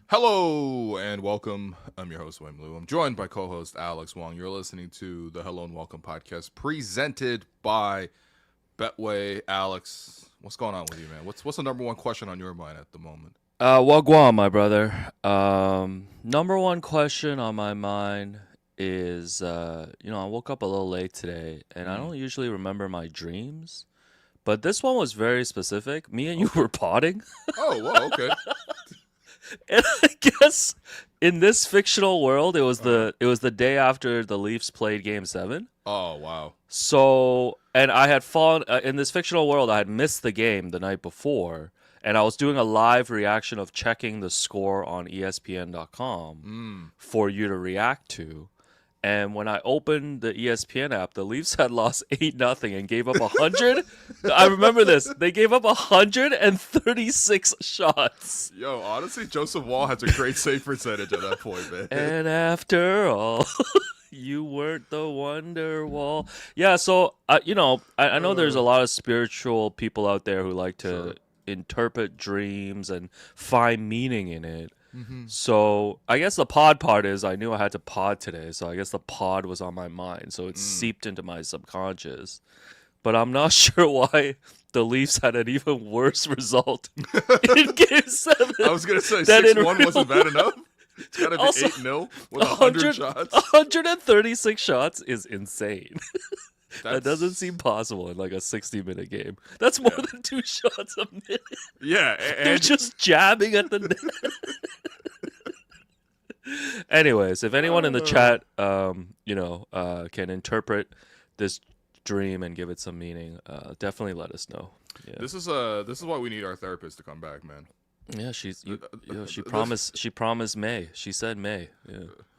Hello and welcome. I'm your host, Wayne Blue. I'm joined by co-host Alex Wong. You're listening to the Hello and Welcome podcast presented by Betway. Alex, what's going on with you, man? What's the number one question on your mind at the moment? Wagwan, my brother. Number one question on my mind is, I woke up a little late today, and I don't usually remember my dreams, but this one was very specific. Me and you were potting, Oh, whoa, okay. and I guess in this fictional world, it was Uh, the day after the Leafs played Game 7. oh, wow. So, and I had fallen in this fictional world. I had missed the game the night before, and I was doing a live reaction of checking the score on ESPN.com for you to react to. And when I opened the ESPN app, the Leafs had lost 8-0 and gave up 100. I remember this. They gave up 136 shots. Yo, honestly, Joseph Wall has a great save percentage at that point, man. And after all, you weren't the wonder wall. Yeah, so I know there's a lot of spiritual people out there who like to Sure. interpret dreams and find meaning in it. So I guess the pod part is I knew I had to pod today, so I guess the pod was on my mind, so it seeped into my subconscious. But I'm not sure why the Leafs had an even worse result in Game 7 I was going to say than in 6-1 real wasn't bad enough. It's got to be Also, 8-0 with 100 shots. 136 shots is insane. That That's- doesn't seem possible in like a 60-minute game. That's more than 2 shots a minute. Yeah, They're and just jabbing at the net. Anyways, if anyone in the chat, can interpret this dream and give it some meaning, definitely let us know. Yeah, this is why we need our therapist to come back, man. yeah. She This- promised May. She said May. Yeah.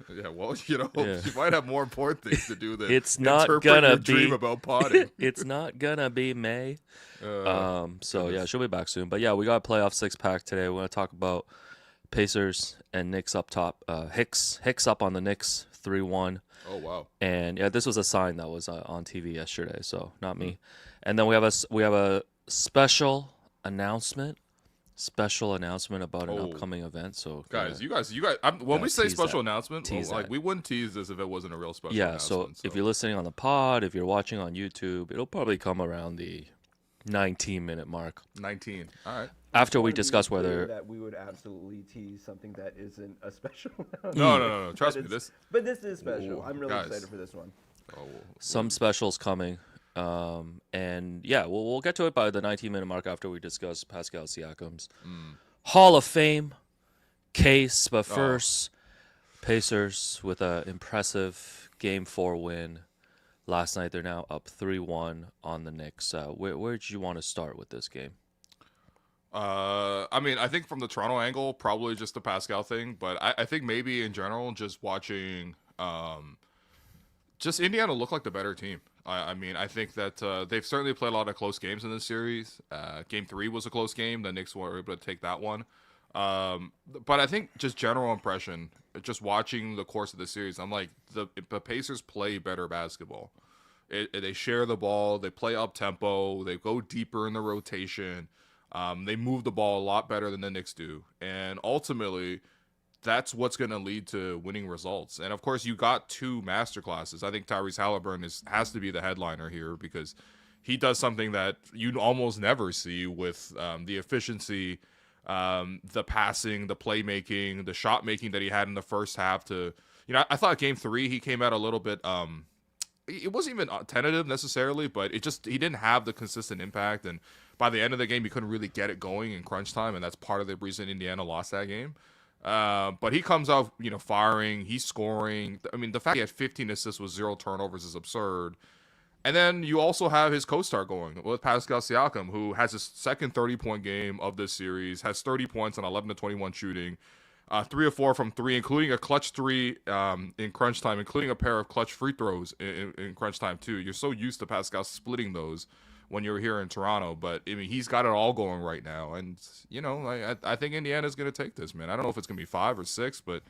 Yeah, well, Yeah. you might have more important things to do than It's not interpret gonna your be- dream about potting. It's not gonna be May. So yeah, goodness. she'll be back soon. But yeah, we got a playoff 6-pack today. We're gonna talk about Pacers and Knicks up top. Hicks up on the Knicks 3-1. Oh wow. And yeah, this was a sign that was on TV yesterday, so not me. And then we have a special announcement about an Oh. upcoming event. So Guys, you guys, when we say tease special that. announcement, Tease like that. we wouldn't tease this if it wasn't a real special yeah. So announcement. if you're listening on the pod, if you're watching on YouTube, it'll probably come around the 19-minute mark 19. All right. after we wanna be discuss clear whether. that we would absolutely tease something that isn't a special. No. Trust me, this. But this is special. Ooh, I'm really guys. excited for this one. Oh, Some specials coming. And yeah, we'll get to it by the 19-minute mark after we discuss Pascal Siakam's Hall of Fame case. But first, Pacers with an impressive Game 4 win last night. They're now up 3-1 on the Knicks. Where did you want to start with this game? I mean, I think from the Toronto angle, probably just the Pascal thing, but I think maybe in general, just watching, just Indiana look like the better team. I mean, I think that they've certainly played a lot of close games in this series. Game 3 was a close game. The Knicks were able to take that one. But I think just general impression, just watching the course of the series, I'm like, the Pacers play better basketball. They share the ball. They play up tempo. They go deeper in the rotation. They move the ball a lot better than the Knicks do. And ultimately, that's what's going to lead to winning results. And of course, you got 2 masterclasses. I think Tyrese Halliburton has to be the headliner here because he does something that you almost never see with the efficiency, the passing, the playmaking, the shot making that he had in the first half. I thought Game 3 he came out a little bit. It wasn't even tentative necessarily, but he didn't have the consistent impact. And by the end of the game, he couldn't really get it going in crunch time, and that's part of the reason Indiana lost that game. But he comes out, firing, he's scoring. I mean, the fact he had 15 assists with 0 turnovers is absurd. And then you also have his co-star going with Pascal Siakam, who has his second 30-point game of this series, has 30 points on 11 to 21 shooting, 3 of 4 from 3, including a clutch 3 in crunch time, including a pair of clutch free throws in crunch time too. You're so used to Pascal splitting those when you're here in Toronto, but I mean he's got it all going right now, and I think Indiana's going to take this, man. I don't know if it's going to be 5 or 6, but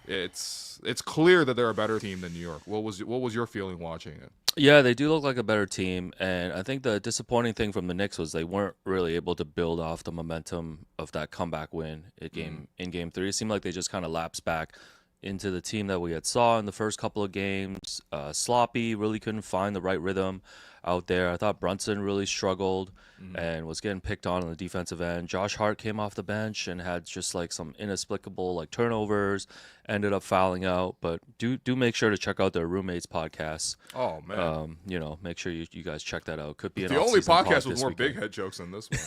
it's clear that they're a better team than New York. What was your feeling watching it? Yeah, they do look like a better team, and I think the disappointing thing from the Knicks was they weren't really able to build off the momentum of that comeback win in game 3. It seemed like they just kind of lapsed back into the team that we had saw in the first couple of games. Sloppy, really couldn't find the right rhythm out there. I thought Brunson really struggled and was getting picked on the defensive end. Josh Hart came off the bench and had just like some inexplicable like turnovers, ended up fouling out. But do make sure to check out their roommates podcast. Oh man, Make sure you guys check that out. Could be an the only off-season pod podcast with this more weekend. big head jokes than this one.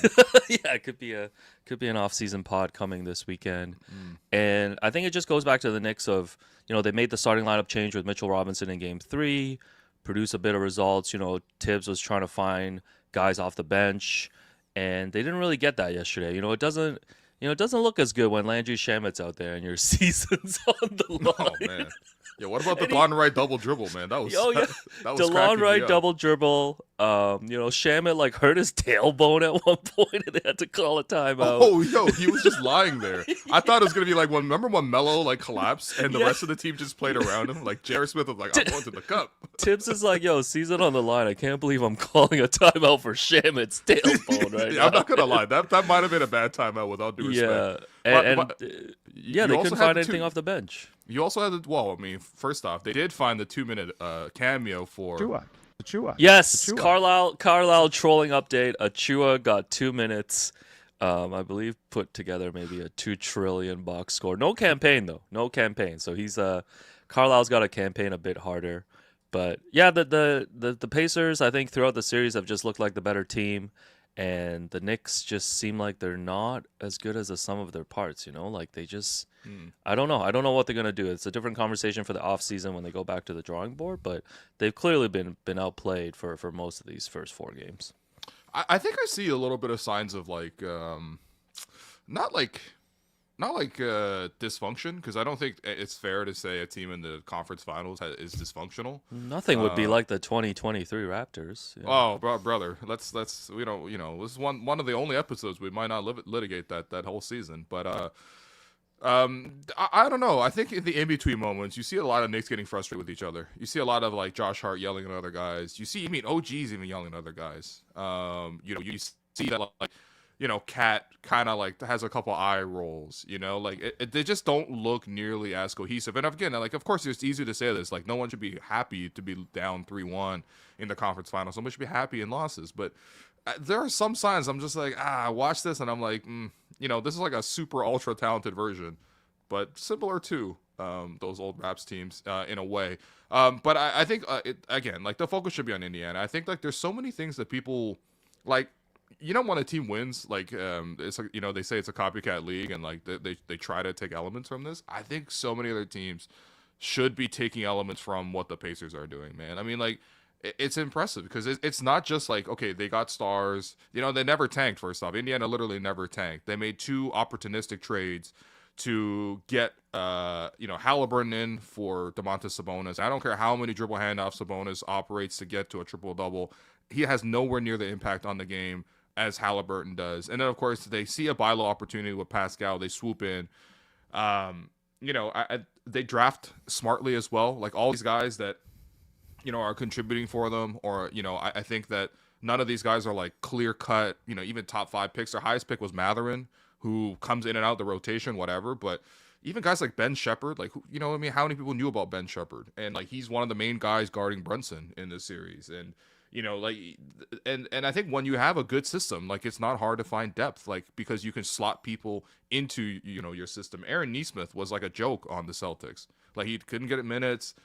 Yeah, it could be an off-season pod coming this weekend. And I think it just goes back to the Knicks of, they made the starting lineup change with Mitchell Robinson in game 3, produce a bit of results. Tibbs was trying to find guys off the bench, and they didn't really get that yesterday. It doesn't look as good when Landry Shamit's out there and your season's on the line. Oh man. Yeah, what about the DeLon Wright double dribble, man? That was that was DeLon cracking me Wright up. double dribble. Shamit like hurt his tailbone at one point, and they had to call a timeout. Oh, he was just lying there. I thought it was gonna be like remember when Melo like collapsed and the rest of the team just played around him? Like J.R. Smith was like, I'm going to the cup. Tibbs is like, season on the line. I can't believe I'm calling a timeout for Shamit's tailbone right now. I'm not gonna lie, that might have been a bad timeout without due respect. They couldn't find anything off the bench. You also had first off, they did find the 2-minute cameo for Achua. Yes, Achua. Carlisle trolling update. Achua got 2 minutes. I believe put together maybe a $2 trillion box score. No campaign though. No campaign. So he's Carlisle's got to campaign a bit harder. But yeah, the Pacers I think throughout the series have just looked like the better team. And the Knicks just seem like they're not as good as the sum of their parts, Like they just, I don't know. I don't know what they're gonna do. It's a different conversation for the offseason when they go back to the drawing board. But they've clearly been outplayed for most of these first 4 games. I think I see a little bit of signs of like, not like dysfunction, because I don't think it's fair to say a team in the conference finals is dysfunctional. Nothing would be like the 2023 Raptors. Oh, brother, let's we don't this is one of the only episodes we might not litigate that whole season. But I don't know. I think in the in between moments, you see a lot of Knicks getting frustrated with each other. You see a lot of like Josh Hart yelling at other guys. You see, OG's even yelling at other guys. You see that like. Cat kind of like has a couple eye rolls, they just don't look nearly as cohesive. And again, like, of course, it's easy to say this, like, no one should be happy to be down 3-1 in the conference finals. Someone should be happy in losses. But there are some signs I'm just like, I watch this and I'm like, this is like a super ultra talented version, but similar to those old Raps teams in a way. But I think, again, like, the focus should be on Indiana. I think, like, there's so many things that people, like, when a team wins, like, it's like, they say it's a copycat league, and like they try to take elements from this. I think so many other teams should be taking elements from what the Pacers are doing, man. I mean, like, it's impressive because it's not just like, okay, they got stars. They never tanked. First off, Indiana literally never tanked. They made 2 opportunistic trades to get Halliburton in for Domantas Sabonis. I don't care how many dribble handoffs Sabonis operates to get to a triple double. He has nowhere near the impact on the game as Halliburton does. And then, of course, they see a buy low opportunity with Pascal. They swoop in. They draft smartly as well. Like, all these guys that, are contributing for them. Or, I think that none of these guys are, like, clear-cut, even top 5 picks. Their highest pick was Matherin, who comes in and out of the rotation, whatever. But even guys like Ben Shepherd, like, how many people knew about Ben Shepherd? And, like, he's one of the main guys guarding Brunson in this series. And, and I think when you have a good system, like, it's not hard to find depth, like, because you can slot people into, your system. Aaron Nesmith was like a joke on the Celtics. Like, he couldn't get minutes.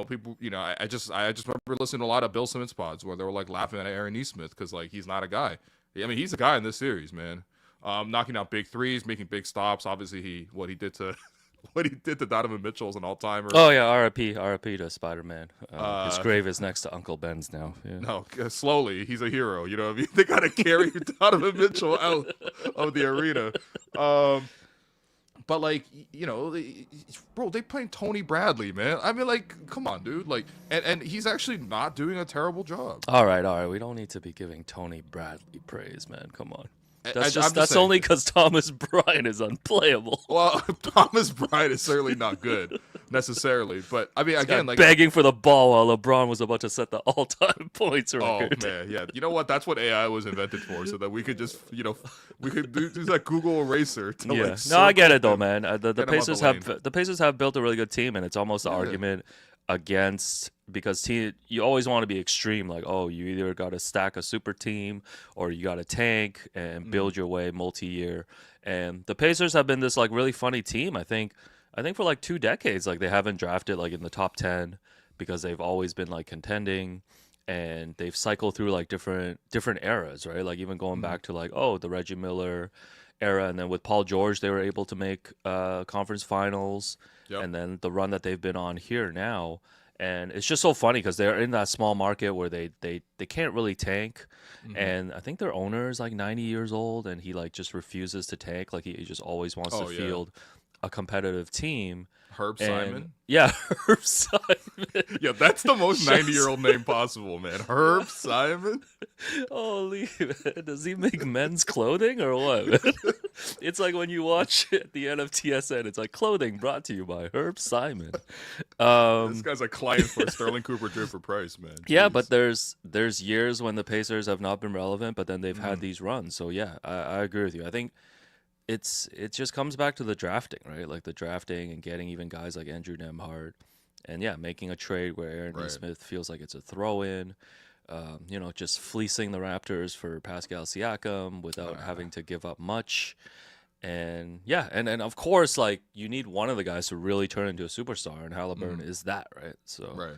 People, I just remember listening to a lot of Bill Simmons pods where they were like laughing at Aaron Nesmith because, like, he's not a guy. I mean, he's a guy in this series, man. Knocking out big threes, making big stops. Obviously, what he did to Donovan Mitchell is an all-timer. Oh yeah, R.I.P. to Spider-Man. His grave is next to Uncle Ben's now. Yeah. No, slowly, he's a hero. They gotta carry Donovan Mitchell out of the arena. But like, bro, they playing Tony Bradley, man. I mean, like, come on, dude. Like, and he's actually not doing a terrible job. All right. We don't need to be giving Tony Bradley praise, man. Come on. That's only because Thomas Bryant is unplayable. Well, Thomas Bryant is certainly not good necessarily, but I mean, again, like begging for the ball while LeBron was about to set the all-time points record. Oh man, yeah. You know what? That's what AI was invented for, so that we could just, we could do that Google eraser. To, Yeah, like, no, I get it though, them, man. The get 'em out Pacers the lane. have built a really good team, and it's almost an argument against because you always want to be extreme, like you either got to stack a super team or you got to tank and build your way multi-year. And the Pacers have been this like really funny team. I think for like 2 decades, like they haven't drafted like in the top 10 because they've always been like contending. And they've cycled through like different eras, right? Like even going back to like the Reggie Miller era, and then with Paul George, they were able to make conference finals, and then the run that they've been on here now, and it's just so funny because they're in that small market where they can't really tank, and I think their owner is like 90 years old, and he like just refuses to tank, like he just always wants to field a competitive team. Herb Simon? Yeah, Herb Simon. Yeah, that's the most 90-year-old name possible, man. Herb Simon? Holy, man. Does he make men's clothing or what, man? It's like when you watch at the end of TSN, it's like clothing brought to you by Herb Simon. This guy's a client for Sterling Cooper Draper Price, man. Yeah, Jeez. but there's years when the Pacers have not been relevant, but then they've had these runs. So yeah, I agree with you. I think it just comes back to the drafting, right? Like the drafting and getting even guys like Andrew Nembhard, and making a trade where Aaron Nesmith feels like it's a throw-in. Just fleecing the Raptors for Pascal Siakam without having to give up much. And and of course, like you need one of the guys to really turn into a superstar, and Halliburton is that, right? So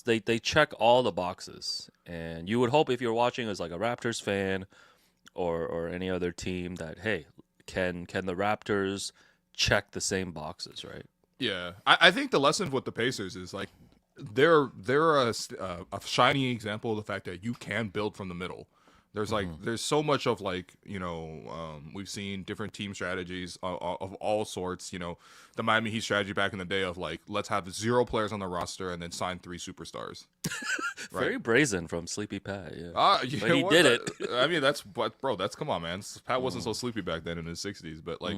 they check all the boxes, and you would hope if you're watching as like a Raptors fan or any other team that can the Raptors check the same boxes, right? Yeah, I think the lesson with the Pacers is like they're a shining example of the fact that you can build from the middle. There's like there's so much of like we've seen different team strategies of all sorts. The Miami Heat strategy back in the day of like let's have 0 players on the roster and then sign 3 superstars. Very brazen from Sleepy Pat. Yeah, but he did it. I mean that's come on, man. Pat wasn't so sleepy back then in his 60s, but like.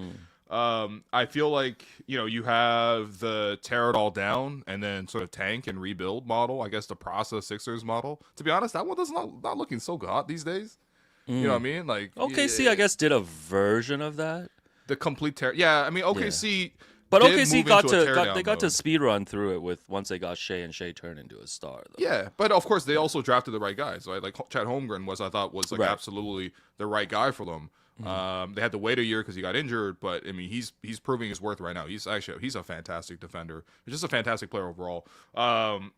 I feel like you have the tear it all down and then sort of tank and rebuild model. I guess the process Sixers model. To be honest, that one does not looking so hot these days. You know what I mean? Like OKC, I guess did a version of that. The complete tear. Yeah, I mean OKC. But did OKC move got to speed run through it with once they got Shea, and Shea turned into a star. Though. Yeah, but of course they also drafted the right guys, right? Like Chad Holmgren was absolutely the right guy for them. They had to wait a year because he got injured, but I mean he's proving his worth right now. He's a fantastic defender. He's just a fantastic player overall. Like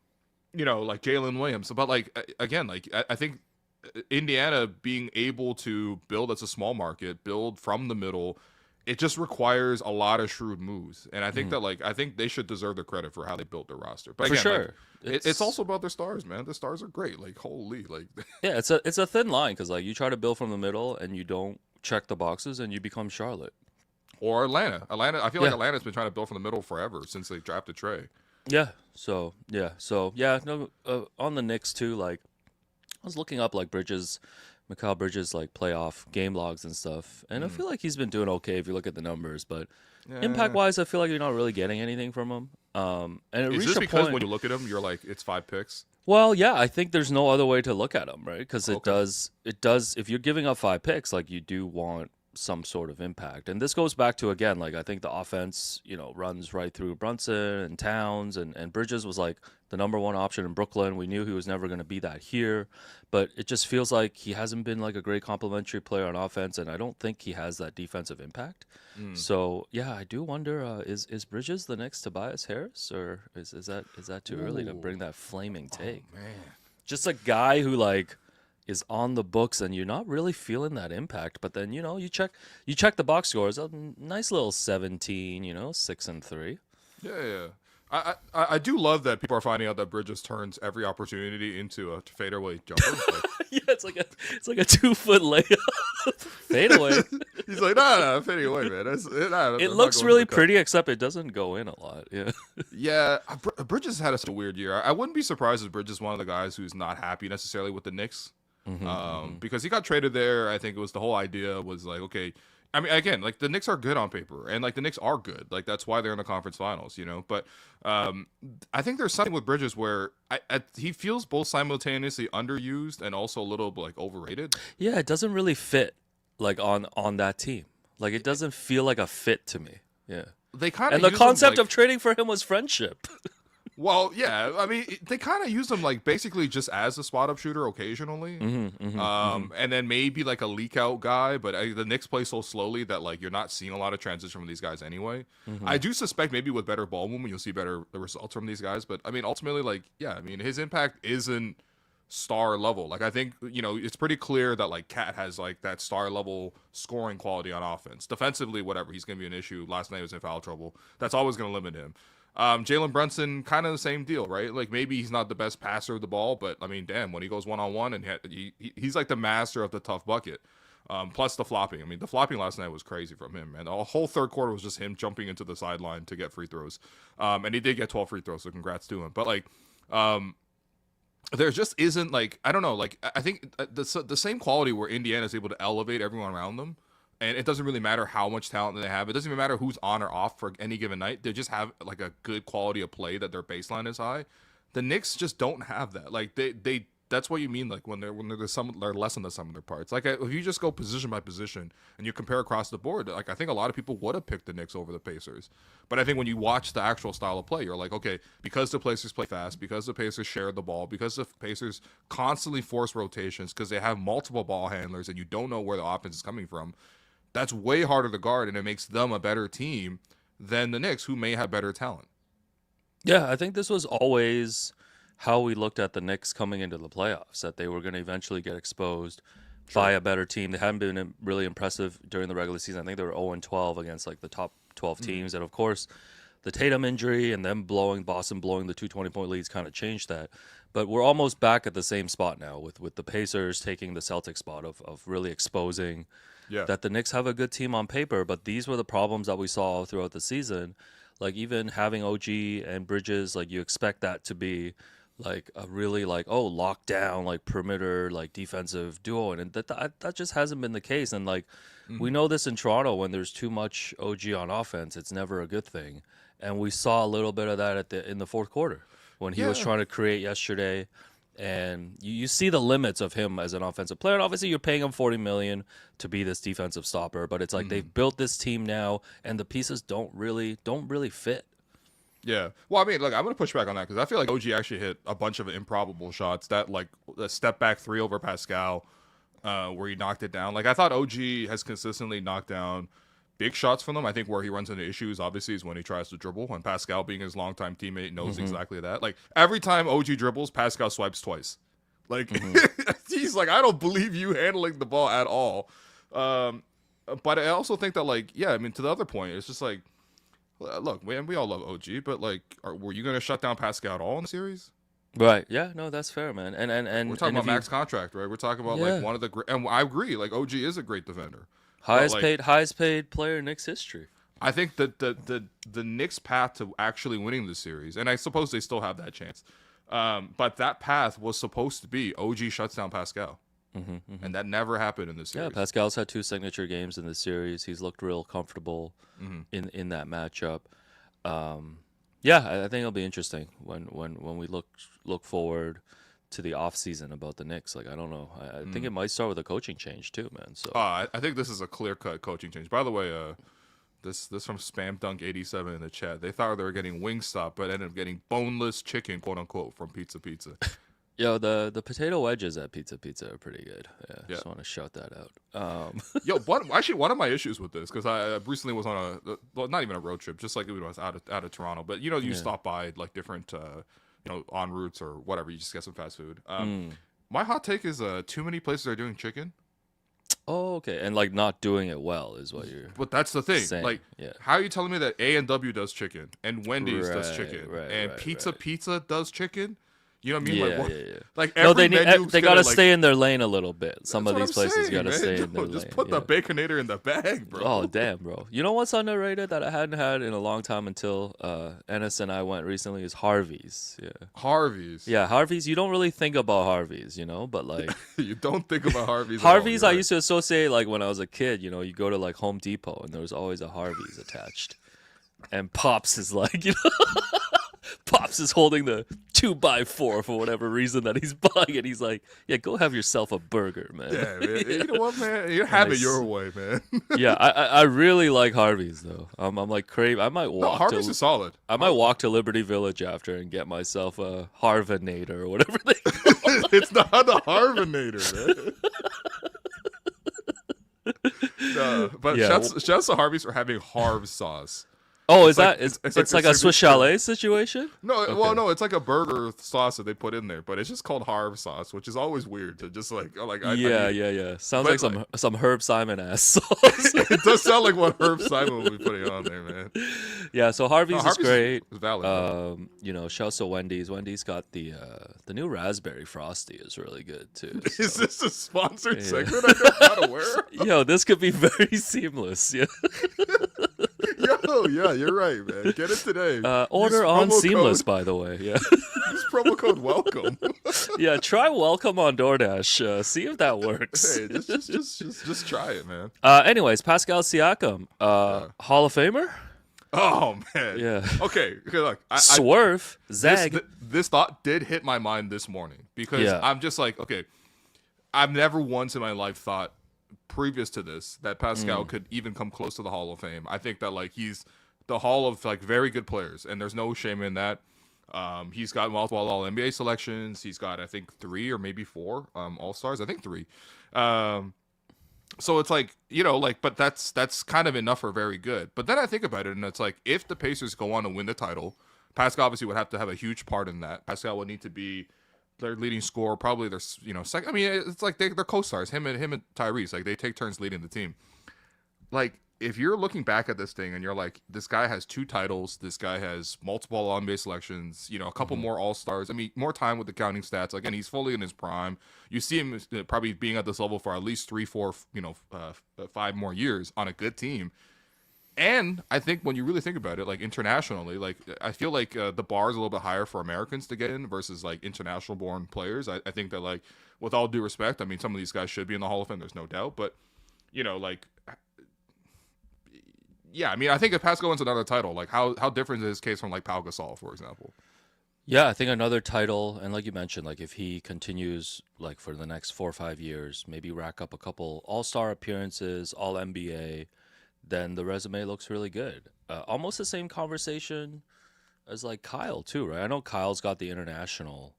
Jalen Williams. But like again, like I think Indiana being able to build as a small market, build from the middle, it just requires a lot of shrewd moves. And I think I think they should deserve the credit for how they built their roster. But again, for sure. It's also about their stars, man. The stars are great. Like holy, like yeah, it's a thin line because like you try to build from the middle and you don't check the boxes and you become Charlotte or Atlanta. I feel like Atlanta's been trying to build from the middle forever since they drafted Trey. Yeah. So no. On the Knicks too. Like I was looking up like Mikal Bridges like playoff game logs and stuff, and I feel like he's been doing okay if you look at the numbers, but impact wise, I feel like you're not really getting anything from him. And it is reached this a because point, when you look at him, you're like it's 5 picks? Well, yeah, I think there's no other way to look at them, right? Because it does. If you're giving up 5 picks, like you do want some sort of impact. And this goes back to again, like I think the offense, runs right through Brunson and Towns and Bridges was like the number 1 option in Brooklyn. We knew he was never going to be that here, but it just feels like he hasn't been like a great complementary player on offense, and I don't think he has that defensive impact. So yeah, I do wonder: is Bridges the next Tobias Harris, or is that too early to bring that flaming take? Oh, man, just a guy who like is on the books and you're not really feeling that impact, but then you check the box scores, a nice little 17, 6 and 3. Yeah. I do love that people are finding out that Bridges turns every opportunity into a fadeaway jumper. Like, yeah, it's like a 2-foot layup fadeaway. He's like, no, fading away, man. It looks really pretty, except it doesn't go in a lot. Yeah. Yeah, Bridges had a weird year. I wouldn't be surprised if Bridges is one of the guys who's not happy necessarily with the Knicks. Because he got traded there. I think it was the whole idea was like, okay, I mean, again, like the Knicks are good on paper, and like the Knicks are good. Like that's why they're in the conference finals, But I think there's something with Bridges where he feels both simultaneously underused and also a little like overrated. Yeah, it doesn't really fit like on that team. Like it doesn't feel like a fit to me. Yeah. They kind of And the concept of trading for him was friendship. Well, yeah, I mean, they kind of use him like basically just as a spot up shooter occasionally, and then maybe like a leak out guy. But the Knicks play so slowly that like you're not seeing a lot of transition from these guys anyway. I do suspect maybe with better ball movement you'll see better results from these guys. But I mean, ultimately, like yeah, I mean, his impact isn't star level. Like I think it's pretty clear that like Cat has like that star level scoring quality on offense. Defensively, whatever, he's gonna be an issue. Last night he was in foul trouble. That's always gonna limit him. Jalen Brunson, kind of the same deal, right? Like maybe he's not the best passer of the ball, but I mean, damn, when he goes one-on-one and he's like the master of the tough bucket. Plus the flopping. I mean, the flopping last night was crazy from him, man. The whole third quarter was just him jumping into the sideline to get free throws. And he did get 12 free throws, so congrats to him. But like, there just isn't like, I don't know, like I think the same quality where Indiana is able to elevate everyone around them. And it doesn't really matter how much talent they have. It doesn't even matter who's on or off for any given night. They just have like a good quality of play that their baseline is high. The Knicks just don't have that. Like they that's what you mean. Like when they're less than the sum of their parts. Like if you just go position by position and you compare across the board, like I think a lot of people would have picked the Knicks over the Pacers. But I think when you watch the actual style of play, you're like, okay, because the Pacers play fast, because the Pacers share the ball, because the Pacers constantly force rotations, because they have multiple ball handlers and you don't know where the offense is coming from. That's way harder to guard, and it makes them a better team than the Knicks, who may have better talent. Yeah, I think this was always how we looked at the Knicks coming into the playoffs, that they were going to eventually get exposed by a better team. They hadn't been really impressive during the regular season. I think they were 0-12 against like the top 12 teams. And, of course, the Tatum injury and them Boston blowing the 2 20-point leads kind of changed that. But we're almost back at the same spot now with the Pacers taking the Celtics spot of really exposing that the Knicks have a good team on paper, but these were the problems that we saw throughout the season. Like even having OG and Bridges, like you expect that to be like a really like locked down like perimeter like defensive duo, and that just hasn't been the case. And like we know this in Toronto, when there's too much OG on offense, it's never a good thing. And we saw a little bit of that in the fourth quarter when he was trying to create yesterday. And you see the limits of him as an offensive player. And obviously, you're paying him $40 million to be this defensive stopper. But it's like they've built this team now, and the pieces don't really fit. Yeah. Well, I mean, look, I'm going to push back on that because I feel like OG actually hit a bunch of improbable shots. That, like, the step back three over Pascal where he knocked it down. Like, I thought OG has consistently knocked down big shots from them. I think where he runs into issues, obviously, is when he tries to dribble. And Pascal, being his longtime teammate, knows exactly that. Like, every time OG dribbles, Pascal swipes twice. Like, he's like, I don't believe you handling the ball at all. But I also think that, like, yeah, I mean, to the other point, it's just like, look, man, we all love OG, but, like, were you going to shut down Pascal at all in the series? Right. Yeah, no, that's fair, man. And we're talking about max contract, right? We're talking about, like, one of the great, and I agree, like, OG is a great defender. Highest paid player in Knicks history. I think that the Knicks' path to actually winning the series, and I suppose they still have that chance, but that path was supposed to be OG shuts down Pascal, and that never happened in this series. Yeah, Pascal's had 2 signature games in this series. He's looked real comfortable in that matchup. Yeah, I think it'll be interesting when we look forward to the offseason about the Knicks. Like, I don't know. I think it might start with a coaching change too, man. So I think this is a clear-cut coaching change. By the way, this from Spam Dunk 87 in the chat. They thought they were getting Wingstop, but ended up getting boneless chicken, quote unquote, from Pizza. Yo, the potato wedges at Pizza are pretty good. Yeah. Just want to shout that out. Yo, one of my issues with this, because I recently was on not even a road trip, just like it was out of Toronto, but you stop by like different en routes or whatever, you just get some fast food. My hot take is too many places are doing chicken. Oh, okay. And like not doing it well is what you're But that's the thing. saying. Like, how are you telling me that A&W does chicken and Wendy's does chicken and Pizza does chicken? You know what I mean? Yeah, Like, what, yeah. like No, every menu's they gonna, gotta like, stay in their lane a little bit. Some that's of what these I'm places saying, gotta man. stay in No, their just lane. put the yeah. Baconator in the bag, bro. Oh damn, bro! You know what's underrated that I hadn't had in a long time until Ennis and I went recently is Harvey's. Yeah, Harvey's. yeah, Harvey's. You don't really think about Harvey's, but like You don't think about Harvey's. Harvey's, I used to associate like when I was a kid. You go to like Home Depot and there was always a Harvey's attached, and Pops is like, Pops is holding the 2x4 for whatever reason that he's buying it. He's like, yeah, go have yourself a burger, man. Yeah, man. You know what, man? You have it your way, man. Yeah, I really like Harvey's though. I'm like crave. I might No, walk. Harvey's is solid. I might walk to Liberty Village after and get myself a Harvinator or whatever they call it. It's not the Harvinator, man. No, but Yeah. shouts to Harvey's for having Harv sauce. Oh, It's like- it's it's like like a the Swiss signature- chalet situation? No, Okay. well, no, it's like a burger sauce that they put in there, but it's just called Harv sauce, which is always weird to just like, Yeah. Sounds but like some Herb Simon ass sauce. It does sound like what Herb Simon will be putting on there, man. Yeah, so Harvey's is great. Is valid. bro. Shouts to Wendy's. Wendy's got the new raspberry frosty is really good too. Is so- this a sponsored Yeah. segment I'm not aware of? Yo, this could be very seamless. Yeah. Yo, yeah, you're right, man. Get it today. Order Use on promo Seamless, code- by the way. Yeah. Use promo code welcome. Yeah, try welcome on DoorDash. See if that works. Hey, just try it, man. Anyways, Pascal Siakam, Hall of Famer. Oh man. Yeah. Okay. Look, Swerve, Zag. This thought did hit my mind this morning because Yeah. I'm just like, okay, I've never once in my life thought previous to this that Pascal could even come close to the Hall of Fame. I think that like he's the Hall of like very good players, and there's no shame in that. He's got multiple All NBA selections. He's got I think 3 or maybe 4 All Stars. I think 3. So it's like, but that's kind of enough for very good. But then I think about it, and it's like, if the Pacers go on to win the title, Pascal obviously would have to have a huge part in that. Pascal would need to be their leading scorer, probably their, second. I mean, it's like they're co-stars, him and Tyrese. Like, they take turns leading the team. Like, if you're looking back at this thing and you're like, this guy has 2 titles, this guy has multiple All-NBA selections, a couple more All-Stars. I mean, more time with the counting stats. Again, he's fully in his prime. You see him probably being at this level for at least 3, 4, 5 more years on a good team. And I think when you really think about it, like internationally, like I feel like the bar is a little bit higher for Americans to get in versus like international-born players. I think that, like, with all due respect, I mean, some of these guys should be in the Hall of Fame. There's no doubt, but yeah, I mean, I think if Pascal wins another title, like how different is his case from like Pau Gasol, for example? Yeah, I think another title, and like you mentioned, like if he continues like for the next 4 or 5 years, maybe rack up a couple All-Star appearances, All NBA, then the resume looks really good. Almost the same conversation as like Kyle too, right? I know Kyle's got the international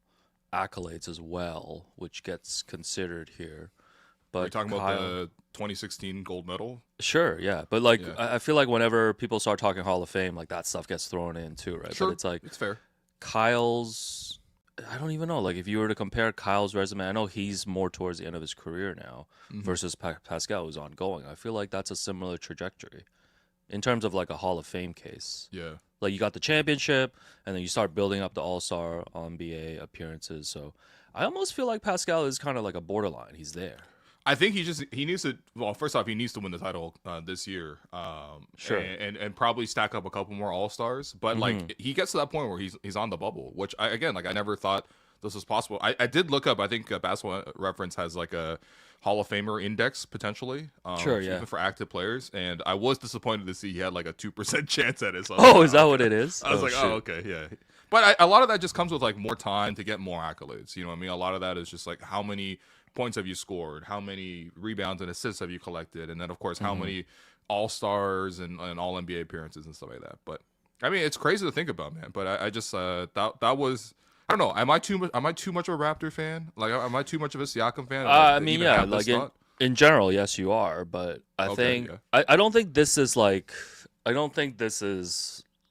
accolades as well, which gets considered here. But Are you talking about the 2016 gold medal? Sure, yeah. But like Yeah. I feel like whenever people start talking Hall of Fame, like that stuff gets thrown in too, right? Sure, But it's like it's fair. Kyle's, I don't even know. Like if you were to compare Kyle's resume, I know he's more towards the end of his career now versus Pascal, who's ongoing. I feel like that's a similar trajectory in terms of like a Hall of Fame case. Yeah. Like you got the championship, and then you start building up the All-Star, NBA appearances. So I almost feel like Pascal is kind of like a borderline. He's there. I think he needs to. Well, first off, he needs to win the title this year. Sure. And probably stack up a couple more All Stars. But like he gets to that point where he's on the bubble, which I never thought this was possible. I did look up. I think Basketball Reference has like a Hall of Famer index potentially. Sure, yeah. Even for active players, and I was disappointed to see he had like a 2% chance at it. So Oh, is that what it is? I was like, shit. oh, okay, yeah. But a lot of that just comes with like more time to get more accolades. You know what I mean? A lot of that is just like how many points have you scored, how many rebounds and assists have you collected, and then of course how many All-Stars and All NBA appearances and stuff like that. But I mean, it's crazy to think about, man. But I just that was, I don't know. Am I too much of a Raptor fan? Like, am I too much of a Siakam fan? I mean, Even yeah, have this like thought? in general, yes, you are. But I Okay, think yeah. I don't think this is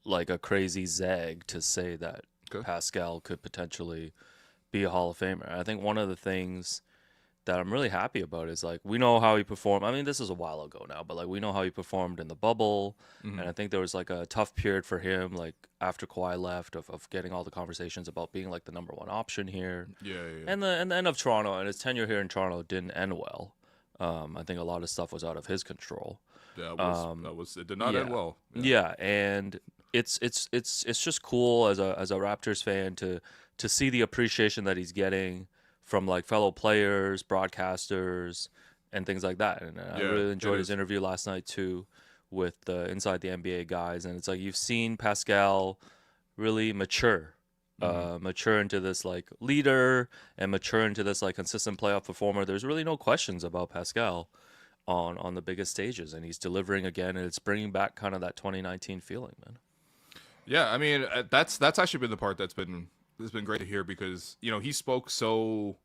like a crazy zag to say that Okay. Pascal could potentially be a Hall of Famer. I think one of the things that I'm really happy about is like we know how he performed. I mean, this is a while ago now, but like we know how he performed in the bubble, and I think there was like a tough period for him, like after Kawhi left, of getting all the conversations about being like the number one option here. Yeah. And the end of Toronto and his tenure here in Toronto didn't end well. I think a lot of stuff was out of his control. That was it. Did not end well. Yeah, and it's just cool as a Raptors fan to see the appreciation that he's getting from like fellow players, broadcasters, and things like that. And I really enjoyed his interview last night too with the Inside the NBA guys. And it's like you've seen Pascal really mature into this like leader and mature into this like consistent playoff performer. There's really no questions about Pascal on the biggest stages, and he's delivering again, and it's bringing back kind of that 2019 feeling, man. Yeah, I mean that's actually been the part that's been great to hear because he spoke so.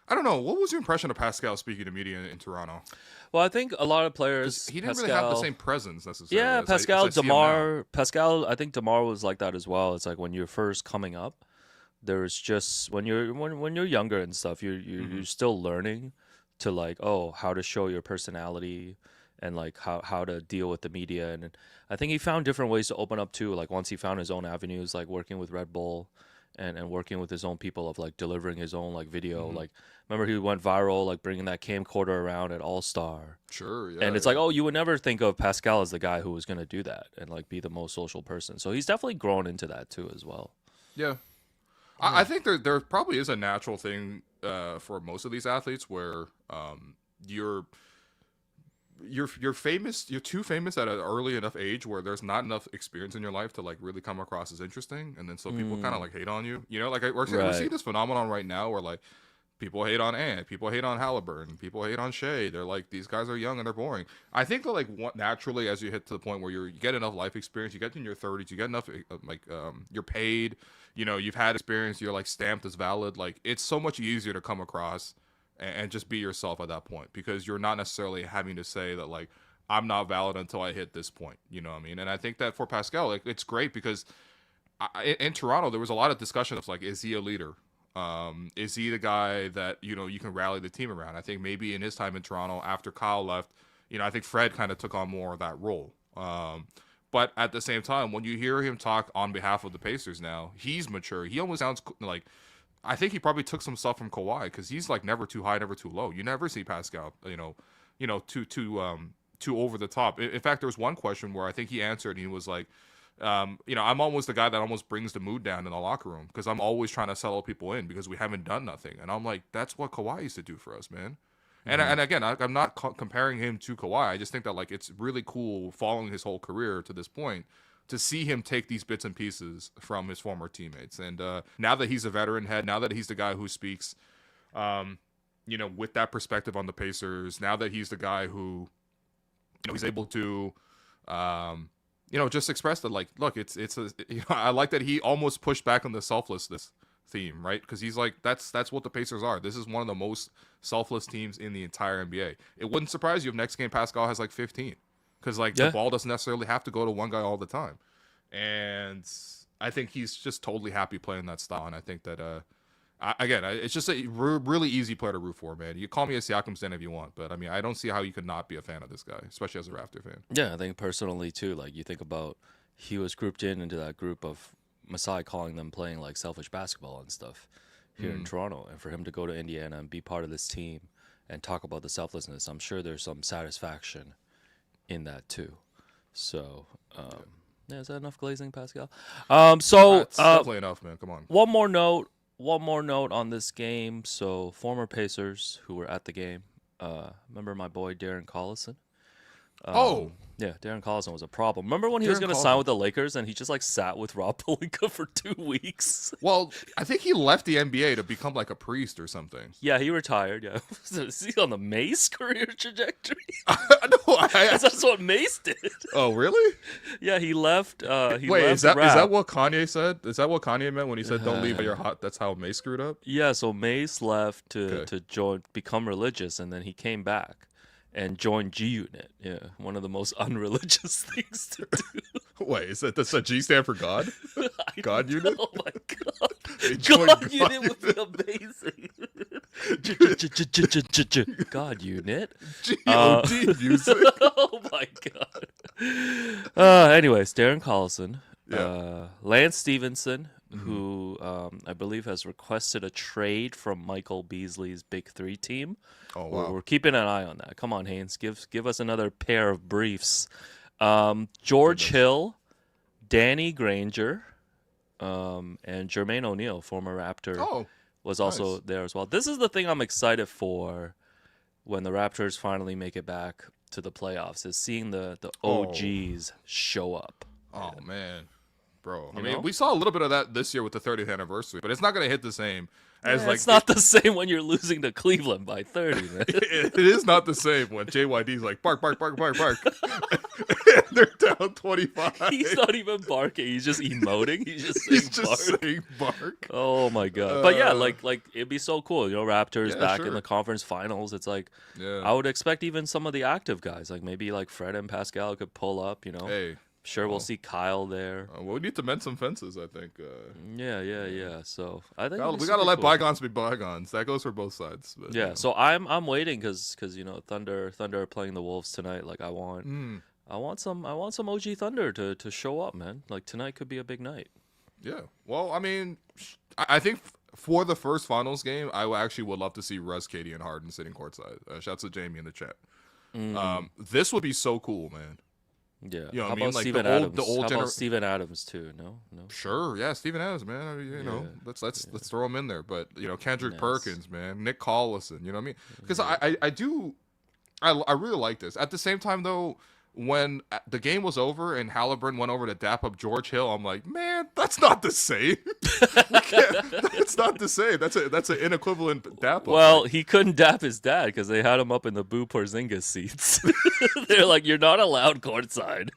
I don't know. What was your impression of Pascal speaking to media in Toronto? Well, I think a lot there was he didn't really have the same presence necessarily. Yeah, Pascal. I think DeMar was like that as well. It's like when you're first coming up, there's just when you're younger and stuff, you're still learning to like how to show your personality and like how to deal with the media. And I think he found different ways to open up too. Like once he found his own avenues, like working with Red Bull and working with his own people of like delivering his own like video. Like remember he went viral like bringing that camcorder around at All-Star. Sure, yeah. And it's like, you would never think of Pascal as the guy who was going to do that and like be the most social person. So he's definitely grown into that too as well. Yeah. I think there probably is a natural thing for most of these athletes where you're famous, you're too famous at an early enough age where there's not enough experience in your life to like really come across as interesting, and then so people kind of like hate on you. Like we're seeing this phenomenon right now where like people hate on Ant, people hate on Halliburton, people hate on Shea. They're like, these guys are young and they're boring. I think that like naturally as you hit to the point where you get enough life experience, you get in your 30s, you get enough you're paid, you've had experience, you're like stamped as valid. Like it's so much easier to come across and just be yourself at that point because you're not necessarily having to say that like I'm not valid until I hit this point. You know what I mean? And I think that for Pascal, like it's great because in Toronto there was a lot of discussion of like, is he a leader? Is he the guy that you can rally the team around? I think maybe in his time in Toronto after Kyle left, I think Fred kind of took on more of that role. But at the same time, when you hear him talk on behalf of the Pacers now, he's mature. He almost sounds like. I think he probably took some stuff from Kawhi because he's like never too high, never too low. You never see Pascal, too over the top. In fact, there was one question where I think he answered and he was like, I'm almost the guy that almost brings the mood down in the locker room because I'm always trying to settle people in because we haven't done nothing. And I'm like, that's what Kawhi used to do for us, man. And again, I'm not comparing him to Kawhi. I just think that like it's really cool following his whole career to this point to see him take these bits and pieces from his former teammates. And now that he's a veteran head, now that he's the guy who speaks, with that perspective on the Pacers, now that he's the guy who, he's able to, just express that, like, look, I like that he almost pushed back on the selflessness theme, right? Because he's like, that's what the Pacers are. This is one of the most selfless teams in the entire NBA. It wouldn't surprise you if next game Pascal has like 15. Because, the ball doesn't necessarily have to go to one guy all the time. And I think he's just totally happy playing that style. And I think that, it's just a really easy player to root for, man. You call me a Siakam stan if you want. But, I mean, I don't see how you could not be a fan of this guy, especially as a Raptor fan. Yeah, I think personally, too. Like, you think about he was grouped into that group of Masai calling them playing, like, selfish basketball and stuff here in Toronto. And for him to go to Indiana and be part of this team and talk about the selflessness, I'm sure there's some satisfaction in that too. So is that enough glazing, Pascal? That's definitely enough, man. Come on. One more note on this game. So former Pacers who were at the game, remember my boy Darren Collison? Yeah, Darren Collison was a problem. Remember when he was going to sign with the Lakers and he just like sat with Rob Pelinka for 2 weeks? Well, I think he left the NBA to become like a priest or something. Yeah, he retired. Yeah, is he on the Mace career trajectory? That's what Mace did. Oh, really? Yeah, he left. Is that what Kanye said? Is that what Kanye meant when he said "Don't leave while you're hot"? That's how Mace screwed up. Yeah, so Mace left to become religious, and then he came back and joined G Unit. Yeah, one of the most unreligious things to do. Wait, does a G stand for God? God Unit? Oh my God. God Unit would be amazing. God unit. G-O-D music. Oh my god. Anyways, Darren Collison, Yeah. Lance Stevenson, who I believe has requested a trade from Michael Beasley's Big Three team. Oh, We're, wow. we're keeping an eye on that. Come on, Haynes, give us another pair of briefs. George Hill, Danny Granger, and Jermaine O'Neal, former Raptor, Oh, was also nice. there as well. This is the thing I'm excited for when the Raptors finally make it back to the playoffs, is seeing the OGs show up. Oh, man. Bro, I You mean, know? we saw a little bit of that this year with the 30th anniversary, but it's not going to hit the same as It's not the same when you're losing to Cleveland by 30, man. It is not the same when JYD's like, bark, bark, bark, bark, bark. And they're down 25. He's not even barking. He's just emoting. He's just saying He's just bark. saying bark. Oh my god! But yeah, like it'd be so cool. Raptors Yeah, back in sure. the conference finals. It's like Yeah. I would expect even some of the active guys, like maybe like Fred and Pascal, could pull up. Hey. Sure, we'll well. see Kyle there. Well, we need to mend some fences, I think. Yeah. So I think We got to let bygones be bygones. That goes for both sides. But, Yeah. So I'm waiting because Thunder are playing the Wolves tonight. Like I want some OG Thunder to show up, man. Like tonight could be a big night. Yeah. Well, I mean, I think for the first finals game, I actually would love to see Russ, Katie, and Harden sitting courtside. Shouts to Jamie in the chat. This would be so cool, man. Yeah. You know How what I mean? about Like Steven the old- Adams? the old How about gener- Steven Adams too? No. Sure, yeah, Steven Adams, man. I mean, let's throw him in there. But Kendrick Nice. Perkins, man, Nick Collison. You know what I mean? Because I really like this. At the same time, though, when the game was over and Halliburton went over to dap up George Hill, I'm like, man, that's not the same. That's not the same. That's an inequivalent dap up. Well, he couldn't dap his dad because they had him up in the Boo Porzingis seats. They're like, you're not allowed courtside.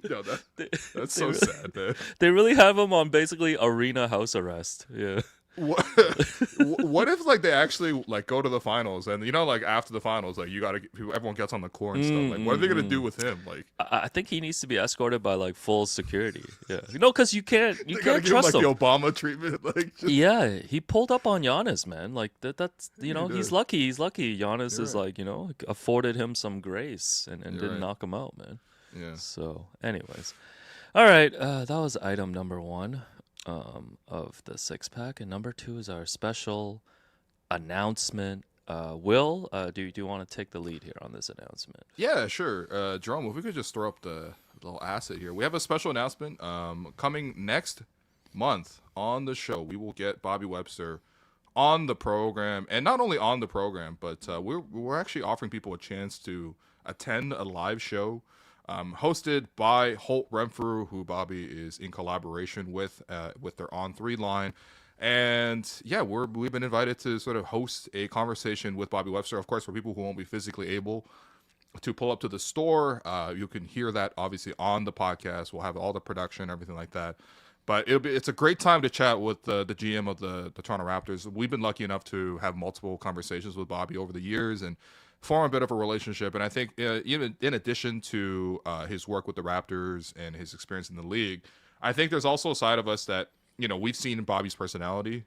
No, that's so sad, man. They really have him on basically arena house arrest. Yeah. What if like they actually like go to the finals and like after the finals like everyone gets on the court and stuff, like what are they gonna do with him? Like I think he needs to be escorted by like full security. Yeah. Because you can't they gotta give him trust like him. the Obama treatment, like just, Yeah, he pulled up on Giannis, man. Like that's He he's did. lucky. He's lucky. Giannis You're is right. like afforded him some grace and didn't right. knock him out, man. yeah. So, anyways, all right. That was item number 1 of the 6-pack, and number 2 is our special announcement. Will, do you want to take the lead here on this announcement? Yeah, sure. Jerome, if we could just throw up the little asset here. We have a special announcement coming next month on the show. We will get Bobby Webster on the program, and not only on the program, but we're actually offering people a chance to attend a live show hosted by Holt Renfrew, who Bobby is in collaboration with their On3 line. And yeah, we've been invited to sort of host a conversation with Bobby Webster. Of course, for people who won't be physically able to pull up to the store, you can hear that obviously on the podcast. We'll have all the production, everything like that. But it's a great time to chat with the GM of the Toronto Raptors. We've been lucky enough to have multiple conversations with Bobby over the years and form a bit of a relationship. And I think even in addition to his work with the Raptors and his experience in the league, I think there's also a side of us that we've seen Bobby's personality,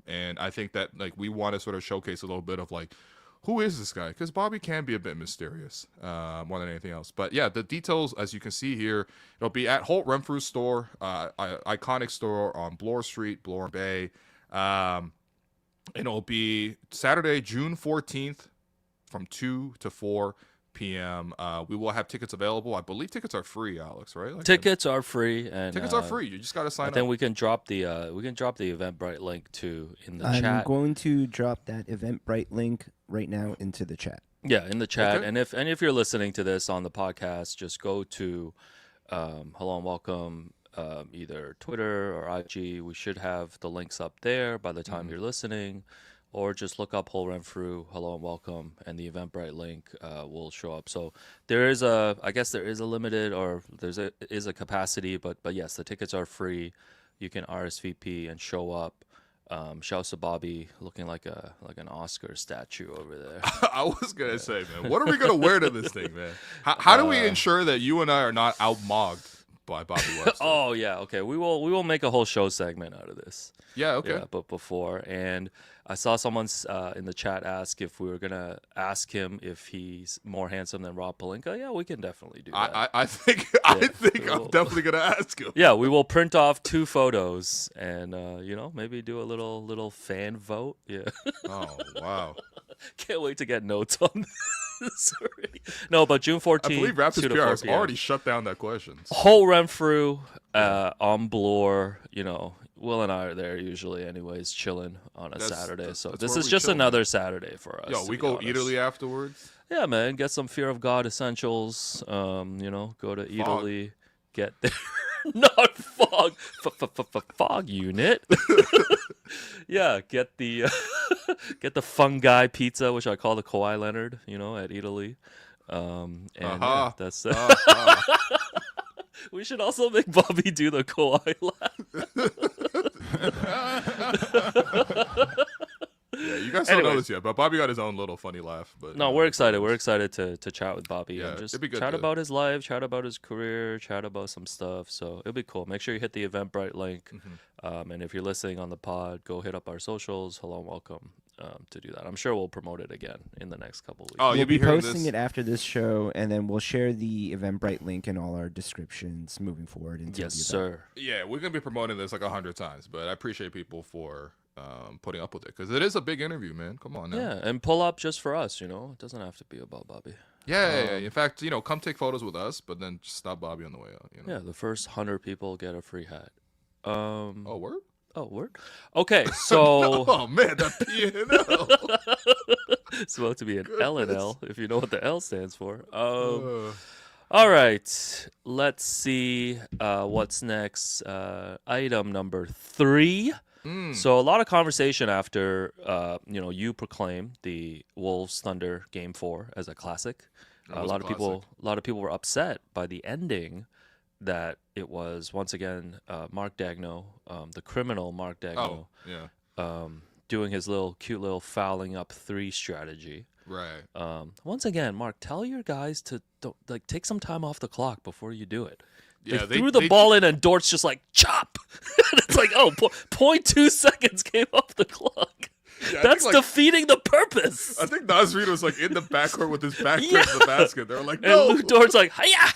and I think that like we want to sort of showcase a little bit of like, who is this guy? Because Bobby can be a bit mysterious more than anything else. But yeah, the details, as you can see here, it'll be at Holt Renfrew store, iconic store on Bloor Street, Bloor Bay. And it'll be Saturday, June 14th from 2 to 4 p.m. We will have tickets available. I believe tickets are free, Alex, right? Like, Tickets are free, and tickets are free. You just got to sign I up. think we can drop the Eventbrite link too in the I'm chat. going to drop that Eventbrite link right now into the chat. Yeah, in the chat. Okay. And if you're listening to this on the podcast, just go to Hello and Welcome, either Twitter or IG. We should have the links up there by the time you're listening, or just look up Holt Renfrew, Hello and Welcome, and the Eventbrite link will show up. So I guess there is a limited, or is a capacity, but yes, the tickets are free. You can RSVP and show up. Shouts to Bobby, looking like an Oscar statue over there. I was gonna say, man, what are we gonna wear to this thing, man? How do we ensure that you and I are not outmogged by Bobby Webster. Oh yeah, okay. We will make a whole show segment out of this. Yeah, okay. Yeah, but before, and I saw someone in the chat ask if we were gonna ask him if he's more handsome than Rob Pelinka. Yeah, we can definitely do that. I think I'm definitely gonna ask him. Yeah, we will print off 2 photos and maybe do a little fan vote. Yeah. Oh wow. Can't wait to get notes on this already. No, but June 14th. I believe Raptors 2 to PR 4 has p.m. already shut down that question. Holt Renfrew, on Bloor, Will and I are there usually anyways, chilling on a Saturday. So this is just another Saturday for us. Yo, we go Italy afterwards. Yeah, man. Get some Fear of God essentials. Go to Italy. Get there. Not fog. Fog unit. Yeah, get the fungi pizza, which I call the Kawhi Leonard, at Italy. Yeah, that's We should also make Bobby do the Kawhi laugh. Yeah, you guys don't know this yet, but Bobby got his own little funny laugh. But no, we're excited. We're excited to chat with Bobby and just it'd be good chat about his life, chat about his career, chat about some stuff. So it'll be cool. Make sure you hit the Eventbrite link. And if you're listening on the pod, go hit up our socials. Hello and welcome to do that. I'm sure we'll promote it again in the next couple weeks. Oh, we'll you'll be hearing posting it after this show, and then we'll share the Eventbrite link in all our descriptions moving forward. Yes, sir. Yeah, we're gonna be promoting this like 100 times, but I appreciate people for putting up with it because it is a big interview, man. Come on now. Yeah, and pull up just for us. It doesn't have to be about Bobby. Yeah. In fact, come take photos with us, but then just stop Bobby on the way out. Yeah, the first 100 people get a free hat. Oh, word? Oh, word? Okay, so... Oh, man, that P&L. It's supposed to be an L and L, if you know what the L stands for. All right, let's see what's next. Item number 3. So a lot of conversation after, you proclaimed the Wolves Thunder Game 4 as a classic. A lot of people were upset by the ending. That it was once again Mark Daigneault, the criminal Mark Daigneault, doing his cute little fouling up 3 strategy. Right. Once again, Mark, tell your guys to take some time off the clock before you do it. Yeah, they threw the ball in and Dort's just like chop. And it's like 0.2 seconds came off the clock. Yeah, that's defeating the purpose. I think Nasrid was in the backcourt with his back to the basket. They were like, no. And Luke Dort's like, hiya.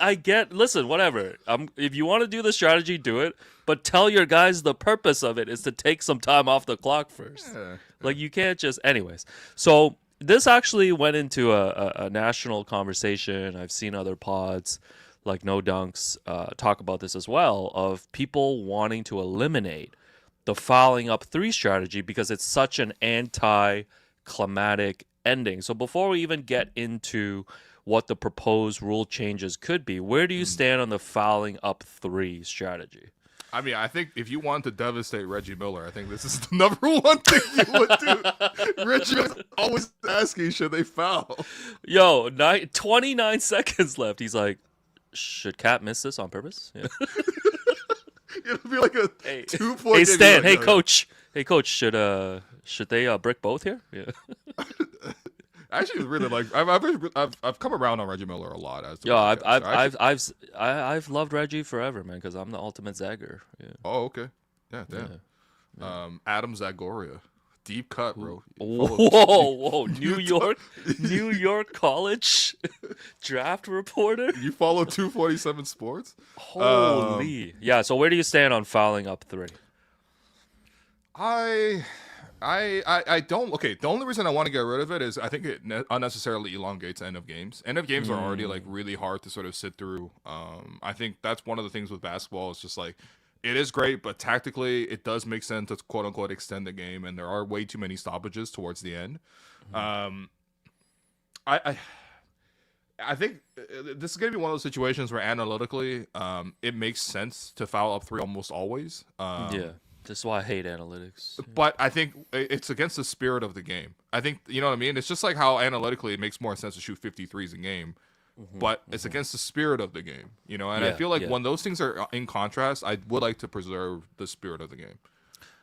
I get. Listen, whatever. If you want to do the strategy, do it. But tell your guys the purpose of it is to take some time off the clock first. Yeah. You can't just. Anyways, so this actually went into a national conversation. I've seen other pods like No Dunks talk about this as well, of people wanting to eliminate the fouling up 3 strategy because it's such an anti-climatic ending. So before we even get into what the proposed rule changes could be, where do you stand on the fouling up 3 strategy? I mean, I think if you want to devastate Reggie Miller, I think this is the number one thing you would do. Reggie was always asking, should they foul? Yo, 29 seconds left. He's like, should Cat miss this on purpose? Yeah. It'll be like a 2-point. Hey, Stan. Hey, coach. Hey, coach. Should they brick both here? Yeah. Actually, really I've come around on Reggie Miller a lot. I've loved Reggie forever, man, because I'm the ultimate Zagger. Yeah. Oh, okay. Yeah, damn. Yeah. Adam Zagoria, deep cut, bro. Whoa! New York College draft reporter. You follow 247 Sports? Holy, yeah. So where do you stand on fouling up 3? I don't. Okay, the only reason I want to get rid of it is I think it unnecessarily elongates end of games. End of games are already really hard to sort of sit through. I think that's one of the things with basketball. It's just it is great, but tactically it does make sense to quote unquote extend the game, and there are way too many stoppages towards the end. I think this is going to be one of those situations where analytically it makes sense to foul up 3 almost always. Yeah. That's why I hate analytics. But I think it's against the spirit of the game. I think, you know what I mean? It's just like how analytically it makes more sense to shoot 53s a game, but it's against the spirit of the game, And I feel like when those things are in contrast, I would like to preserve the spirit of the game.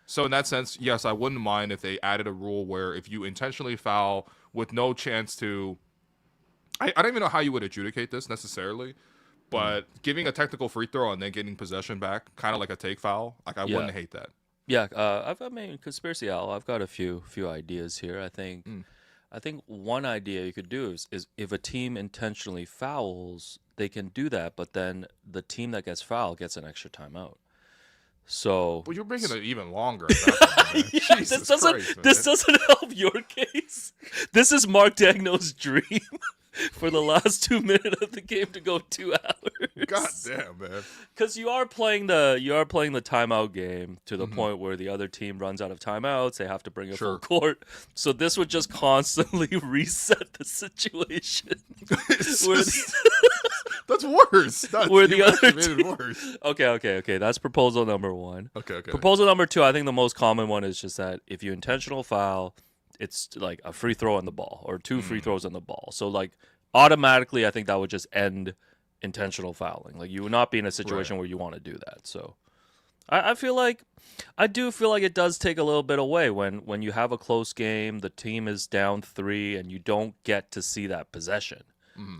So in that sense, yes, I wouldn't mind if they added a rule where if you intentionally foul with no chance to I don't even know how you would adjudicate this necessarily, but giving a technical free throw and then getting possession back, kind of like a take foul, like I wouldn't hate that. Yeah, I mean, conspiracy owl. I've got a few ideas here. I think one idea you could do is if a team intentionally fouls, they can do that, but then the team that gets fouled gets an extra timeout. So, Well, you're making it even longer. At that point, man. yeah, Jesus this Christ, doesn't help your case. This is Mark Dagno's dream for the last 2 minutes of the game to go 2 hours. God damn, man. Because you are playing the timeout game to the point where the other team runs out of timeouts. They have to bring a full court. So this would just constantly reset the situation. That's worse. Where the other made it worse. Okay. That's proposal number one. Okay. Proposal number two, I think the most common one is just that if you intentional foul, it's like a free throw on the ball or 2 free throws on the ball. So like automatically, I think that would just end intentional fouling. Like you would not be in a situation where you want to do that. So I do feel like it does take a little bit away when you have a close game, the team is down 3, and you don't get to see that possession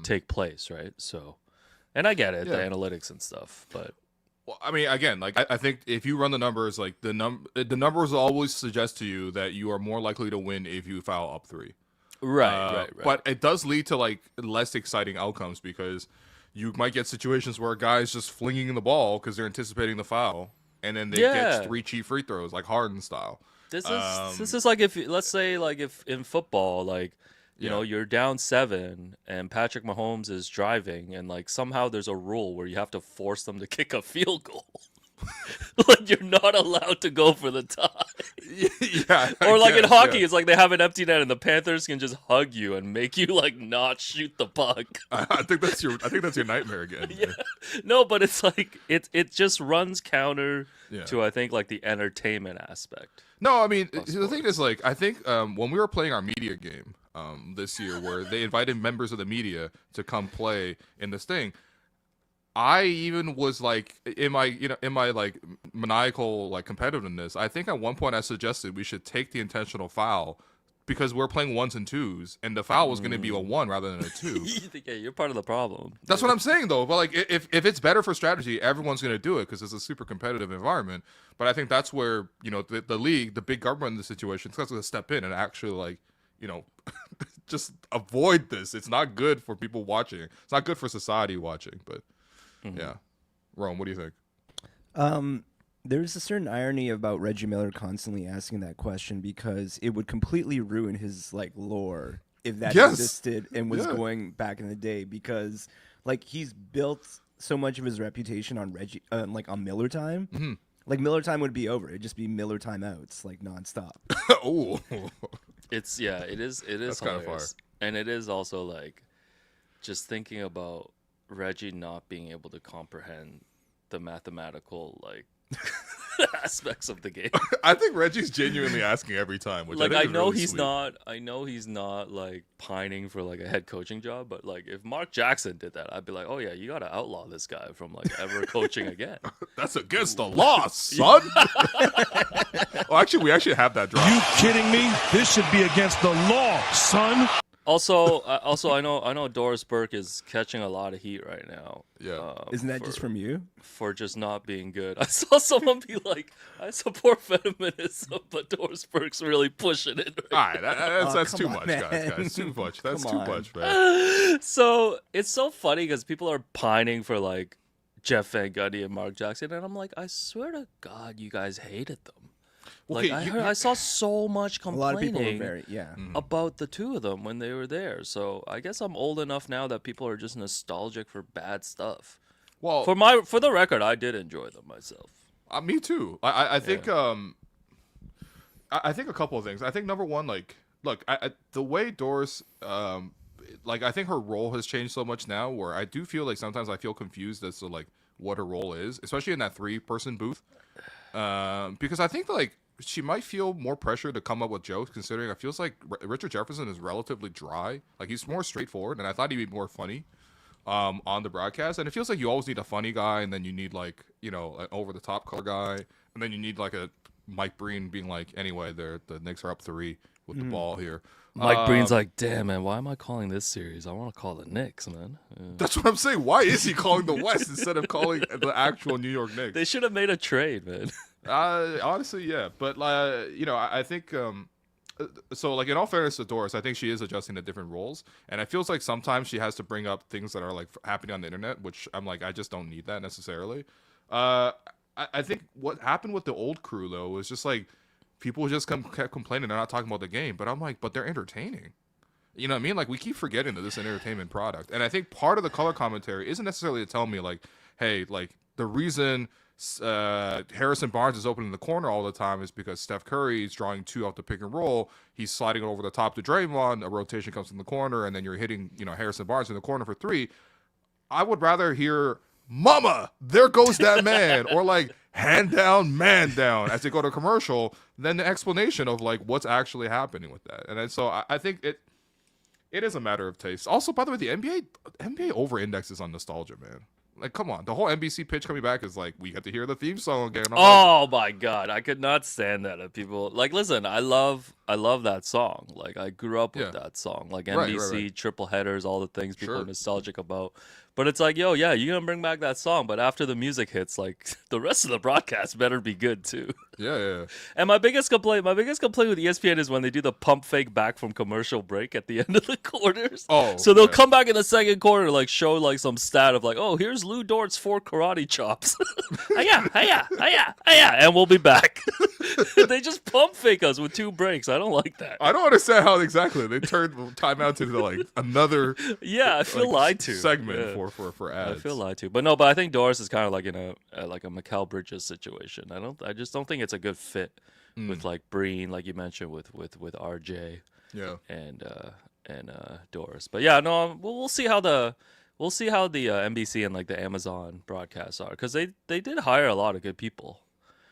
take place, right? So, and I get it, the analytics and stuff, but. Well, I mean, again, like I think if you run the numbers, like the numbers always suggest to you that you are more likely to win if you foul up 3. Right. But it does lead to like less exciting outcomes because you might get situations where a guy's just flinging the ball because they're anticipating the foul, and then they get 3 cheap free throws, like Harden style. This is like if let's say like if in football, like you know you're down 7 and Patrick Mahomes is driving, and like somehow there's a rule where you have to force them to kick a field goal. Like you're not allowed to go for the tie. Yeah. Or like in hockey, it's like they have an empty net and the Panthers can just hug you and make you like not shoot the puck. I think that's your nightmare again. Yeah. No, but it's like it just runs counter to I think like the entertainment aspect. No, I mean the thing is like I think when we were playing our media game this year where they invited members of the media to come play in this thing, I even was like in my like maniacal like competitiveness. I think at one point I suggested we should take the intentional foul because we're playing 1s and 2s, and the foul was going to be a 1 rather than a 2. Yeah, you're part of the problem. That's what I'm saying though. But like if it's better for strategy, everyone's going to do it because it's a super competitive environment. But I think that's where the league, the big government in the situation, is going to step in and actually like just avoid this. It's not good for people watching. It's not good for society watching. But yeah, Rome, what do you think? There's a certain irony about Reggie Miller constantly asking that question because it would completely ruin his like lore if that existed and was going back in the day, because like he's built so much of his reputation on on Miller time. Mm-hmm. Like Miller time would be over. It'd just be Miller timeouts like nonstop. Oh, it is That's kind of far. And it is also like just thinking about Reggie not being able to comprehend the mathematical like aspects of the game. I think Reggie's genuinely asking every time. Which like I know he's not like pining for like a head coaching job, but like if Mark Jackson did that, I'd be like, oh yeah, you gotta outlaw this guy from like ever coaching again. That's against the law, son. Well, actually, we actually have that drop. You kidding me? This should be against the law, son. Also, I know Doris Burke is catching a lot of heat right now. Yeah, isn't that just from you? For just not being good. I saw someone be like, "I support feminism, but Doris Burke's really pushing it." Right. All right, that's too much, guys. Too much. That's too much, man. So it's so funny because people are pining for like Jeff Van Gundy and Mark Jackson, and I'm like, I swear to God, you guys hated them. Like Okay, I saw so much complaining A lot of people were very about the two of them when they were there. So I guess I'm old enough now that people are just nostalgic for bad stuff. Well, for the record, I did enjoy them myself. Me too. I think I think a couple of things. I think number one, like, look, the way Doris, like, I think her role has changed so much now, where I do feel like sometimes I feel confused as to like what her role is, especially in that 3-person booth, because I think like she might feel more pressure to come up with jokes, considering it feels like Richard Jefferson is relatively dry. Like he's more straightforward, and I thought he'd be more funny on the broadcast. And it feels like you always need a funny guy, and then you need like an over the top color guy, and then you need like a Mike Breen being like, anyway, the Knicks are up 3, with the ball here. Mike Breen's like, damn, man, why am I calling this series? I want to call the Knicks, man. Yeah. That's what I'm saying. Why is he calling the West instead of calling the actual New York Knicks? They should have made a trade, man. Honestly, yeah. But, I think so, like, in all fairness to Doris, I think she is adjusting to different roles. And it feels like sometimes she has to bring up things that are, like, happening on the internet, which I'm like, I just don't need that necessarily. I think what happened with the old crew, though, was just, like, people just kept complaining they're not talking about the game. But I'm like, but they're entertaining. You know what I mean? Like, we keep forgetting that this is an entertainment product. And I think part of the color commentary isn't necessarily to tell me, like, hey, like, the reason Harrison Barnes is open in the corner all the time is because Steph Curry is drawing 2 off the pick and roll. He's sliding it over the top to Draymond. A rotation comes from the corner, and then you're hitting, Harrison Barnes in the corner for 3. I would rather hear, "Mama, there goes that man," or like, "Hand down, man down," as they go to commercial, than the explanation of like what's actually happening with that. And then, so I think it is a matter of taste. Also, by the way, the NBA over indexes on nostalgia, man. Like, come on, the whole NBC pitch coming back is like, we get to hear the theme song again. Oh my god, I could not stand that. If people like, listen, I love that song. Like, I grew up with that song. Like NBC right. triple headers, all the things people are nostalgic about. But it's like, yo, yeah, you're gonna bring back that song, but after the music hits, like, the rest of the broadcast better be good too. Yeah. And my biggest complaint with ESPN is when they do the pump fake back from commercial break at the end of the quarters. Oh, so they'll come back in the second quarter, like, show like some stat of like, oh, here's Lou Dort's 4 karate chops. Hiya, and we'll be back. They just pump fake us with 2 breaks. I don't like that. I don't understand how exactly they turned timeout to like another. Yeah, I feel lied to. Segment for ads. I feel lied to, but I think Doris is kind of like in a Mikal Bridges situation. I just don't think it's a good fit with like Breen, like you mentioned, with RJ. Yeah. And Doris, but yeah, no, we'll see how the NBC and like the Amazon broadcasts are, because they did hire a lot of good people.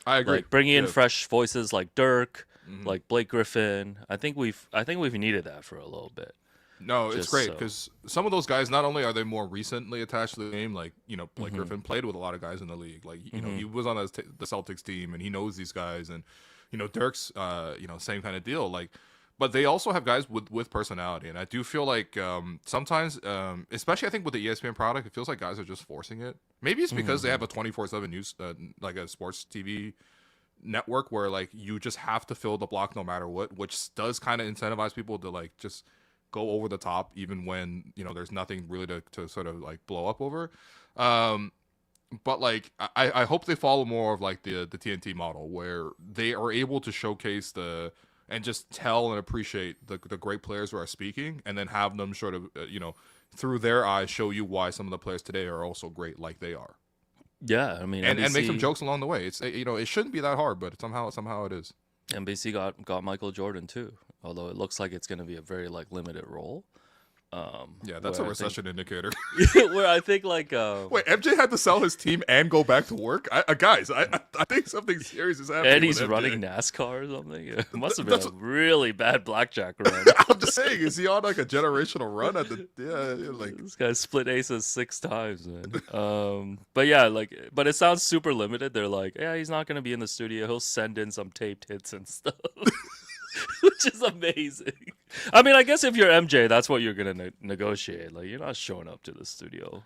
I agree. Like bringing in fresh voices like Dirk, like Blake Griffin. I think we've needed that for a little bit. No, it's great because some of those guys, not only are they more recently attached to the game, like, Blake Griffin played with a lot of guys in the league. Like, he was on the Celtics team and he knows these guys. And, Dirk's, same kind of deal. Like, but they also have guys with personality. And I do feel like sometimes, especially I think with the ESPN product, it feels like guys are just forcing it. Maybe it's because they have a 24/7 news, like a sports TV network where like you just have to fill the block no matter what, which does kind of incentivize people to like just go over the top even when there's nothing really to sort of like blow up over. But like I hope they follow more of like the TNT model where they are able to showcase and just tell and appreciate the great players who are speaking, and then have them sort of through their eyes show you why some of the players today are also great like they are. Yeah, I mean, and NBC, make some jokes along the way. It's it shouldn't be that hard, but somehow it is. NBC got Michael Jordan too, although it looks like it's going to be a very like limited role. Yeah, that's a recession indicator. Where I think like wait, MJ had to sell his team and go back to work. Guys, I think something serious is happening. And he's running NASCAR or something. It must have been a really bad blackjack run. I'm just saying, is he on like a generational run at the? Yeah, like this guy split aces 6 times, man. But yeah, but it sounds super limited. They're like, yeah, he's not gonna be in the studio. He'll send in some taped hits and stuff. Which is amazing. I mean, I guess if you're MJ, that's what you're gonna negotiate. Like, you're not showing up to the studio.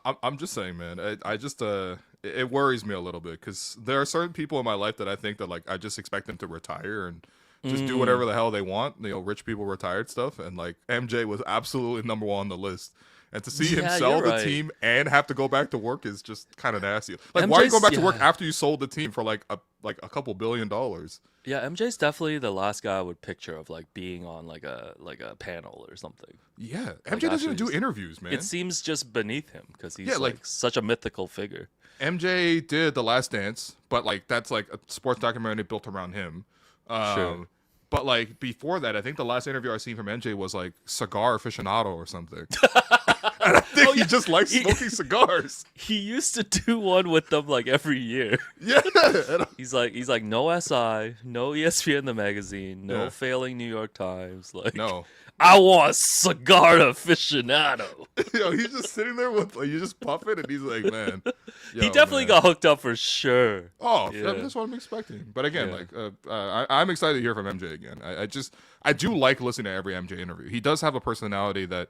I'm just saying, man. I just it worries me a little bit because there are certain people in my life that I think that like I just expect them to retire and just do whatever the hell they want. Rich people retired stuff, and like MJ was absolutely number 1 on the list. And to see him sell the team and have to go back to work is just kind of nasty. Like, why are you going back to work after you sold the team for like a couple $1 billion? Yeah, MJ's definitely the last guy I would picture of like being on like a panel or something. Yeah, MJ doesn't even do interviews, man. It seems just beneath him because he's like such a mythical figure. MJ did The Last Dance, but like that's like a sports documentary built around him. Sure. But like before that, I think the last interview I seen from MJ was like Cigar Aficionado or something. And I think he just likes smoking cigars. He used to do one with them like every year. Yeah. He's like no SI, no ESPN the magazine, no failing New York Times. Like, no. I want cigar aficionado. Yo, he's just sitting there with like, you just puff it, and he's like, man. He yo, definitely man. got hooked up for sure. Oh, Yeah. that's what I'm expecting. But again, Yeah. I'm excited to hear from MJ again. I do like listening to every MJ interview. He does have a personality that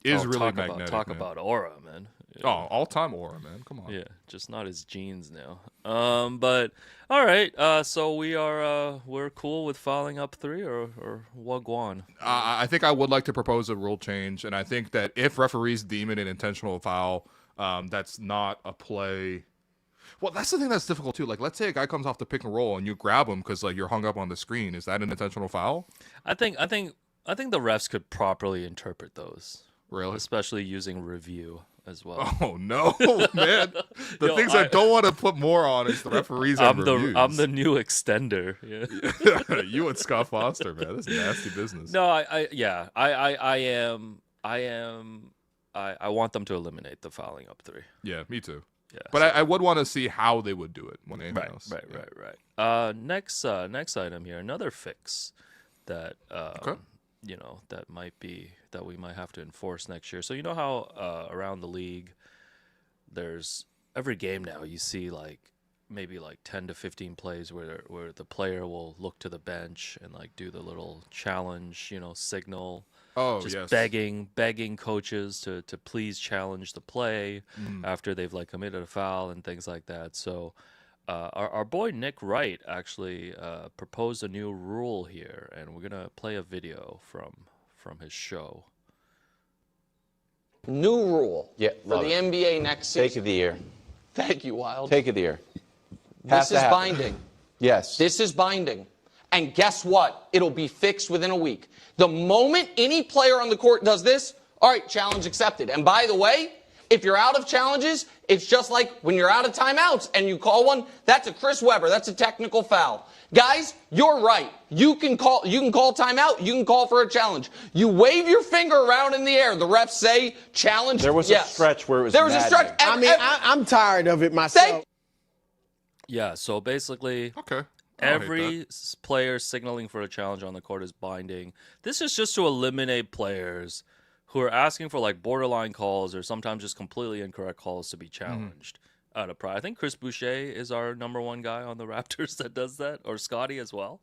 is really magnetic. Talk man. about aura, man. Yeah. Oh, all-time aura, man. Come on. Yeah, just not his genes now. But all right. So we're cool with fouling up 3 or wagwan. I think I would like to propose a rule change, and I think that if referees deem it an intentional foul, that's not a play. Well, that's the thing that's difficult too. Like, let's say a guy comes off the pick and roll and you grab him because like you're hung up on the screen. Is that an intentional foul? I think the refs could properly interpret those, Really? especially using review as well. Oh no, man! The Yo, things I don't want to put more on is the referees. I'm and the reviews. I'm the new extender. Yeah. You and Scott Foster, man. This is nasty business. No, I want them to eliminate the fouling up 3. Yeah, me too. Yeah. But I would want to see how they would do it more than anything else. Right. Next item here, another fix that Okay. that we might have to enforce next year. So you know how around the league, there's every game now you see like maybe like 10 to 15 plays where the player will look to the bench and like do the little challenge, signal. Oh, Just yes. begging coaches to please challenge the play after they've like committed a foul and things like that. So our boy Nick Wright actually proposed a new rule here, and we're gonna play a video from his show. New rule Yeah, for love the it. NBA next season. Take of the year. Thank you, Wild. Take of the year. This is binding. Yes. This is binding. And guess what? It'll be fixed within a week. The moment any player on the court does this, all right, challenge accepted. And by the way, if you're out of challenges, it's just like when you're out of timeouts and you call one, that's a Chris Webber, that's a technical foul. Guys, you're right. You can call timeout, you can call for a challenge. You wave your finger around in the air, the refs say challenge. There was yes. a stretch where it was There was a stretch. maddening. I'm tired of it myself. Thank Yeah. So basically, Okay. I don't hate every player signaling for a challenge on the court is binding. This is just to eliminate players who are asking for like borderline calls or sometimes just completely incorrect calls to be challenged out of pride. I think Chris Boucher is our number 1 guy on the Raptors that does that, or Scotty as well.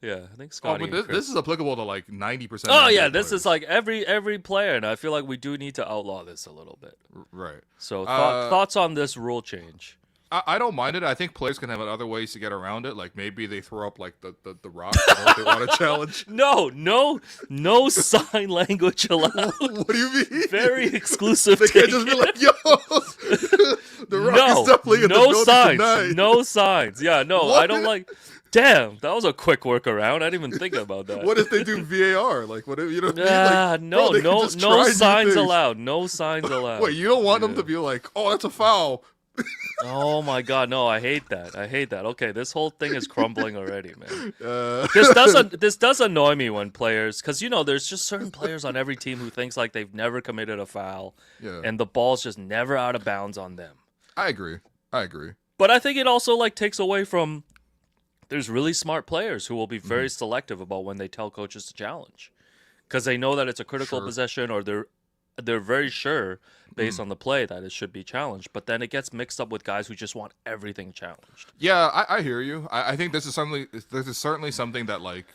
Yeah, I think Oh, Scotty. but and Chris. this is applicable to like 90%. Oh of yeah, NBA this players. is like every player, and I feel like we do need to outlaw this a little bit. Right. So thoughts on this rule change? I don't mind it. I think players can have other ways to get around it. Like maybe they throw up like the rock if they want to challenge. No sign language allowed. What do you mean? Very exclusive. They can't just be like, yo, the rock is definitely in the building signs. tonight. No signs. Yeah, no, What? I don't like. Damn, that was a quick workaround. I didn't even think about that. What if they do VAR? Like what if, you know what I mean? Like, no, bro, they can no, just no try new signs things. allowed. No signs allowed. Wait, you don't want them to be like, oh, that's a foul. Oh my god, no, I hate that. Okay, this whole thing is crumbling already, man. Uh, This does annoy me when players, because there's just certain players on every team who thinks like they've never committed a foul, Yeah. and the ball's just never out of bounds on them. I agree. But I think it also like takes away from. There's really smart players who will be very selective about when they tell coaches to challenge, because they know that it's a critical Sure. possession, or they're very sure based on the play that it should be challenged. But then it gets mixed up with guys who just want everything challenged. Yeah, I hear you. I think this is certainly something that like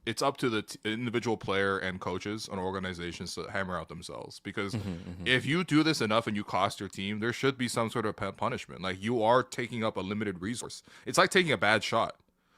it's up to the individual player and coaches and organizations to hammer out themselves. Because if you do this enough and you cost your team, there should be some sort of punishment. Like you are taking up a limited resource. It's like taking a bad shot.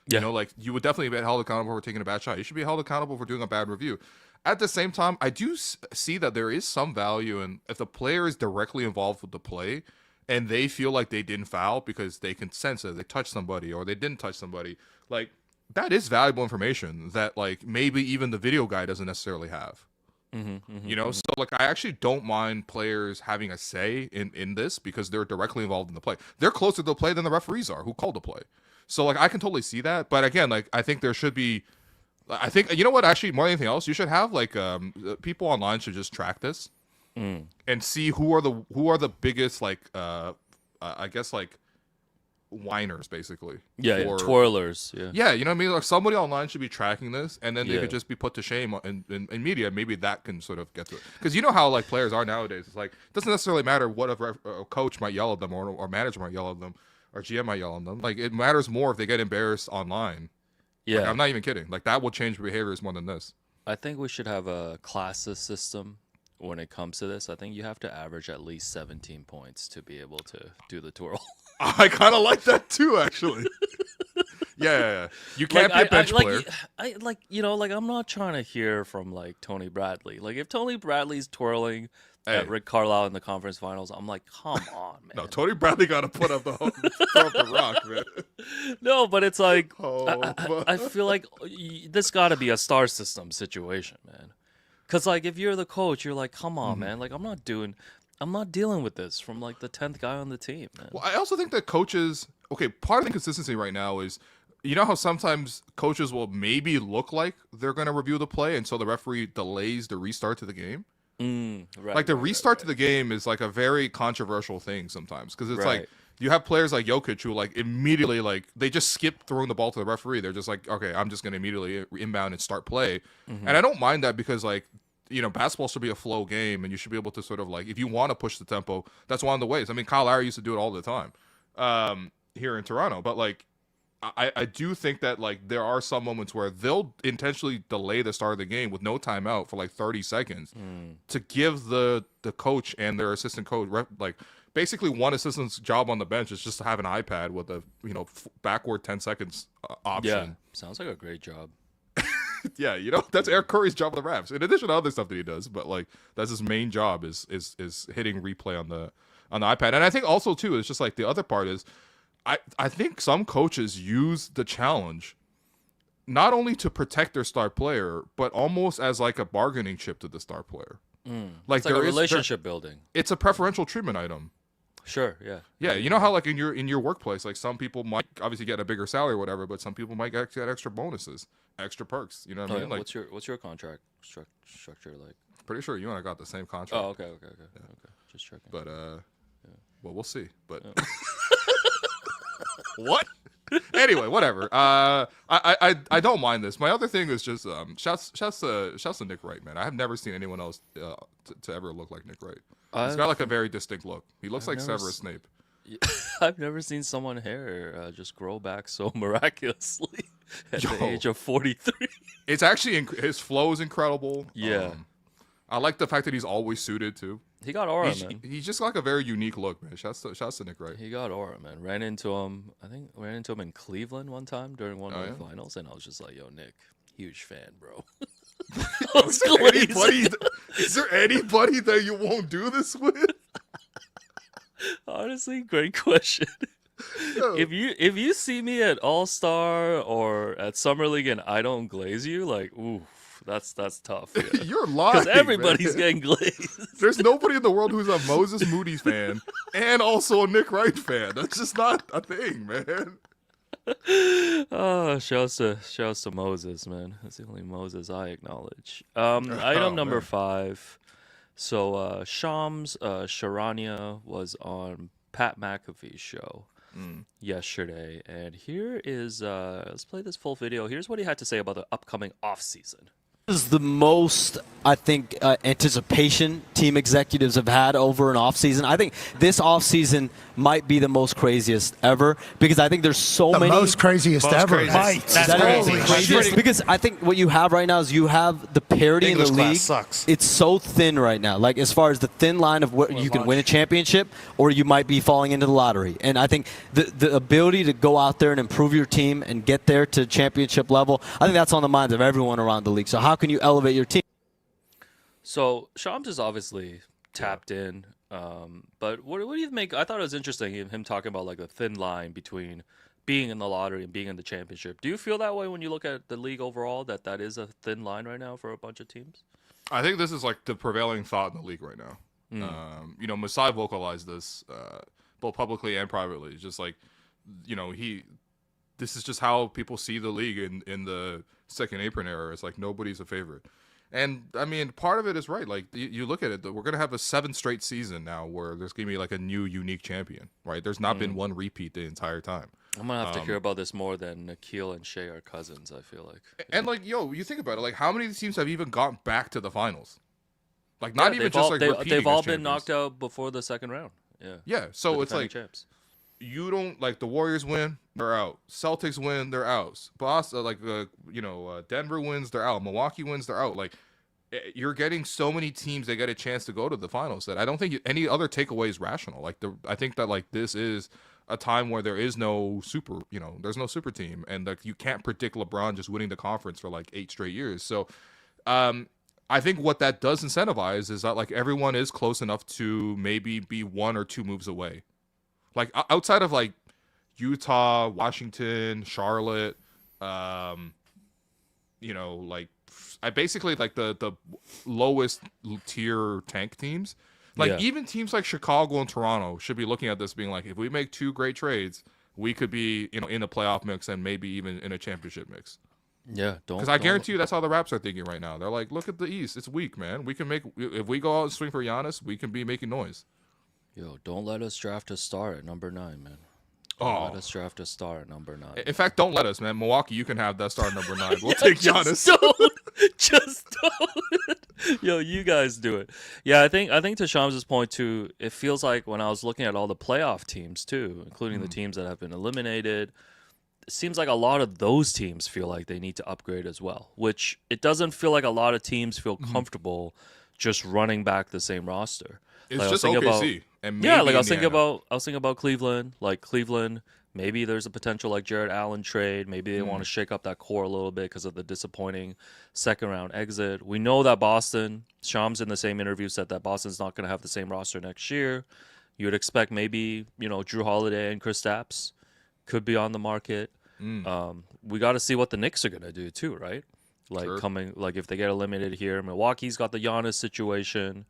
Yeah. You know, like you would definitely be held accountable for taking a bad shot. You should be held accountable for doing a bad review. At the same time, I do see that there is some value in if the player is directly involved with the play and they feel like they didn't foul because they can sense it, they touched somebody or they didn't touch somebody. Like that is valuable information that like maybe even the video guy doesn't necessarily have. You know, so like I actually don't mind players having a say in this because they're directly involved in the play. They're closer to the play than the referees are who called the play. So like I can totally see that, but again, like I think there should be. I think you know what? Actually, more than anything else, you should have like people online should just track this and see who are the biggest like I guess like whiners, basically. Yeah, twirlers. Yeah. Yeah, you know what I mean? Like somebody online should be tracking this, and then they Yeah. could just be put to shame in media. Maybe that can sort of get to it. Because you know how like players are nowadays. It's like it doesn't necessarily matter what a coach might yell at them or manager might yell at them or GM might yell at them. Like it matters more if they get embarrassed online. Yeah. Like, I'm not even kidding. Like that will change behaviors more than this. I think we should have a classes system when it comes to this. I think you have to average at least 17 points to be able to do the twirl. I kind of like that too, actually. Yeah. You can't be a bench player. I'm not trying to hear from like Tony Bradley. Like if Tony Bradley's twirling at Rick Carlisle in the conference finals, I'm like, come on, man. No, Tony Bradley got to put up the rock, man. No, but it's like I feel like this got to be a star system situation, man. Because like if you're the coach, you're like, come on, man. Like I'm not dealing with this from like the 10th guy on the team, man. Well, I also think that coaches, part of the inconsistency right now is, you know how sometimes coaches will maybe look like they're going to review the play, and so the referee delays the restart to the game. Right, like the restart to the game is like a very controversial thing sometimes, because it's Right. like you have players like Jokic who like immediately like they just skip throwing the ball to the referee. They're just like, okay, I'm just going to immediately inbound and start play. And I don't mind that because like, you know, basketball should be a flow game, and you should be able to sort of like, if you want to push the tempo, that's one of the ways. I mean, Kyle Lowry used to do it all the time here in Toronto, but like, I do think that like there are some moments where they'll intentionally delay the start of the game with no timeout for like 30 seconds to give the coach and their assistant coach like basically one assistant's job on the bench is just to have an iPad with a backward 10 seconds option. Yeah, sounds like a great job. Yeah, that's Eric Curry's job with the Raps. In addition to other stuff that he does, but like that's his main job is hitting replay on the iPad. And I think also too, it's just like the other part is I think some coaches use the challenge not only to protect their star player, but almost as like a bargaining chip to the star player. Like a relationship building. It's a preferential treatment item. Sure, yeah. Yeah, you know how like in your workplace, like some people might obviously get a bigger salary or whatever, but some people might get extra bonuses, extra perks. You know what I mean? Yeah. Like, What's your contract structure like? pretty sure you and I got the same contract. Oh, okay. Just checking. But well, we'll see. But what? Anyway, whatever. I don't mind this. My other thing is just shouts to Nick Wright, man. I have never seen anyone else to ever look like Nick Wright. He's got like a very distinct look. He looks like Severus Snape. I've never seen someone hair just grow back so miraculously at the age of 43. It's actually his flow is incredible. Yeah. I like the fact that he's always suited too. He got aura, man. He's just like a very unique look, man. Shouts to Nick Wright. He got aura, man. Ran into him in Cleveland one time during one of the finals, and I was just like, yo, Nick, huge fan, bro. Is there anybody that you won't do this with? Honestly, great question. If you see me at All-Star or at Summer League and I don't glaze you, like, ooh, that's tough. Yeah. You're lying. Because everybody's getting glazed. There's nobody in the world who's a Moses Moody fan and also a Nick Wright fan. That's just not a thing, man. Oh, shouts to Moses, man. That's the only Moses I acknowledge. Item number 5. So Shams Charania was on Pat McAfee's show yesterday, and here is let's play this full video. Here's what he had to say about the upcoming offseason. Is the most, I think, anticipation team executives have had over an offseason. I think this offseason might be the most craziest ever because I think there's so many. Most craziest ever. That's crazy. Because I think what you have right now is you have the parity English in the league. sucks. It's so thin right now. Like as far as the thin line of what you can win a championship or you might be falling into the lottery. And I think the ability to go out there and improve your team and get there to championship level, I think that's on the minds of everyone around the league. So how can you elevate your team? So Shams is obviously tapped in, but what do you make? I thought it was interesting him talking about like a thin line between being in the lottery and being in the championship. Do you feel that way when you look at the league overall, that is a thin line right now for a bunch of teams? I think this is like the prevailing thought in the league right now. Masai vocalized this both publicly and privately. Just like, this is just how people see the league in the second apron era. It's like nobody's a favorite. And I mean, part of it is right. Like you look at it, we're gonna have a 7th straight season now where there's gonna be like a new unique champion, right? There's not been one repeat the entire time. I'm gonna have to hear about this more than Nikhil and Shea are cousins. I feel like. And like, yo, you think about it, like how many teams have even gone back to the finals? Like not even they've just all, like they, repeating they've all as been champions. knocked out before the second round. Yeah. Yeah, so The it's defending like champs. you don't like the Warriors win, they're out. Celtics win, they're out. Boston, Denver wins, they're out. Milwaukee wins, they're out. Like you're getting so many teams that get a chance to go to the finals that I don't think any other takeaway is rational. Like I think that like this is a time where there is no super, there's no super team, and like you can't predict LeBron just winning the conference for like 8 straight years. So, I think what that does incentivize is that like everyone is close enough to maybe be 1 or 2 moves away. Like outside of like Utah, Washington, Charlotte, like I basically like the lowest tier tank teams. Like even teams like Chicago and Toronto should be looking at this being like, if we make 2 great trades, we could be in a playoff mix and maybe even in a championship mix. Yeah, because I guarantee you that's how the Raps are thinking right now. They're like, look at the East, it's weak, man. We can make if we go out and swing for Giannis, we can be making noise. Yo, don't let us draft a star at number 9, man. Let us draft a star at number 9. In fact, don't let us, man. Milwaukee, you can have that star at number 9. We'll take Giannis. Just don't. Yo, you guys do it. Yeah, I think to Shams' point too, it feels like when I was looking at all the playoff teams too, including the teams that have been eliminated, it seems like a lot of those teams feel like they need to upgrade as well, which it doesn't feel like a lot of teams feel comfortable just running back the same roster. It's like, just OKC. And maybe I was Indiana. thinking about Cleveland. Like Cleveland, maybe there's a potential like Jared Allen trade. Maybe they want to shake up that core a little bit because of the disappointing second round exit. We know that Boston, Shams in the same interview said that Boston's not going to have the same roster next year. You would expect maybe Drew Holiday and Kristaps could be on the market. We got to see what the Knicks are going to do too, right? Like if they get eliminated here, Milwaukee's got the Giannis situation.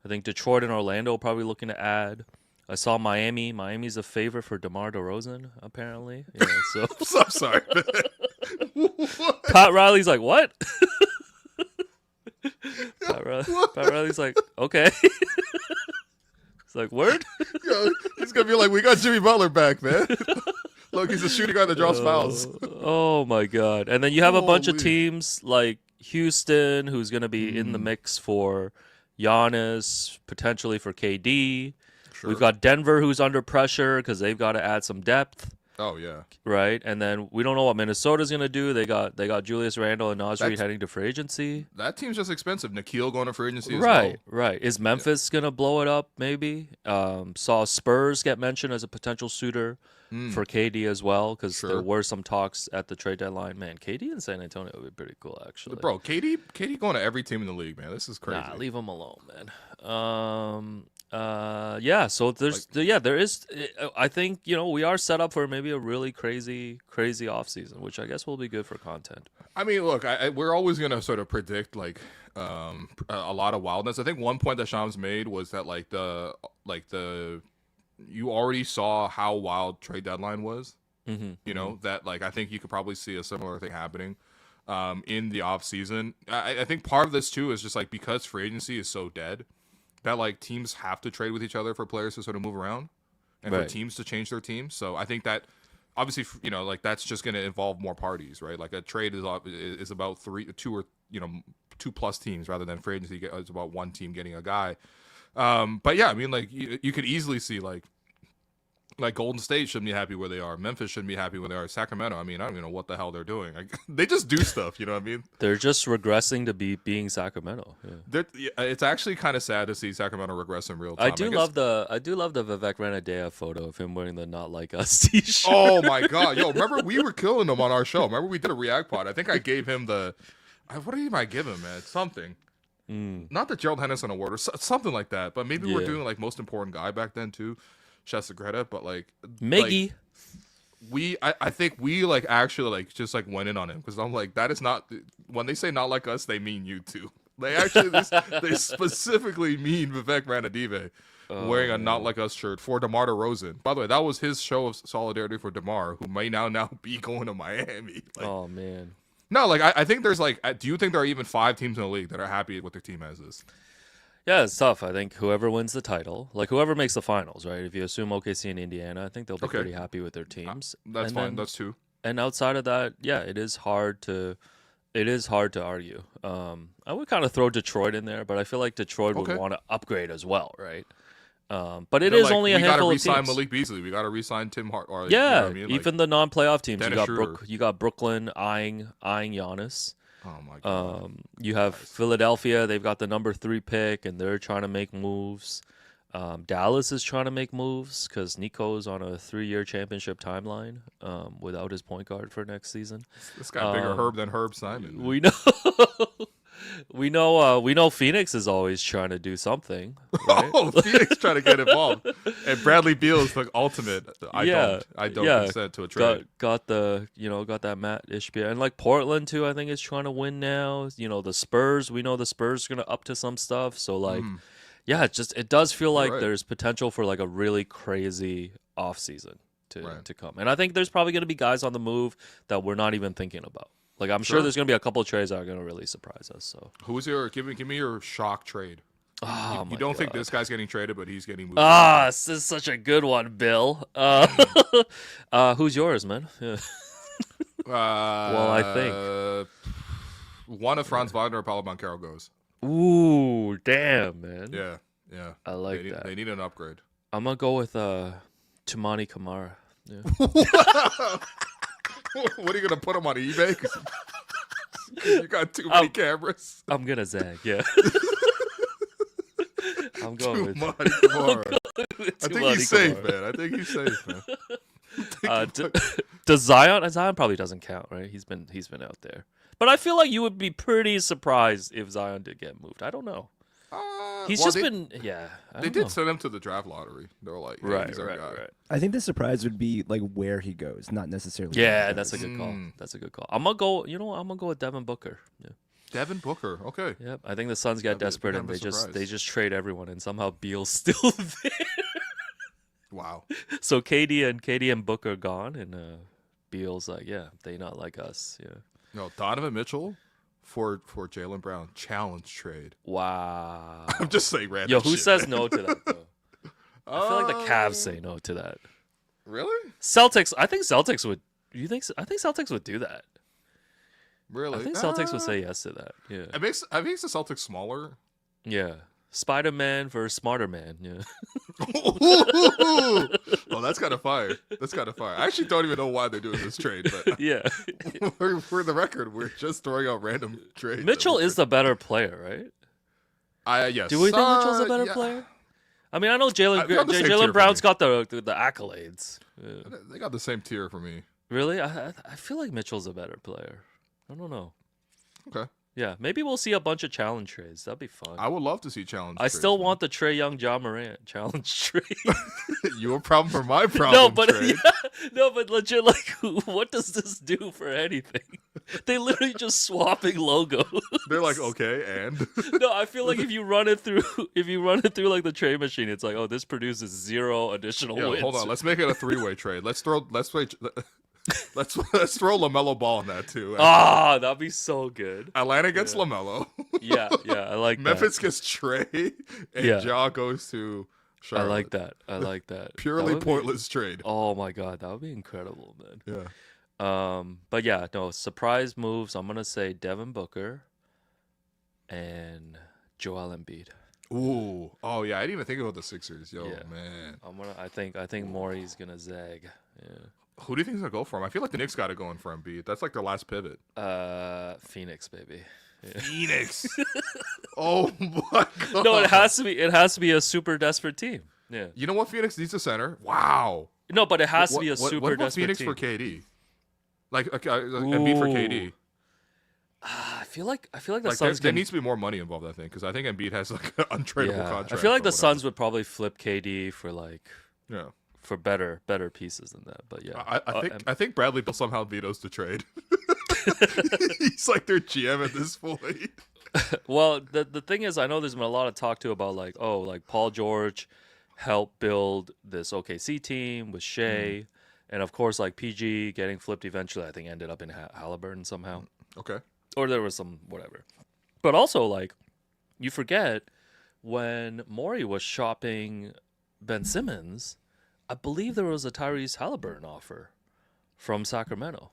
I think Detroit and Orlando probably looking to add. I saw Miami. Miami's a favorite for DeMar DeRozan, apparently. Yeah, so I'm sorry. Pat Riley's like, what? Pat Riley's like, okay. It's like, word? Yo, he's going to be like, we got Jimmy Butler back, man. Look, he's a shooting guard that draws fouls. Oh, my God. And then you have a bunch of teams like Houston, who's going to be in the mix for Giannis, potentially for KD. Sure. We've got Denver, who's under pressure because they've got to add some depth. Oh yeah, right. And then we don't know what Minnesota's gonna do. They got Julius Randle and Naz Reid heading to free agency. That team's just expensive. Nikhil going to free agency as right, well. Right. Is Memphis gonna blow it up? Maybe. Saw Spurs get mentioned as a potential suitor for KD as well because there were some talks at the trade deadline. Man, KD in San Antonio would be pretty cool, actually. Bro, KD going to every team in the league, man. This is crazy. Nah, leave him alone, man. So there is. I think we are set up for maybe a really crazy offseason, which I guess will be good for content. I mean, look, we're always gonna sort of predict like a lot of wildness. I think one point that Shams made was that you already saw how wild trade deadline was. That like I think you could probably see a similar thing happening in the off season. I think part of this too is just like because free agency is so dead. That like teams have to trade with each other for players to sort of move around and for teams to change their teams. So I think that obviously, like that's just going to involve more parties, right? Like a trade is about 2 plus teams rather than free agency is about one team getting a guy. But yeah, I mean, like you could easily see like Golden State shouldn't be happy where they are. Memphis shouldn't be happy where they are. Sacramento, I mean, I don't even know what the hell they're doing. They just do stuff, you know what I mean? They're just regressing to being Sacramento. Yeah. It's actually kind of sad to see Sacramento regress in real time. I do love the Vivek Ranadea photo of him wearing the "Not Like Us" t-shirt. Oh my God, yo! Remember we were killing him on our show. Remember we did a React pod. I think I gave him what did I give him, man? Something. Not the Gerald Henderson Award or something like that. But maybe we're doing like most important guy back then too. Shasta Greta, but like Miggy. I think we like actually like just like went in on him because I'm like that is not when they say not like us they mean you too. They actually they specifically mean Vivek Ranadive wearing a not like us shirt for DeMar DeRozan. By the way, that was his show of solidarity for DeMar, who may now be going to Miami. Like, oh man. No, like I think there's like, do you think there are even 5 teams in the league that are happy with their team as is? Yeah, it's tough. I think whoever wins the title, like whoever makes the finals, right? If you assume OKC and Indiana, I think they'll be pretty happy with their teams. That's fine. That's 2. And outside of that, yeah, it is hard to argue. I would kind of throw Detroit in there, but I feel like Detroit would want to upgrade as well, right? But it is only a handful of teams. We got to re-sign Malik Beasley. We got to re-sign Tim Hart. Or, yeah, you know what I mean? Even the non-playoff teams. Dennis You got Brooklyn eyeing Giannis. Oh my god. You have Philadelphia. They've got the number 3 pick, and they're trying to make moves. Dallas is trying to make moves because Nico's on a 3-year championship timeline without his point guard for next season. This guy bigger Herb than Herb Simon. We know. We know Phoenix is always trying to do something. Right? Oh, Phoenix trying to get involved, and Bradley Beal is the ultimate. I don't consent to a trade. Got that Matt Ishbia, and like Portland too. I think is trying to win now. You know the Spurs. We know the Spurs are gonna up to some stuff. So like, yeah, it does feel like there's potential for like a really crazy offseason to come, and I think there's probably gonna be guys on the move that we're not even thinking about. Like I'm sure there's gonna be a couple of trades that are gonna really surprise us. So who's your give me your shock trade? Oh, you don't think this guy's getting traded, but he's getting moved? This is such a good one, Bill. Who's yours, man? Yeah. Well, I think one of Franz Wagner or Paulo Banchero goes. Ooh, damn, man. Yeah. I like that. They need an upgrade. I'm gonna go with Tumani Kamara. Yeah. What are you gonna put him on eBay? 'Cause you got too many cameras. I'm gonna zag. Yeah. I'm going with Tumani Kamara. I think he's safe, man. I think he's safe, man. Does Zion? Zion probably doesn't count, right? He's been out there. But I feel like you would be pretty surprised if Zion did get moved. I don't know. He's been. They did send him to the draft lottery. They were like, hey, he's our guy. Right. I think the surprise would be like where he goes, not necessarily. Yeah, that's a good call. That's a good call. I'm gonna go. You know, I'm gonna go with Devin Booker. Yeah. Devin Booker. Okay. Yep. I think the Suns got desperate and they just trade everyone, and somehow Beal's still there. Wow. So KD and Booker gone, and Beal's like, yeah, they not like us. Yeah. No, Donovan Mitchell for Jaylen Brown challenge trade. Wow. I'm just saying random. Yo, who shit, says man. no to that though? I feel like the Cavs say no to that. Really? Celtics. I think Celtics would. I think Celtics would do that. Really? I think Celtics would say yes to that. Yeah. It makes the Celtics smaller. Yeah. Spider-Man versus Smarter Man. Yeah. Oh, that's kind of fire. That's kind of fire. I actually don't even know why they're doing this trade, but yeah. for the record, we're just throwing out random trades. Mitchell is the better player, right? Yes. Do we think Mitchell's a better player? I mean, I know Jaylen Brown's got the accolades. Yeah. They got the same tier for me. Really? I feel like Mitchell's a better player. I don't know. Okay. Yeah, maybe we'll see a bunch of challenge trades. That'd be fun. I would love to see challenge. I still want the Trae Young, John Morant challenge trade. Your problem for my problem. No, but legit, like, what does this do for anything? They literally just swapping logos. They're like, okay, and no, I feel like if you run it through like the trade machine, it's like, oh, this produces 0 additional wins. Hold on, let's make it a 3-way trade. Let's throw LaMelo Ball in that too. That'd be so good. Atlanta gets LaMelo. yeah, I like Memphis that. gets Trae, and Ja goes to Charlotte. I like that. Purely pointless trade. Oh my god, that would be incredible, man. Yeah. But yeah, no surprise moves. I'm gonna say Devin Booker and Joel Embiid. Ooh. Oh yeah, I didn't even think about the Sixers. Yo, Yeah. man. I think Morey's gonna zag. Yeah. Who do you think is gonna go for him? I feel like the Knicks got it going for Embiid. That's like their last pivot. Phoenix, baby. Yeah. Phoenix. Oh my god. No, it has to be a super desperate team. Yeah. You know what? Phoenix needs a center. Wow. No, but it has to be a super what about desperate Phoenix team. for KD? Like Embiid for KD. I feel like the Like Suns. there needs to be more money involved. I think because I think Embiid has like an untradeable contract. I feel like or the whatever. Suns would probably flip KD for like Yeah. for better pieces than that. But yeah, I think Bradley Beal somehow vetoes the trade. He's like their GM at this point. Well, the thing is, I know there's been a lot of talk too about like Paul George helped build this OKC team with Shea, and of course like PG getting flipped eventually. I think ended up in Halliburton somehow. Okay. Or there was some whatever. But also, like, you forget when Morey was shopping Ben Simmons, I believe there was a Tyrese Halliburton offer from Sacramento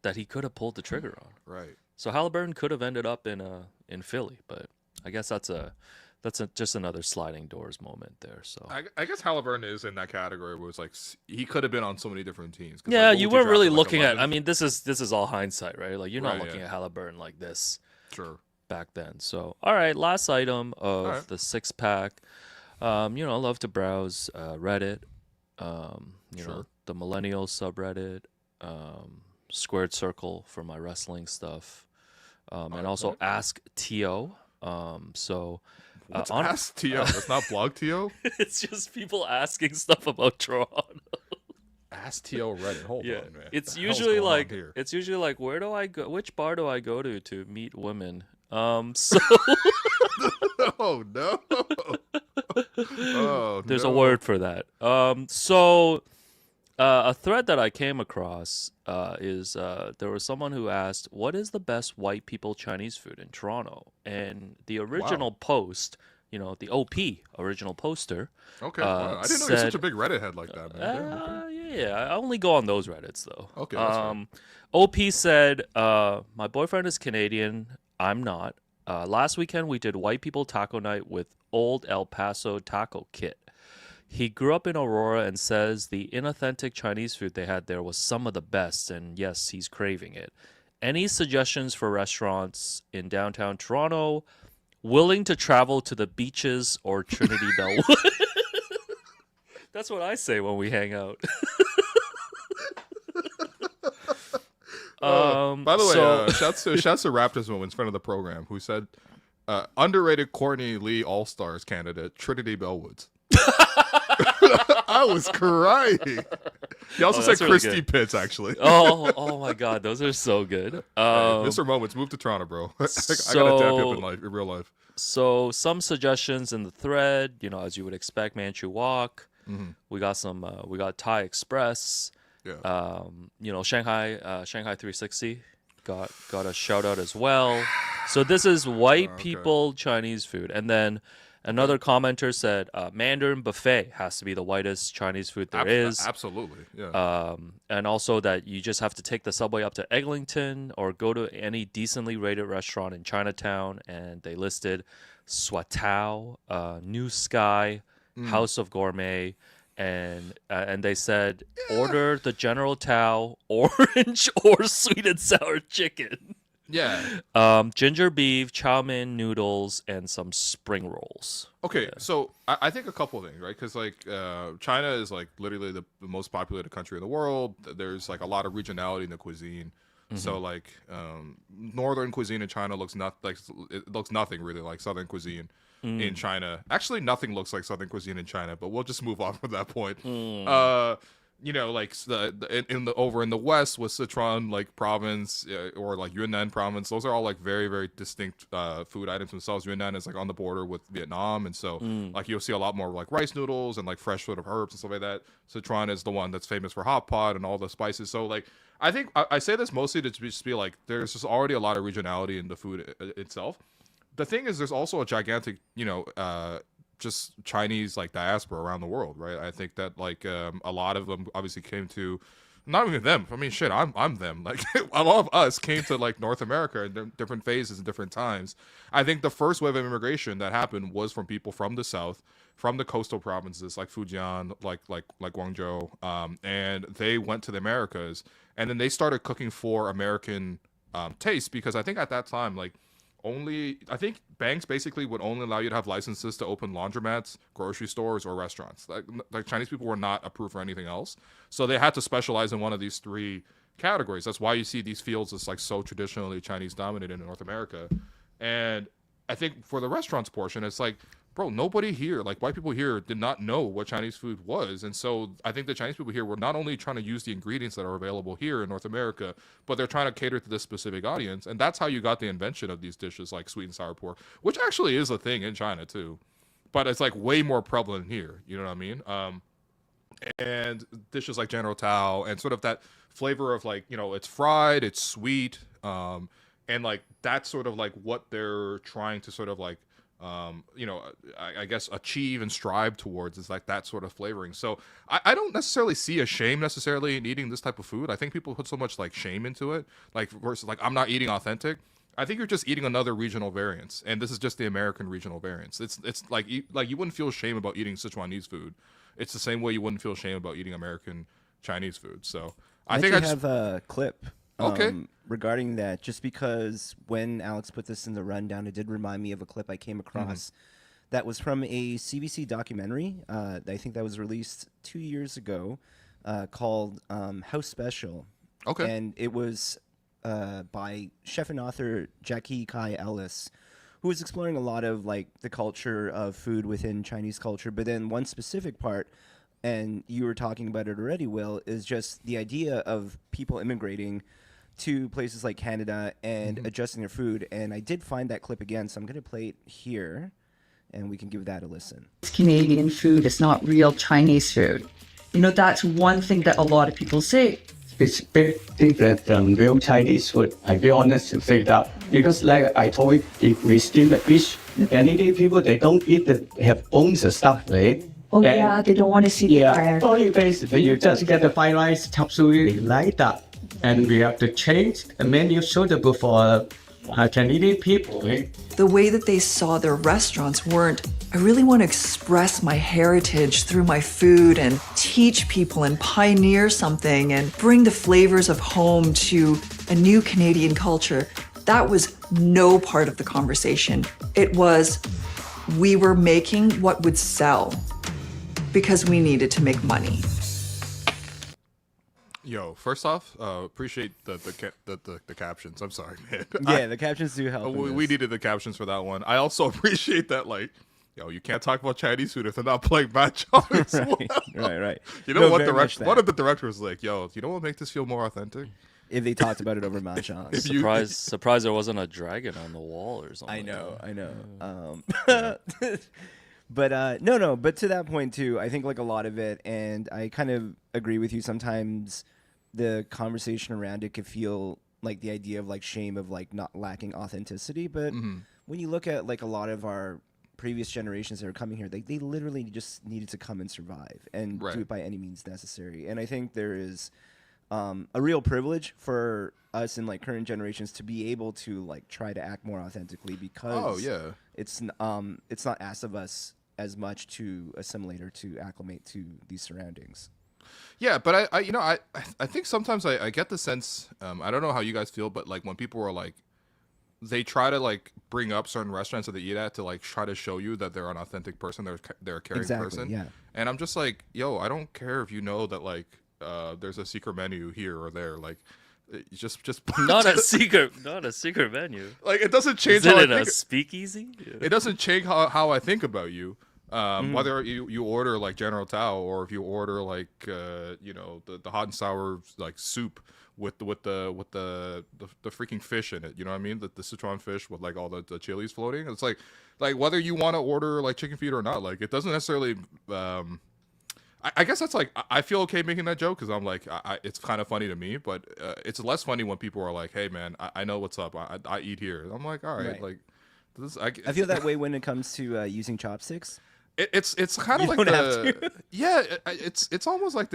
that he could have pulled the trigger on. Right. So Halliburton could have ended up in Philly, but I guess that's just another sliding doors moment there. So I guess Halliburton is in that category where it's like he could have been on so many different teams. Yeah, like, you weren't really looking at. I mean, this is all hindsight, right? Like you're not looking at Halliburton like this. Sure. Back then. So all right, last item of the 6-pack. Love to browse Reddit. You know, the Millennial subreddit. Squared Circle for my wrestling stuff. And also Ask T.O. What's Ask T.O.? That's not Blog T.O.? It's just people asking stuff about Toronto. Ask T.O. Reddit. Hold on, man. It's usually like where do I go? Which bar do I go to meet women? So oh no. Oh, there's a word for that. A thread that I came across is there was someone who asked, "What is the best white people Chinese food in Toronto?" And the original post, the OP original poster. Okay, I didn't know you're such a big Reddit head like that, man. Yeah, I only go on those Reddits though. Okay. That's fine. OP said, "My boyfriend is Canadian. I'm not. Last weekend we did white people taco night with Old El Paso Taco Kit. He grew up in Aurora and says the inauthentic Chinese food they had there was some of the best, and yes, he's craving it. Any suggestions for restaurants in downtown Toronto? Willing to travel to the beaches or Trinity Bellwood?" That's what I say when we hang out. By the way, shouts to Raptors Moments, friend of the program, who said underrated Courtney Lee All-Stars candidate Trinity Bellwoods. I was crying. He also said really Christy good. Pitts, actually. Oh my God, those are so good. Mr. Moments, move to Toronto, bro. I got a dap hip in real life. So some suggestions in the thread, as you would expect, Manchu Walk. Mm-hmm. We got Thai Express. Yeah. Shanghai 360 got a shout out as well. So this is white people Chinese food. And then another commenter said Mandarin Buffet has to be the whitest Chinese food there is. Absolutely. Yeah. And also that you just have to take the subway up to Eglinton or go to any decently rated restaurant in Chinatown. And they listed Swatao, New Sky, House of Gourmet. And they said, order the General Tao, orange or sweet and sour chicken. Yeah. Ginger beef, chow mein noodles, and some spring rolls. Okay, so I think a couple of things, right? Because China is like literally the most populated country in the world. There's like a lot of regionality in the cuisine. Mm-hmm. So northern cuisine in China looks nothing really like southern cuisine. In China. Actually, nothing looks like southern cuisine in China, but we'll just move on from that point. Over in the west with Sichuan province or Yunnan province, those are all very, very distinct food items themselves. Yunnan is on the border with Vietnam, and so you'll see a lot more rice noodles and fresh sort of herbs and stuff like that. Sichuan is the one that's famous for hot pot and all the spices. So I think I say this mostly to just be there's just already a lot of regionality in the food itself. The thing is, there's also a gigantic, just Chinese diaspora around the world, right? I think that a lot of them obviously came to, not even them. I mean, shit, I'm them. A lot of us came to North America in different phases and different times. I think the first wave of immigration that happened was from people from the south, from the coastal provinces like Fujian, like Guangzhou, and they went to the Americas, and then they started cooking for American taste, because I think at that time I think banks basically would only allow you to have licenses to open laundromats, grocery stores, or restaurants. Chinese people were not approved for anything else, so they had to specialize in one of these three categories. That's why you see these fields as so traditionally Chinese dominated in North America. And I think for the restaurants portion, it's bro, nobody here, white people here, did not know what Chinese food was. And so I think the Chinese people here were not only trying to use the ingredients that are available here in North America, but they're trying to cater to this specific audience. And that's how you got the invention of these dishes like sweet and sour pork, which actually is a thing in China too. But it's way more prevalent here. You know what I mean? And dishes like General Tao and sort of that flavor of like, it's fried, it's sweet, and like that's sort of like what they're trying to sort of like I guess achieve and strive towards is like that sort of flavoring. So I don't necessarily see a shame necessarily in eating this type of food. I think people put so much like shame into it, like versus like I'm not eating authentic. I think you're just eating another regional variance, and this is just the American regional variance. It's like you wouldn't feel shame about eating Sichuanese food. It's the same way you wouldn't feel shame about eating American Chinese food. So I think I have a clip. Okay. Regarding that, just because when Alex put this in the rundown, it did remind me of a clip I came across that was from a CBC documentary. I think that was released 2 years ago, called How Special. Okay. And it was by chef and author Jackie Kai Ellis, who was exploring a lot of like the culture of food within Chinese culture. But then one specific part, and you were talking about it already, Will, is just the idea of people immigrating to places like Canada and adjusting their food. And I did find that clip again, so I'm going to play it here, and we can give that a listen. Canadian food is not real Chinese food. That's one thing that a lot of people say. It's big different from real Chinese food. I be honest to say that. Because like I told you, if we steam the fish, Canadian people, they don't eat have bones and stuff, right? Oh yeah, they don't want to see the fire. Only basically you just get the fried rice, chop suey like that. And we have to change the menu suitable for Canadian people. Right? The way that they saw their restaurants weren't, I really want to express my heritage through my food and teach people and pioneer something and bring the flavors of home to a new Canadian culture. That was no part of the conversation. It was, we were making what would sell because we needed to make money. Yo, first off, appreciate the captions. I'm sorry, man. Yeah, the captions do help. We needed the captions for that one. I also appreciate that, like, you can't talk about Chinese food if they're not playing mahjong as well. Right. You know what? One of the directors was like, "Yo, you know what would make this feel more authentic? If they talked about it over mahjong." Surprised there wasn't a dragon on the wall or something. I know. But no. But to that point too, I think like a lot of it, and I kind of agree with you. Sometimes the conversation around it could feel like the idea of like shame of like not lacking authenticity. But when you look at like a lot of our previous generations that are coming here, they literally just needed to come and survive and do it by any means necessary. And I think there is a real privilege for us in like current generations to be able to like try to act more authentically because it's not asked of us as much to assimilate or to acclimate to these surroundings. Yeah, but I think sometimes I get the sense, I don't know how you guys feel, but like when people are like, they try to like bring up certain restaurants that they eat at to like try to show you that they're an authentic person, they're a caring person. Yeah. And I'm just like, yo, I don't care if you know that like there's a secret menu here or there, like just not a secret menu. Like it doesn't change. Is it in a speakeasy? Yeah. It doesn't change how I think about you. Whether you order like General Tao or if you order like the hot and sour like soup with the freaking fish in it, you know what I mean? The Sichuan fish with like all the chilies floating. It's like whether you want to order like chicken feet or not, like it doesn't necessarily. I guess that's like I feel okay making that joke because I'm like it's kind of funny to me, but it's less funny when people are like, "Hey man, I know what's up. I eat here." I'm like, all right. Like this. I feel that way when it comes to using chopsticks. It's kind of like it's almost like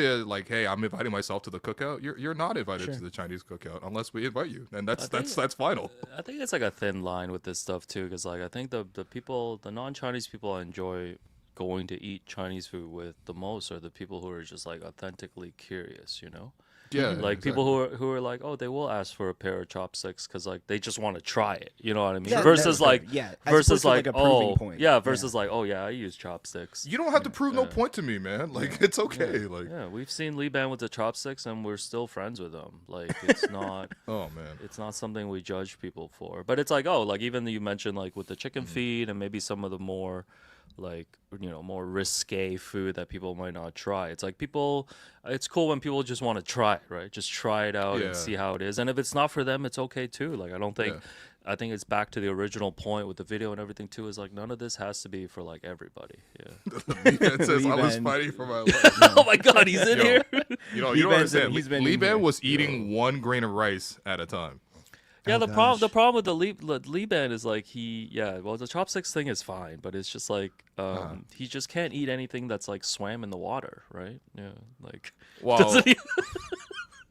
hey, I'm inviting myself to the cookout. You're not invited to the Chinese cookout unless we invite you, and that's final. I think it's like a thin line with this stuff too, because like I think the non-Chinese people I enjoy going to eat Chinese food with the most are the people who are just like authentically curious, Yeah, like exactly. people who are like, oh, they will ask for a pair of chopsticks because like they just want to try it. You know what I mean? Yeah, versus like, versus like a proving point. Versus like, oh yeah, I use chopsticks. You don't have to prove no point to me, man. Like it's okay. Yeah, we've seen Lee Ban with the chopsticks and we're still friends with them. Like it's not. Oh man, it's not something we judge people for. But it's like, oh, like even you mentioned like with the chicken feed and maybe some of the more like more risque food that people might not try. It's like it's cool when people just want to try it, right? Just try it out and see how it is. And if it's not for them, it's okay too. Like I think it's back to the original point with the video and everything too. Is like none of this has to be for like everybody. Yeah. It says I was fighting for my life. Oh my God, he's in here. You don't understand. Lee Ban was eating 1 grain of rice at a time. Yeah, the problem with the Lee Ban is like the chopsticks thing is fine, but it's just like he just can't eat anything that's like swam in the water, right? Yeah, like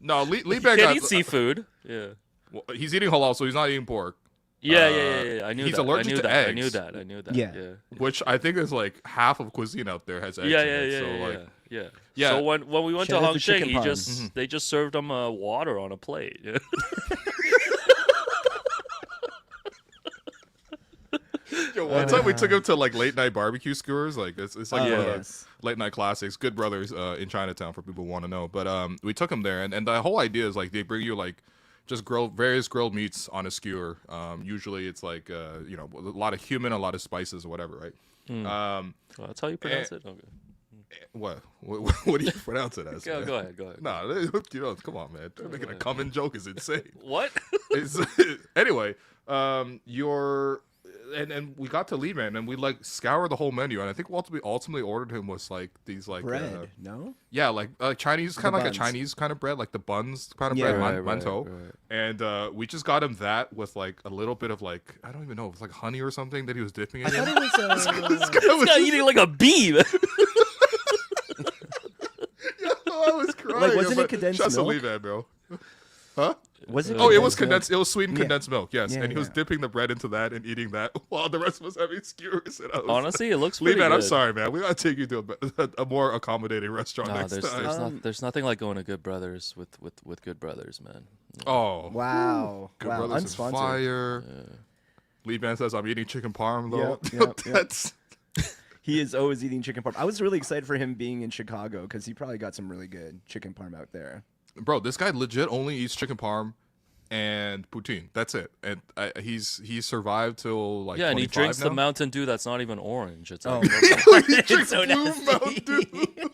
no, Lee Ban can't eat seafood. Yeah, well, he's eating halal, so he's not eating pork. Yeah. I knew he's that. allergic to eggs. I knew that. Yeah. Which I think is like half of cuisine out there has eggs. Yeah. So when we went to Shout out Hong to Sheng, chicken parm. they just served him water on a plate. Yeah. Yo, one time we took him to like late night barbecue skewers. Like it's like one of the late night classics. Good Brothers in Chinatown for people who want to know. But we took him there, and the whole idea is like they bring you like just various grilled meats on a skewer. Usually it's like a lot of cumin, a lot of spices or whatever, right? Well, that's how you pronounce it. Okay. What do you pronounce it as? Go ahead. No, come on, man. Making a common joke is insane. What? Anyway, and we got to Lee Man and we like scour the whole menu, and I think what we ultimately ordered him was like these like bread. No. Yeah, like Chinese, kind of like a Chinese kind of bread, like the buns kind of bread, mantou. Right. And we just got him that with like a little bit of like I don't even know, it was like honey or something that he was dipping it in. I thought it was. This guy eating like a bee. I was crying. Like, wasn't it condensed Just milk? Lee Man, bro. Huh? Was it? Oh, it was milk? condensed. It was sweetened condensed milk. Yes, Yeah, and he was yeah. dipping the bread into that and eating that while the rest of us having skewers. And I was, Honestly, it looks Lee pretty Man, good. I'm sorry, man. We gotta take you to a more accommodating restaurant No, next time. there's nothing like going to Good Brothers with Good Brothers, man. Oh, wow! Good wow, Brothers is unsponsored. fire. Yeah. Lee Man says I'm eating chicken parm though. Yep. That's He is always eating chicken parm. I was really excited for him being in Chicago because he probably got some really good chicken parm out there. bro. This guy legit only eats chicken parm and poutine. That's it. And he's survived till like And he 25 drinks now. the Mountain Dew that's not even orange. It's like, He drinks so blue nasty. Mountain Dew.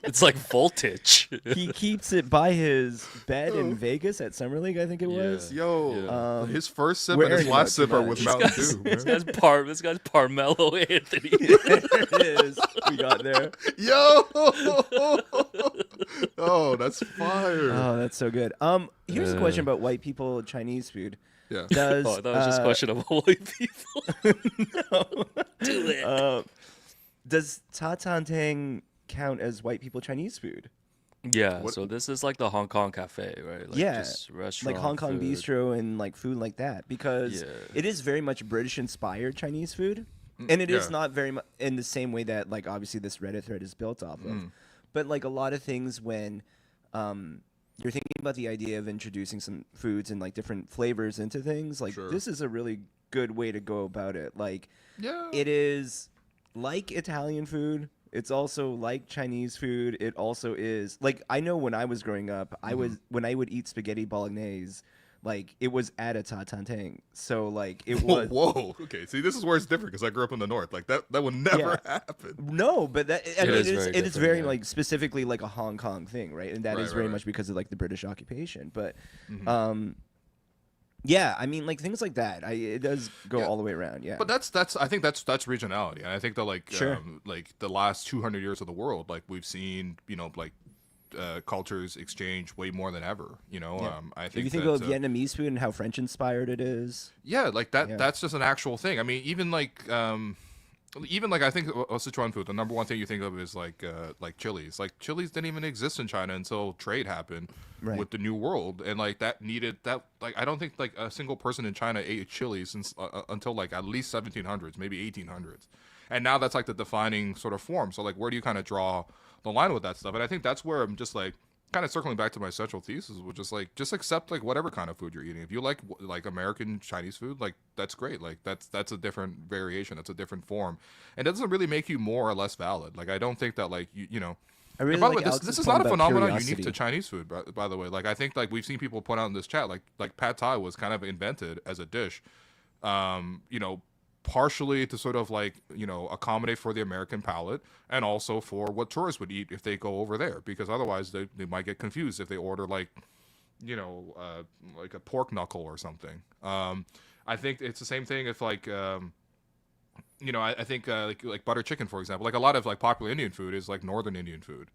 it's like voltage. He keeps it by his bed in Vegas at Summer League, I think it was. Yo, his first sip and wearing his last it sip are tonight. with Mountain Dew. This Man. guy's Parmello Anthony. There it is. We got there. Yo, oh, that's fire. Oh, that's so good. Here's a question about white people Chinese food. Yeah. Does Oh, that was just a question of white people. Do it. Does Ta Tan Tang count as white people Chinese food? Yeah, so this is like the Hong Kong cafe, right? Like Yeah, just restaurant like Hong Kong food. bistro and like food like that, because Yeah. it is very much British inspired Chinese food, and it is yeah. not very much in the same way that like obviously this Reddit thread is built off of, but like a lot of things when you're thinking about the idea of introducing some foods and like different flavors into things, like Sure. this is a really good way to go about it. Like Yeah. it is like Italian food. It's also like Chinese food. It also is like, I know when I was growing up, when I would eat spaghetti bolognese, like it was at a Ta Tan Tang. So like it was. Whoa. Okay. See, this is where it's different because I grew up in the north. Like that would never happen. No, but that I mean, is it very is different, very yeah. like specifically like a Hong Kong thing, right? And that is Right, very right. much because of like the British occupation. But yeah, I mean like things like that. It does go all the way around. Yeah. But that's I think that's regionality, and I think that like Sure. like the last 200 years of the world, like we've seen like cultures exchange way more than ever. I think if you think that, about Vietnamese food and how French inspired it is. yeah, like that Yeah. that's just an actual thing. I mean, even like I think Sichuan food, the number one thing you think of is like chilies. Like chilies didn't even exist in China until trade happened Right. with the New World, and like that needed that. Like I don't think like a single person in China ate chili since until like at least 1700s, maybe 1800s, and now that's like the defining sort of form. So like, where do you kind of draw the line with that stuff? And I think that's where I'm just like kind of circling back to my central thesis, which is like just accept like whatever kind of food you're eating. If you like American Chinese food, like that's great. Like that's a different variation. That's a different form, and it doesn't really make you more or less valid. Like I don't think that like you know. I really And by the like way, Alex's this is point not a about phenomenon curiosity. unique to Chinese food, by the way. Like I think like we've seen people point out in this chat, like pad thai was kind of invented as a dish, partially to sort of like, accommodate for the American palate, and also for what tourists would eat if they go over there, because otherwise they might get confused if they order like a pork knuckle or something. I think it's the same thing if like I think like butter chicken, for example, like a lot of like popular Indian food is like northern Indian food.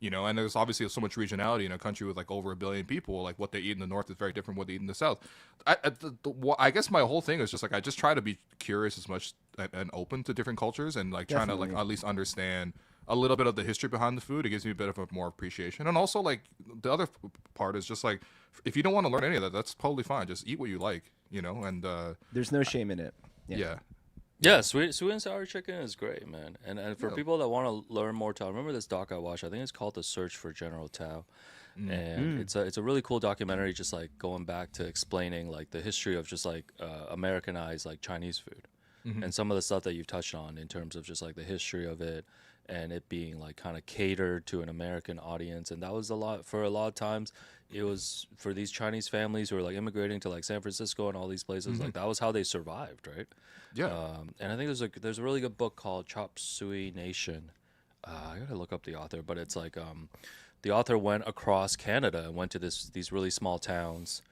And there's obviously so much regionality in a country with like over 1 billion people. Like what they eat in the north is very different from what they eat in the south. I guess my whole thing is just like I just try to be curious as much and open to different cultures, and like trying to like at least understand a little bit of the history behind the food. It gives me a bit of a more appreciation. And also like the other part is just like if you don't want to learn any of that, that's totally fine. Just eat what you like, and there's no shame in it. Yeah, sweet and sour chicken is great, man. And for people that want to learn more Tao, remember this doc I watched? I think it's called The Search for General Tao. And it's a really cool documentary, just like going back to explaining like the history of just like Americanized like Chinese food, and some of the stuff that you've touched on in terms of just like the history of it, and it being like kind of catered to an American audience. And that was a lot of times. It was for these Chinese families who were like immigrating to like San Francisco and all these places. Like that was how they survived, right? Yeah. And I think there's a really good book called Chop Suey Nation. I gotta look up the author, but it's like the author went across Canada and went to these really small towns,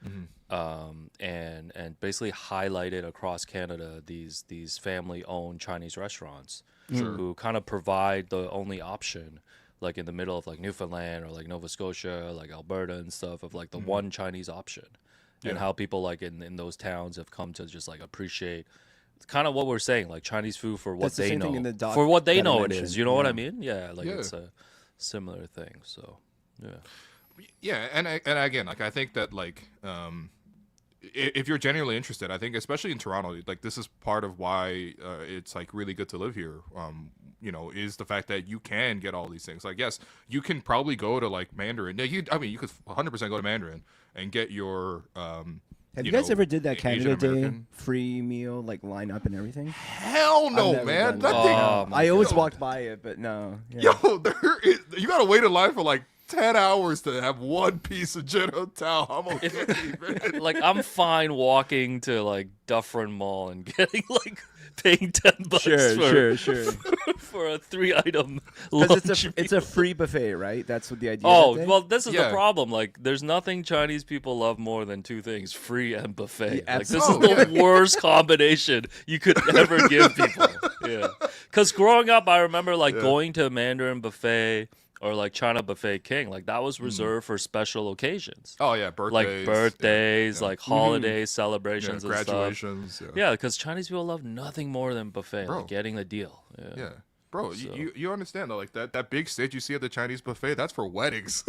and basically highlighted across Canada these family-owned Chinese restaurants who kind of provide the only option, like in the middle of like Newfoundland or like Nova Scotia, like Alberta and stuff, of like the one Chinese option, and how people like in those towns have come to just like appreciate kind of what we're saying, like Chinese food for what they know, for what they know it is. You know what I mean? Yeah, like it's a similar thing. So yeah, and again, like I think that like if you're genuinely interested, I think especially in Toronto, like this is part of why it's like really good to live here. Is the fact that you can get all these things. Like yes, you can probably go to like Mandarin. Yeah, you could 100% go to Mandarin and get your Have you guys ever did that Canada Day free meal, like line up and everything? Hell no, man. That thing, I always walked by it, but no. Yeah. Yo, you gotta wait in line for like 10 hours to have one piece of General Tao. I'm okay, man. Like I'm fine walking to like Dufferin Mall and getting like paying $10 for a 3-item lunch. It's a free buffet, right? That's what the idea. Oh well, this is the problem. Like, there's nothing Chinese people love more than two things: free and buffet. Like, this is the worst combination you could ever give people. Yeah, because growing up, I remember like going to Mandarin buffet or like China Buffet King, like that was reserved for special occasions. Oh yeah, birthdays, like holidays, celebrations, and graduations. Stuff. Yeah, because Chinese people love nothing more than buffet, like getting the deal. Yeah. Bro, so. you understand though, like that big stage you see at the Chinese buffet, that's for weddings.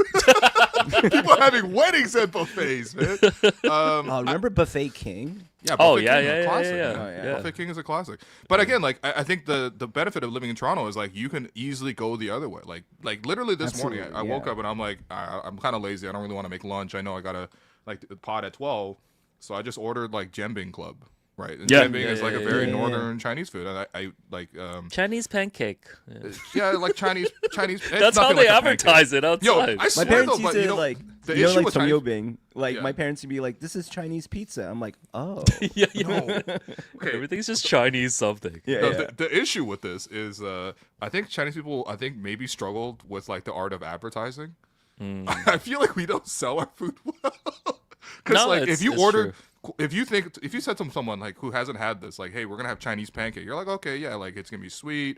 People having weddings at buffets, man. Remember Buffet King? Yeah. Buffet King is a classic. Buffet King is a classic. But again, like I think the benefit of living in Toronto is like you can easily go the other way. Like literally this morning, I woke up and I'm like, I'm kind of lazy. I don't really want to make lunch. I know I gotta like pod at 12, so I just ordered like Jembing Club. Right, and jembing is like a very northern Chinese food, and I like Chinese pancake. Yeah, like Chinese. That's how they advertise it outside. Yo, I swear my parents though, used to like the issue like Tomyobing. Like my parents would be like, "This is Chinese pizza." I'm like, "Oh, no." Okay, everything's just Chinese something. The issue with this is, I think Chinese people, maybe struggled with like the art of advertising. I feel like we don't sell our food well. Because if you order. True. If you said to someone like who hasn't had this, like, hey, we're gonna have Chinese pancake, you're like, okay, yeah, like it's gonna be sweet,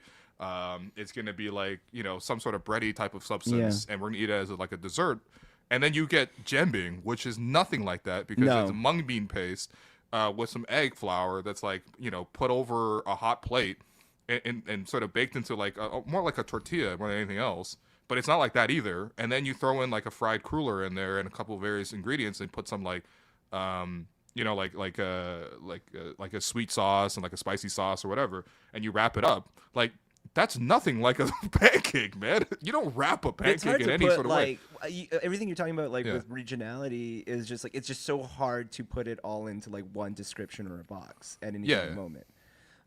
it's gonna be like some sort of bready type of substance, and we're gonna eat it as like a dessert, and then you get jembing, which is nothing like that because it's mung bean paste with some egg flour that's like put over a hot plate and sort of baked into like more like a tortilla more than anything else, but it's not like that either. And then you throw in like a fried cruller in there and a couple of various ingredients and put some like like a sweet sauce and like a spicy sauce or whatever, and you wrap it up. Like that's nothing like a pancake, man. You don't wrap a pancake in any sort of way. Everything you're talking about, like with regionality, is just like it's just so hard to put it all into like one description or a box at any given moment.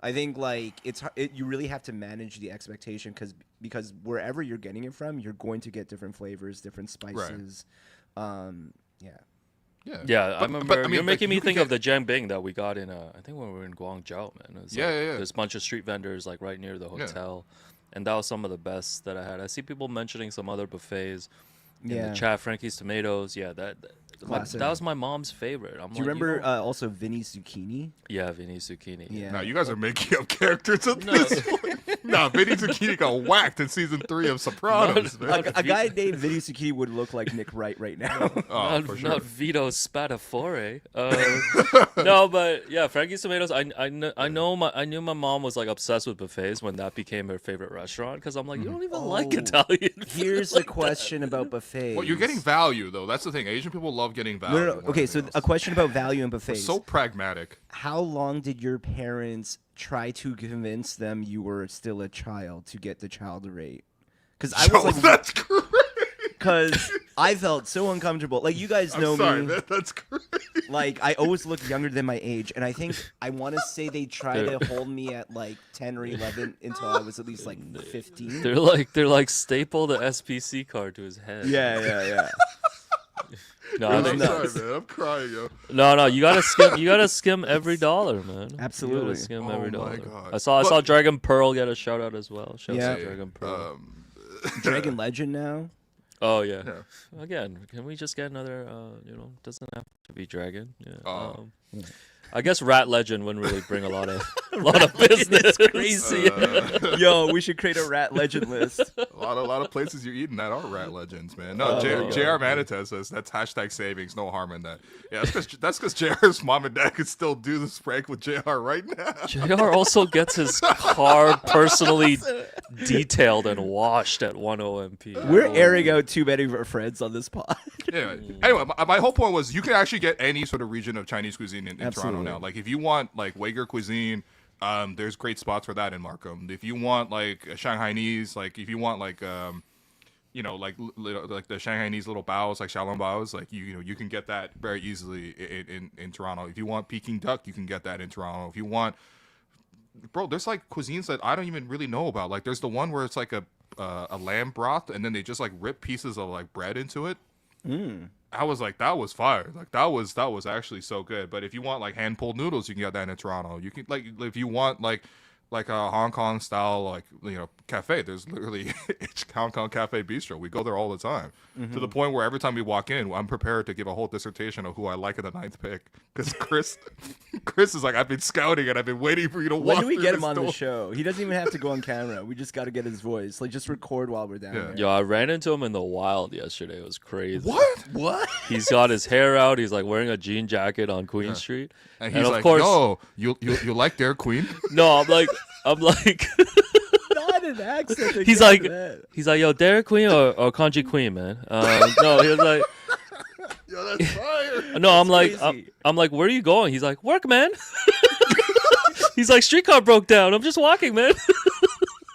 I think like you really have to manage the expectation because wherever you're getting it from, you're going to get different flavors, different spices. Yeah, I remember. You're making me you can think get- of the Jiangbing that we got in. I think when we were in Guangzhou, man. It was Yeah, like, yeah, yeah. There's a bunch of street vendors like right near the hotel, and that was some of the best that I had. I see people mentioning some other buffets in the chat. Frankie's Tomatoes. Yeah, that was my mom's favorite. Do you remember also Vinny's Zucchini? Yeah, Vinny Zucchini. Yeah. No, you guys are making up characters at this point. No, Vinny Zucchini got whacked in season 3 of Sopranos. man. A guy named Vinny Zucchini would look like Nick Wright right now. Oh, for sure. Not Vito Spatafore. No, but yeah, Frankie's Tomatoes. I knew my mom was like obsessed with buffets when that became her favorite restaurant because I'm like, you don't even like Italian. Here's the question about buffets. Well, you're getting value though. That's the thing. Asian people love getting value. No. Okay, so a question about value in buffets. So pragmatic. How long did your parents try to convince them you were still a child to get the child rate? Because I was like, that's great. because I felt so uncomfortable. Like you guys know Sorry, me. man, that's great. Like I always look younger than my age, and I think I want to say they tried to hold me at like 10 or 11 until I was at least like 15. They're like staple the SPC card to his head. Yeah. No, I'm they- sorry, man. I'm crying, yo. No, you gotta skim every dollar, man. Absolutely. You gotta skim every my dollar. God. I saw Dragon Pearl get a shout out as well. Shout Yeah. out to Dragon Pearl. Dragon Legend now. Oh yeah. Again, can we just get another? Doesn't have to be Dragon. Yeah. I guess Rat Legend wouldn't really bring a lot of business. Crazy. Yo, we should create a Rat Legend list. A lot of places you're eating that are rat legends, man. No, Oh, JR Manitas says that's hashtag savings, no harm in that. Yeah, that's because JR's mom and dad could still do this prank with JR right now. JR also gets his car personally detailed and washed at 10 MP. We're airing out too many of our friends on this pod. Yeah. Anyway, my whole point was you can actually get any sort of region of Chinese cuisine in Toronto now. Like if you want like Uyghur cuisine, there's great spots for that in Markham. If you want like Shanghainese, like if you want like like the Shanghainese little baos, like Xiaolong baos, like you can get that very easily in Toronto. If you want Peking duck, you can get that in Toronto. If you want, bro, there's like cuisines that I don't even really know about. Like there's the one where it's like a lamb broth and then they just like rip pieces of like bread into it. I was like, that was fire. Like that was actually so good. But if you want like hand pulled noodles, you can get that in Toronto. You can like if you want like a Hong Kong style like cafe. There's literally Hong Kong Cafe Bistro. We go there all the time to the point where every time we walk in, I'm prepared to give a whole dissertation of who I like at the 9th pick because Chris is like, I've been scouting and I've been waiting for you to walk. When do we through get this him on door." the show? He doesn't even have to go on camera. We just got to get his voice. Like, just record while we're down there. Yo, I ran into him in the wild yesterday. It was crazy. What? He's got his hair out. He's like wearing a jean jacket on Queen Street. And he's of like, course, yo, you like Dairy Queen? No, I'm like, Not an accent. he's like, yo, Dairy Queen or Kanji Queen, man. No, he was like, Yo, that's fire. no, I'm like, crazy. I'm like, where are you going? He's like, work, man. He's like, streetcar broke down. I'm just walking, man.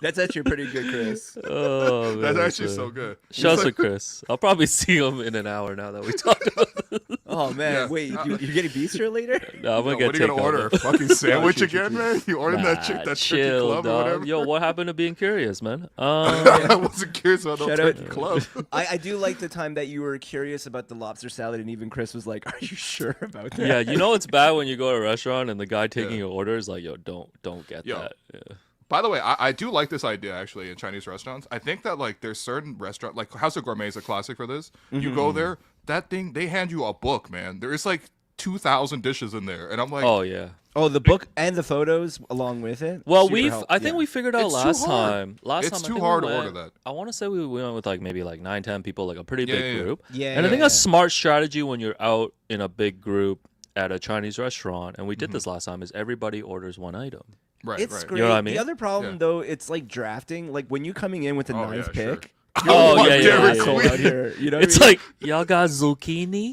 That's actually pretty good, Chris. Oh, man, That's actually so good. Shouts to Chris. I'll probably see him in an hour now that we talked about this. Oh, man. Wait, you're getting bistro later? No, I'm gonna Yo, get what are you gonna takeout, order? man. A fucking sandwich shoot, again, man? You ordered that chicken chill, club or dog. whatever? Yo, what happened to being curious, man? I wasn't curious about no Shout out- turkey club. I do like the time that you were curious about the lobster salad, and even Chris was like, "Are you sure about that?" Yeah, you know it's bad when you go to a restaurant and the guy taking your order is like, yo, don't get Yo. that. Yeah. By the way, I do like this idea actually in Chinese restaurants. I think that like there's certain restaurant like House of Gourmet is a classic for this. You go there, that thing they hand you a book, man. There is like 2,000 dishes in there, and I'm like, Oh yeah. Oh, the book and the photos along with it. Well, Super I think we figured out It's too last hard. time. Last It's time I too think hard we to went, order that. I want to say we went with like maybe like 9-10 people, like a pretty Yeah, big yeah. group. Yeah, And I think yeah. a smart strategy when you're out in a big group at a Chinese restaurant, and we did this last time, is everybody orders one item. right, It's right. great. You know what I mean? The other problem Yeah. though, it's like drafting. Like when you coming in with the Oh, ninth yeah, sure. pick. Oh, want yeah, yeah, Dairy yeah, asshole Queen. out here. You know what It's I mean? like, y'all got zucchini?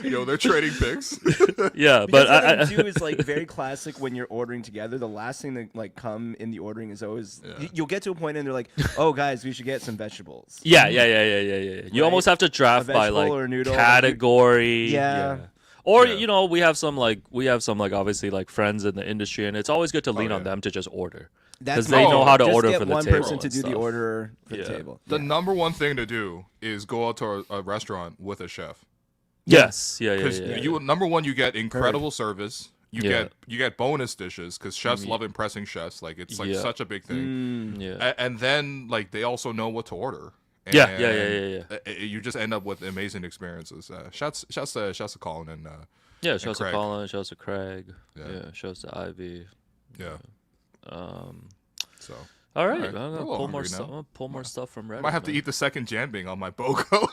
Yo, they're trading picks. Yeah, Because but what I I do is like very classic when you're ordering together. The last thing that like come in the ordering is always you'll get to a point and they're like, "Oh, guys, we should get some vegetables." Yeah. You almost have to draft A by vegetable like or a noodle. category. Yeah. Or Yeah. we have some like obviously like friends in the industry, and it's always good to lean on yeah. them to just order. because they know how to Just order get for the one table person to and do the stuff. order for the table. The number one thing to do is go out to a restaurant with a chef. Yes, yeah. Because number one, you get incredible service. You Yeah. get bonus dishes because chefs love impressing chefs. Like it's like such a big thing. And then like they also know what to order. And Yeah. You just end up with amazing experiences. Shouts to Colin and Shouts to Craig. Colin, shouts to Craig. Yeah. Shouts to Ivy. Yeah. So. All All right. right, I'm I'm a gonna little pull more hungry now. stuff. I'm gonna pull more stuff from Reddit. Might have to man. eat the second jambing on my BOGO.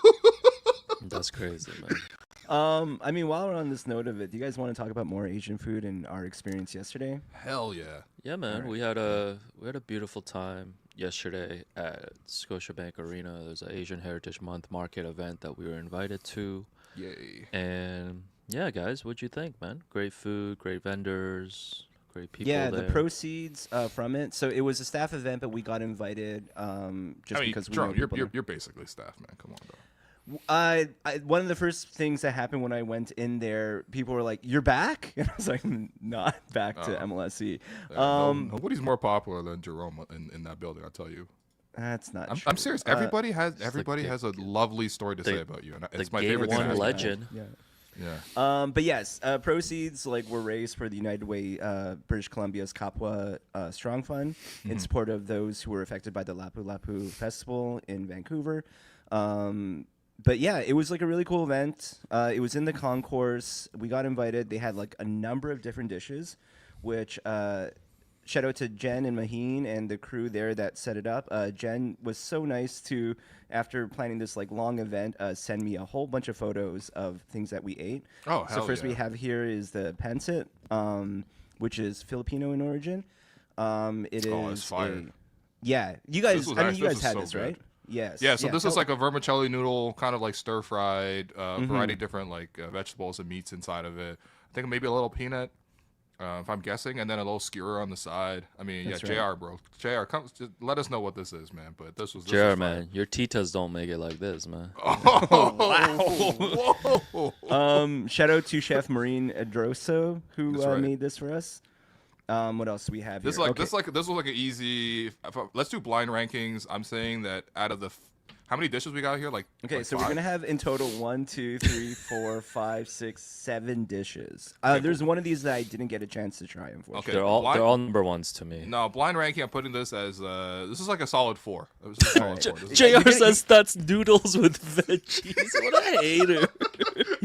That's crazy, man. I mean, while we're on this note of it, do you guys want to talk about more Asian food and our experience yesterday? Hell yeah. Yeah, man. We had a beautiful time yesterday at Scotiabank Arena. There's an Asian Heritage Month market event that we were invited to. Yay. And yeah, guys, what'd you think, man? Great food, great vendors, great people. Yeah, there. the proceeds from it. So it was a staff event, but we got invited because we Jerome, know people you're basically staff, man. Come on, bro. one of the first things that happened when I went in there, people were like, "You're back," and I was like, "Not back to MLSE." Nobody's more popular than Jerome in that building. I'll tell you. That's not. I'm serious. Everybody has a the- lovely story to say about you, and it's my Game favorite thing. One to ask people. legend. Yeah. But yes, proceeds were raised for the United Way British Columbia's Kapwa Strong Fund in support of those who were affected by the Lapu Lapu Festival in Vancouver. But yeah, it was like a really cool event. It was in the concourse. We got invited. They had like a number of different dishes, which shout out to Jen and Maheen and the crew there that set it up. Jen was so nice to, after planning this like long event, send me a whole bunch of photos of things that we ate. Oh, so hell first yeah. we have here is the pancit, which is Filipino in origin. It is it's fire. Yeah, you guys. was I mean, actually- you guys this was had so this, good. right? Yes. Yeah, so this is how- like a vermicelli noodle, kind of like stir fried, variety of different like vegetables and meats inside of it. I think maybe a little peanut, if I'm guessing, and then a little skewer on the side. I mean, That's yeah, right. JR, bro. JR, come, just let us know what this is, man. But this was JR, fire. man, your titas don't make it like this, man. Whoa. Shout out to Chef Maureen Adroso who That's right. made this for us. What else do we have This here? like this was like an easy. Let's do blind rankings. I'm saying that out of the how many dishes we got here? Like Okay, so five? we're gonna have in total 1, 2, 3, 4, 5, 6, 7 dishes. There's one of these that I didn't get a chance to try, unfortunately. Okay. They're all blind- they're all number ones to me. No, blind ranking. I'm putting this as this is like a solid 4. This is a solid 4. This is- JR says that's noodles with veggies. What a hater.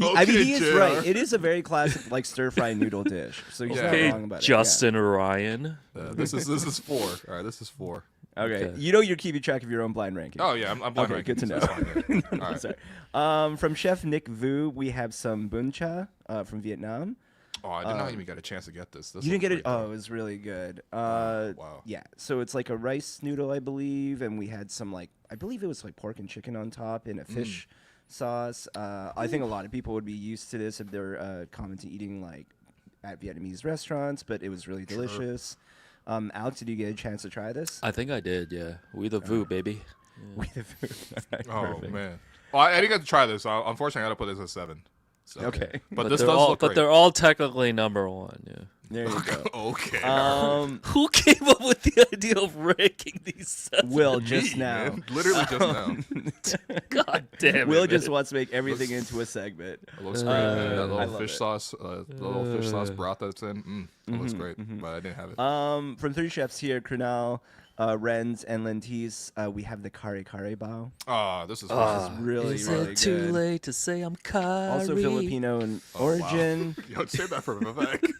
I mean, Okay, he is JR. right. It is a very classic like stir fry noodle dish. So he's not Okay, wrong about Justin Ryan. This is 4. All right, this is 4. it. Yeah. Okay. Okay. You know you're keeping track of your own blind ranking. Oh yeah, I'm blind Okay, ranking. good to so know. it's fine, yeah. All right. Sorry. From Chef Nick Vu, we have some bun cha from Vietnam. Oh, I did not even get a chance to get this. You didn't get it? looked Oh, great, it was really good. wow. Yeah. So it's like a rice noodle, I believe, and we had some like I believe it was like pork and chicken on top in a fish sauce. I think a lot of people would be used to this if they're common to eating like at Vietnamese restaurants, but it was really delicious. Alex, did you get a chance to try this? I think I did, yeah. We the Vu, baby. With the food. Oh Perfect. man. Well, I didn't get to try this. So unfortunately, I got to put this at 7. So. Okay. But this they're does all, look but great. they're all technically number one, yeah. There you go. Okay. Who came up with the idea of ranking these 7? Will just now. Man, literally just now. God damn it. Will man. just wants to make everything into a segment. It looks great. man. That I little love fish it. sauce, the little fish sauce broth that's in. It looks great, but I didn't have it. From 3 chefs here, Krunal, Renz, and Lentis, we have the kare kare bao. Oh, this is Really, Is really it too good. late to say I'm Kyrie? Also Filipino in origin. Yo, say that for Vivek.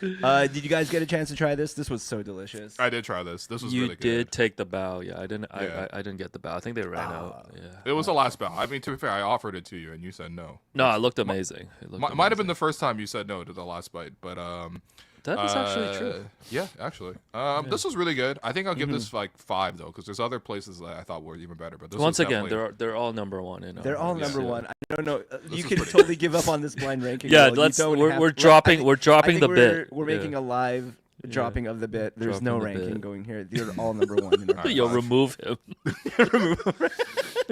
Did you guys get a chance to try this? This was so delicious. I did try this. This was You really did good. take the bow, yeah. I didn't. Yeah. I didn't get the bow. I think they ran out. Yeah. It was the last bout. I mean, to be fair, I offered it to you, and you said no. No, it looked amazing. It looked Might have been amazing. the first time you said no to the last bite, but That is actually true. Yeah, actually. This was really good. I think I'll give this like 5 though, because there's other places that I thought were even better. But this Once was again, definitely- they're all number one. In They're all our number list, one. I don't know. You is can pretty totally give up on this blind ranking. Yeah, Will. You let's- don't we're- have we're to- dropping- I we're dropping think the bit. We're Yeah. making a live dropping of the bit. There's Dropping no the ranking bit. going here. They're all number one. In our You'll remove him.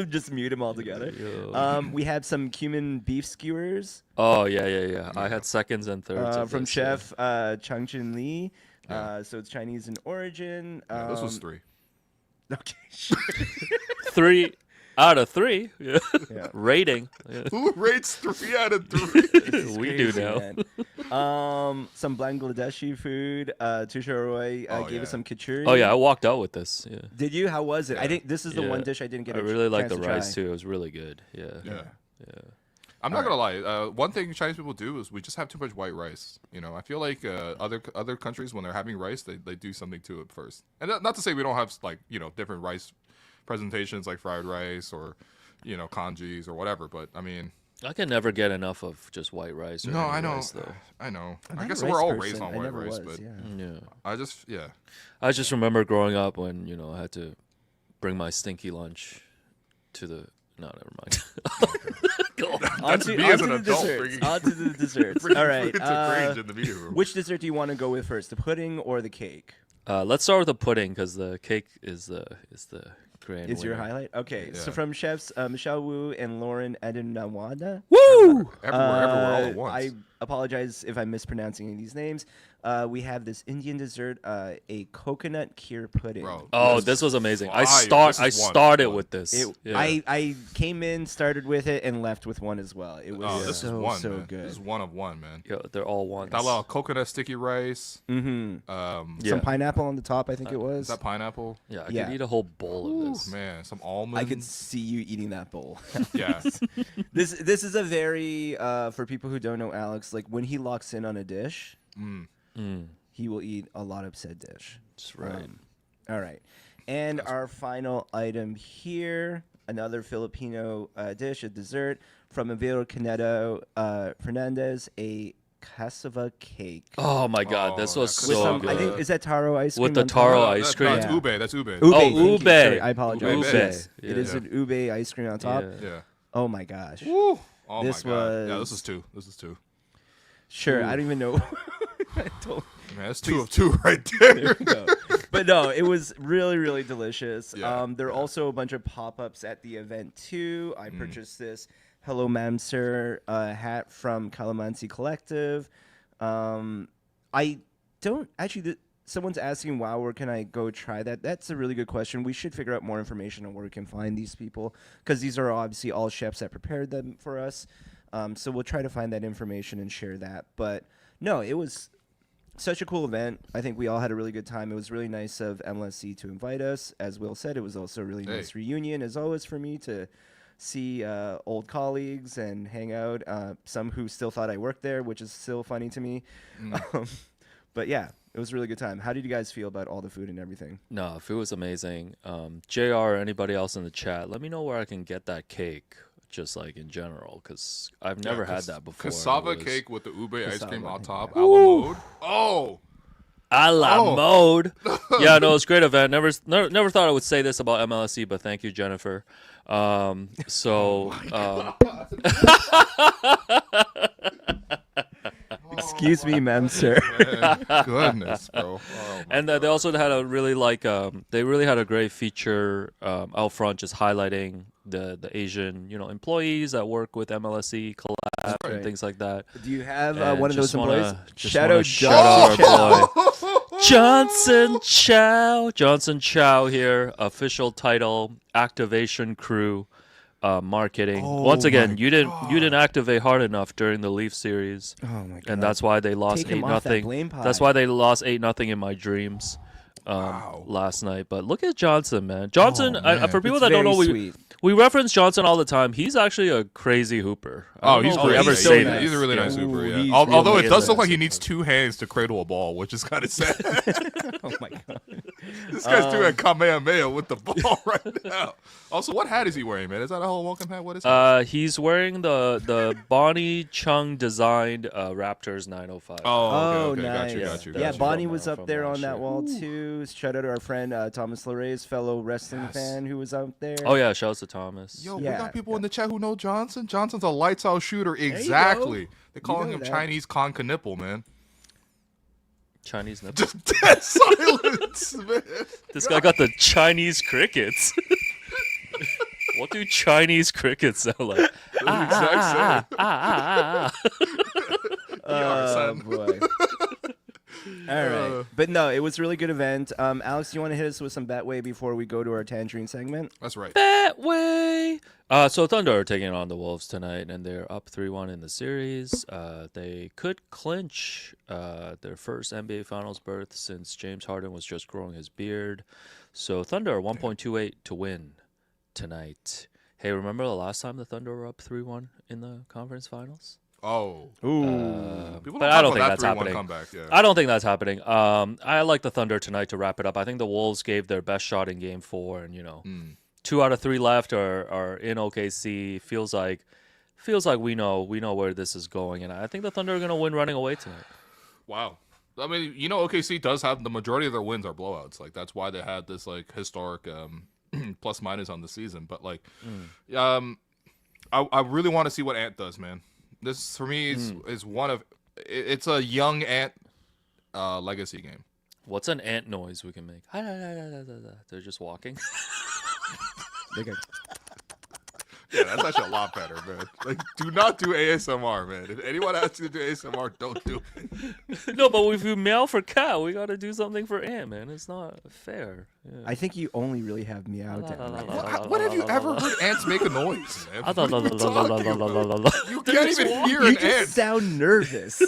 Just mute them all together. We have some cumin beef skewers. Oh yeah. I had seconds and thirds of from this, Chef Changchun Lee. So it's Chinese in origin. This was 3. Okay, sure. 3 out of 3. Yeah. Rating. Yeah. Who rates 3 out of 3? We do now. Some Bangladeshi food. Tusha Roy gave us some kachuri. Oh yeah, I walked out with this. Yeah. Did you? How was it? I think this is the one dish I didn't get. I a really like chance the to rice try. too. It was really good. Yeah. I'm not gonna lie. One thing Chinese people do is we just have too much white rice. I feel like other countries, when they're having rice, they do something to it first. And not to say we don't have different rice presentations like fried rice or kanjis or whatever. But I mean, I can never get enough of just white rice. Or I any know. rice, though. I know. I'm I not guess a we're rice all person. raised on I white never rice, was, yeah. I I just remember growing up when I had to bring my stinky lunch to the. No, never mind. That's me as an adult bringing. On to the desserts. bringing All right. food to Grange in the meeting room. Which dessert do you want to go with first? The pudding or the cake? Let's start with the pudding because the cake is the grand. Is your winner. highlight? Okay. Yeah. So from chefs Michelle Wu and Lauren Adenawada. Woo! Everywhere, all at once. I apologize if I'm mispronouncing any of these names. We have this Indian dessert, a coconut kheer pudding. Bro, Oh, this was amazing. I fire. This is started one. with this. Yeah. I came in, started with it, and left with one as well. It was this is so one, so man. good. This is one of one, man. Yo, they're all ones. That little coconut sticky rice. Mm-hmm. Yeah. Some pineapple on the top, I think it was. Is that pineapple? Yeah, I Yeah. could eat a whole bowl of this. Man, some almonds. I could see you eating that bowl. Yeah. This is a very for people who don't know Alex, like when he locks in on a dish, he will eat a lot of said dish. That's right. All right. And our final item here, another Filipino dish, a dessert from Avero Canedo Fernandez, a cassava cake. Oh my God, this was that With so some, good. I think, is that taro ice cream? With the on top? taro ice cream. That's Yeah. ube. That's ube. Ube, Oh, thank you. ube. Sorry, I apologize. Ube. Yes, Yeah. it is an ube ice cream on top. Yeah. Yeah. Oh my gosh. Woo. Oh This my god. Yeah, was- this is 2. This is 2. Sure, I don't even know. I don't- Man, that's 2 of 2 right there. No. But no, it was really, really delicious. Yeah, There are also a bunch of pop-ups at the event too. I purchased this Hello Ma'am Sir hat from Calamansi Collective. I don't actually. Someone's asking, "Wow, where can I go try that?" That's a really good question. We should figure out more information on where we can find these people because these are obviously all chefs that prepared them for us. So we'll try to find that information and share that. But no, it was such a cool event. I think we all had a really good time. It was really nice of MLSC to invite us. As Will said, it was also a really nice reunion, as always, for me to see old colleagues and hang out. Some who still thought I worked there, which is still funny to me. But yeah, it was a really good time. How did you guys feel about all the food and everything? No, food was amazing. JR or anybody else in the chat, let me know where I can get that cake, just like in general, because I've never had that before. Cassava cake with the ube ice cream on top, a yeah. la mode. Oh! A la mode. Yeah, no, it's a great event. Never thought I would say this about MLSC, but thank you, Jennifer. Excuse me, ma'am, sir. Goodness, bro. Oh, and they also had a really they really had a great feature out front, just highlighting the Asian employees that work with MLSC collab and things like that. Do you have And one of those just wanna- employees? just Shout wanna out shout Johnson out our boy Johnson Chow. Johnson Chow here, official title, activation crew. Marketing. Once again, you didn't activate hard enough during the Leaf series. Oh my god! And that's why they lost Take him off that 8-0. blame pie. That's why they lost 8-0 in my dreams last night. But look at Johnson, man. Johnson, for people It's that don't know, very sweet. we reference Johnson all the time. He's actually a crazy hooper. he's really great. ever He's say so that. nice. He's a really nice Ooh, hooper, he's yeah. Although really it does is look nice like he needs 2 hands to cradle a ball, which is kind of sad. Oh my god! This guy's doing Kamehameha with the ball right now. Also, what hat is he wearing, man? Is that a whole welcome hat? What is it? He's wearing the Bonnie Chung designed Raptors 905. Oh, okay, nice. Got you. Yeah, you. Bonnie From, was up from there last on that year. wall too. Shout out to our friend Thomas Laray's fellow wrestling fan who was out there. Oh yeah, shouts to Thomas. Yo, Yeah. we got people in the chat who know Johnson. Johnson's a lights out shooter. you go. Exactly. They're calling know him that. Chinese Con Knipple, man. Chinese nipple. Just dead silence, man. This guy got the Chinese crickets. What do Chinese crickets sound like? Oh boy. All right, but no, it was a really good event. Alex, you want to hit us with some Betway before we go to our Tangerine segment? That's right. Betway. So Thunder are taking on the Wolves tonight, and they're up 3-1 in the series. They could clinch their first NBA Finals berth since James Harden was just growing his beard. So Thunder are 1.28 to win tonight. Hey, remember the last time the Thunder were up 3-1 in the conference finals? Oh. But I don't think that's happening. Comeback, yeah. I don't think that's happening. I like the Thunder tonight to wrap it up. I think the Wolves gave their best shot in Game 4, and 2 out of 3 left are in OKC. Feels like we know where this is going, and I think the Thunder are going to win running away tonight. Wow. I mean, OKC does have the majority of their wins are blowouts. Like that's why they had this like historic plus minus on the season. But like, I really want to see what Ant does, man. This for me is one of it's a young Ant legacy game. What's an ant noise we can make? They're just walking. Yeah, that's actually a lot better, man. Like, do not do ASMR, man. If anyone asks you to do ASMR, don't do it. No, but if you meow for cat, we got to do something for ant, man. It's not fair. Yeah. I think you only really have meow down. What have you ever heard ants make a noise, man? What are you talking about? You can't even hear an ant. You just sound nervous. You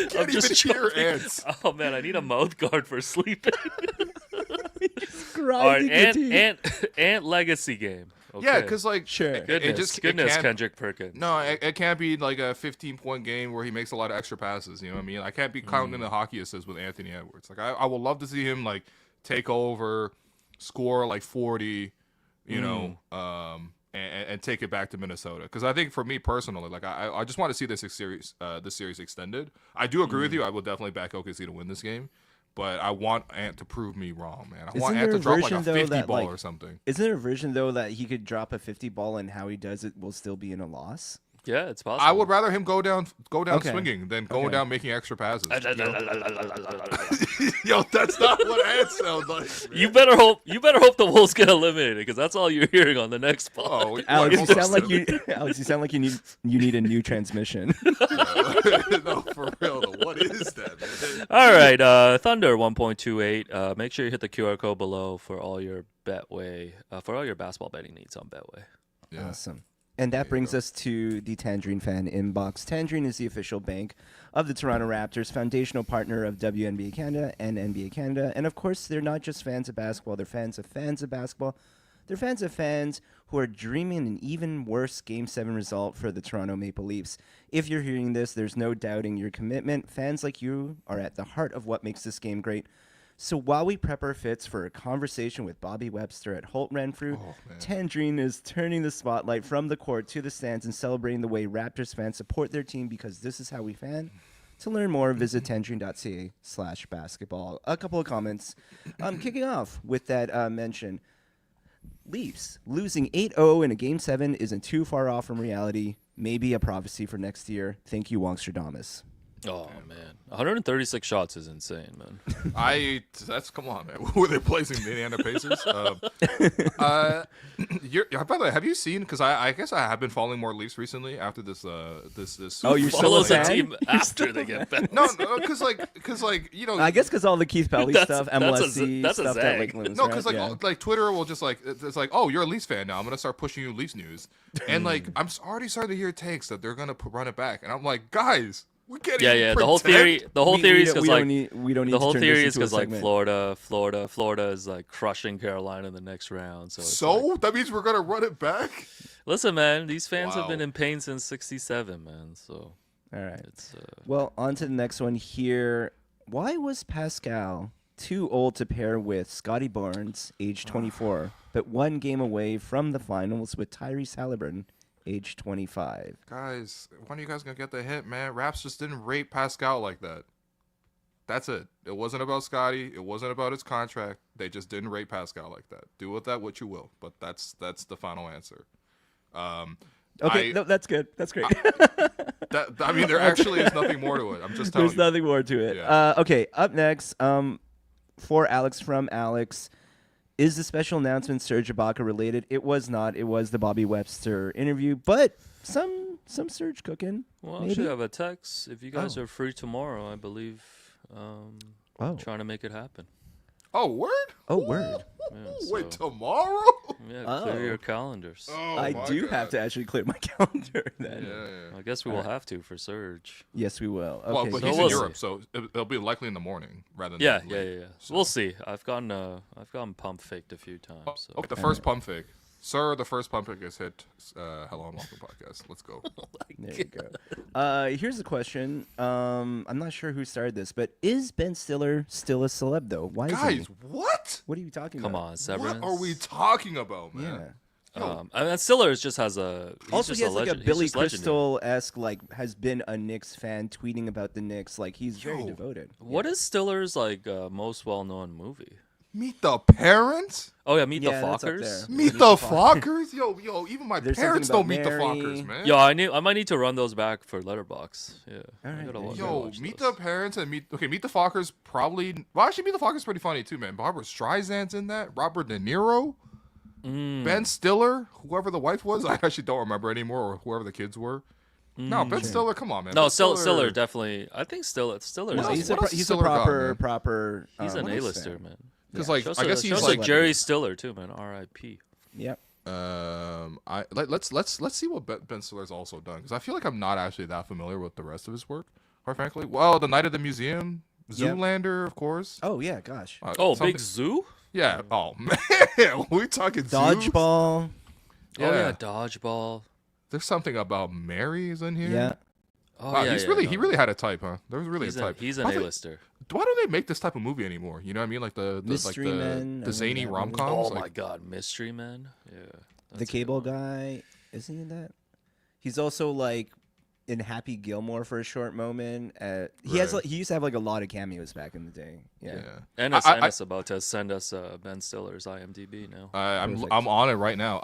can't even hear ants. Oh, man, I need a mouth guard for sleeping. All right, ant legacy game. Okay. Yeah, because like goodness, Kendrick Perkins. No, it can't be like a 15-point game where he makes a lot of extra passes. You know what I mean? I can't be counting in the hockey assists with Anthony Edwards. Like I would love to see him like take over, score like 40, and take it back to Minnesota. Because I think for me personally, like I just want to see this series extended. I do agree with you. I will definitely back OKC to win this game. But I want Ant to prove me wrong, man. I want Ant to drop like a 50 ball or something. Isn't there a version, though, that he could drop a 50 ball and how he does it will still be in a loss? Yeah, it's possible. I would rather him go down swinging than going down making extra passes. Yo, that's not what Ant sounds like. Man. You better hope the Wolves get eliminated because that's all you're hearing on the next pod. Oh, Alex, you sound like you need a new transmission. No, for real though. What is that, man? All right, Thunder 1.28. Make sure you hit the QR code below for all your Betway, for all your basketball betting needs on Betway. Yeah. Awesome. And that brings us to the Tangerine fan inbox. Tangerine is the official bank of the Toronto Raptors, foundational partner of WNBA Canada and NBA Canada. And of course, they're not just fans of basketball, they're fans of basketball. They're fans of fans who are dreaming an even worse Game 7 result for the Toronto Maple Leafs. If you're hearing this, there's no doubting your commitment. Fans like you are at the heart of what makes this game great. So while we prep our fits for a conversation with Bobby Webster at Holt Renfrew, Tangerine is turning the spotlight from the court to the stands and celebrating the way Raptors fans support their team because this is how we fan. To learn more, visit tangerine.ca/basketball. A couple of comments. Kicking off with that mention. Leafs losing 8-0 in a Game 7 isn't too far off from reality. Maybe a prophecy for next year. Thank you, Wongstradamus. Oh, man. 136 shots is insane, man. Come on, man. Were they placing the Indiana Pacers? By the way, have you seen? Because I guess I have been following more Leafs recently after this. Oh, you're follow still the team after they get back. No, because I guess because all the Keith Pelly stuff, MLSC that's a stuff that like no, because like Twitter will just like it's like, oh, you're a Leafs fan now. I'm gonna start pushing you Leafs news, and like I'm already starting to hear takes that they're gonna run it back, and I'm like, guys. We can't even The whole theory is because like the whole theory is because like Florida is like crushing Carolina in the next round. So that means we're gonna run it back. Listen, man, these fans have been in pain since '67, man. So all right, well, on to the next one here. Why was Pascal too old to pair with Scotty Barnes, age 24, but 1 game away from the finals with Tyrese Halliburton? Age 25. Guys, when are you guys going to get the hint, man? Raps just didn't rate Pascal like that. That's it. It wasn't about Scotty. It wasn't about his contract. They just didn't rate Pascal like that. Do with that what you will, but that's the final answer. Okay, no, that's good. That's great. I mean, there actually is nothing more to it. I'm just telling There's you. nothing more to it. Yeah. Okay, up next, for Alex from Alex, is the special announcement Serge Ibaka related? It was not. It was the Bobby Webster interview, but some Serge cooking. Well, maybe? I should have a text. If you guys are free tomorrow, I believe trying to make it happen. Oh, word? Oh, word. Yeah, Wait, so- tomorrow? Yeah, clear your calendars. Oh, I my do God. have to actually clear my calendar then. Yeah. I guess we will have to for Surge. Yes, we will. Okay. Well, but so he's we'll in see. Europe, so it'll be likely in the morning rather than Yeah. late. So. We'll see. I've gotten pump faked a few times. So. Okay, the first pump fake. Sir, the first pump fake is hit. Hello and welcome podcast. Let's go. There you go. Here's the question. I'm not sure who started this, but is Ben Stiller still a celeb though? Why is Guys, he? what? What are you talking Come about? on, Severance. What are we talking about, man? Yeah. I mean, Stiller just has a. He's Also, just he has like a legend. He's Billy just legendary. Crystal-esque, like, has been a Knicks fan, tweeting about the Knicks. Like, he's very devoted. What is Stiller's like most well-known movie? Meet the Parents? Oh yeah, Meet Yeah, the that's up Fockers. there. Meet the Fockers? Yo, even my There's parents something don't about meet the Mary. Fockers, man. Yo, I might need to run those back for Letterbox. Yeah. All right, I gotta there you Yo, watch Meet those. the Parents and Meet the Fockers probably. Well, actually, Meet the Fockers pretty funny too, man. Barbara Streisand's in that. Robert De Niro. Ben Stiller, whoever the wife was, I actually don't remember anymore, or whoever the kids were. No, Ben Stiller, come on, man. No, Ben Stiller definitely. I think Stiller. What else- He's what a else has he's a Stiller got, man? proper. He's an Knicks A-lister, fan. man. Because Yeah. like, I guess he's Shows like. like Jerry Stiller too, man. R.I.P. Yep. Let's see what Ben Stiller's also done, because I feel like I'm not actually that familiar with the rest of his work, quite frankly. Well, The Night at the Museum, Yep. Zoolander, of course. Oh yeah, gosh. Big Zoo. Yeah. Oh man, we talking zoos? Dodgeball. Oh yeah, Dodgeball. There's something about Mary's in here. Yeah. Oh Wow, yeah, he really had a type, huh? There was really He's a type. He's an By the way, A-lister. Why don't they make this type of movie anymore? You know what I mean? Like the Mystery Men, the I zany remember that rom movie. coms. Oh my God, Mystery Men. Yeah. The that's a good cable one. guy, isn't he that? He's also like in Happy Gilmore for a short moment. He has Right. like he used to have like a lot of cameos back in the day. Yeah. Ennis about to send us Ben Stiller's IMDb now. I'm on it right now.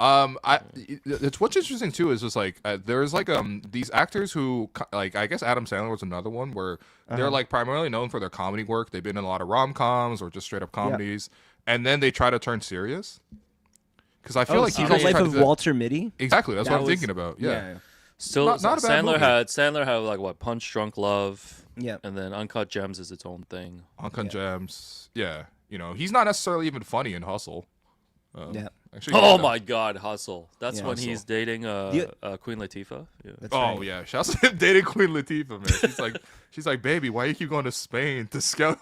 It's what's interesting too is just like there's like these actors who like I guess Adam Sandler was another one where they're like primarily known for their comedy work. They've been in a lot of rom-coms or just straight up comedies, and then they try to turn serious. Because I feel like he's The also Life tried of to do- Walter Mitty. Exactly, that's That what I'm was- thinking about. Yeah. Still, Not a bad movie. Sandler had like what Punch Drunk Love. Yeah. And then Uncut Gems is its own thing. Uncut Gems. Yeah. You know, he's not necessarily even funny in Hustle. Yeah. Actually, Oh yeah. my God, Hustle. That's Yeah. when Hustle. he's dating Yeah. Queen Latifah. Yeah. That's Oh right. yeah, shouts to him dating Queen Latifah, man. She's like, baby, why you keep going to Spain to scout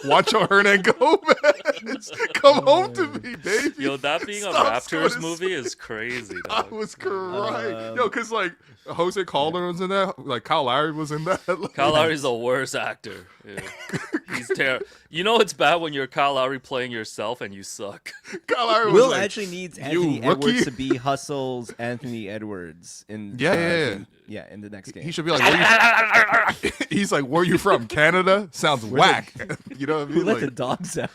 Juancho Hernan Gomez? Come home to me, baby. Yo, that being a Stop Raptors going to movie is crazy. I Dog. was crying. Yo, because like Jose Calder was in that, like Kyle Lowry was in that. Like, Kyle Lowry's the worst actor. Yeah. He's terrible. You know it's bad when you're Kyle Lowry playing yourself and you suck. Kyle Lowry was Will like, actually needs "You Anthony rookie." Edwards to be Hustle's Anthony Edwards in in the next game. He should be like, where you... he's like, where you from? Canada? Sounds whack. You know what I mean? Who let Like, the dogs out?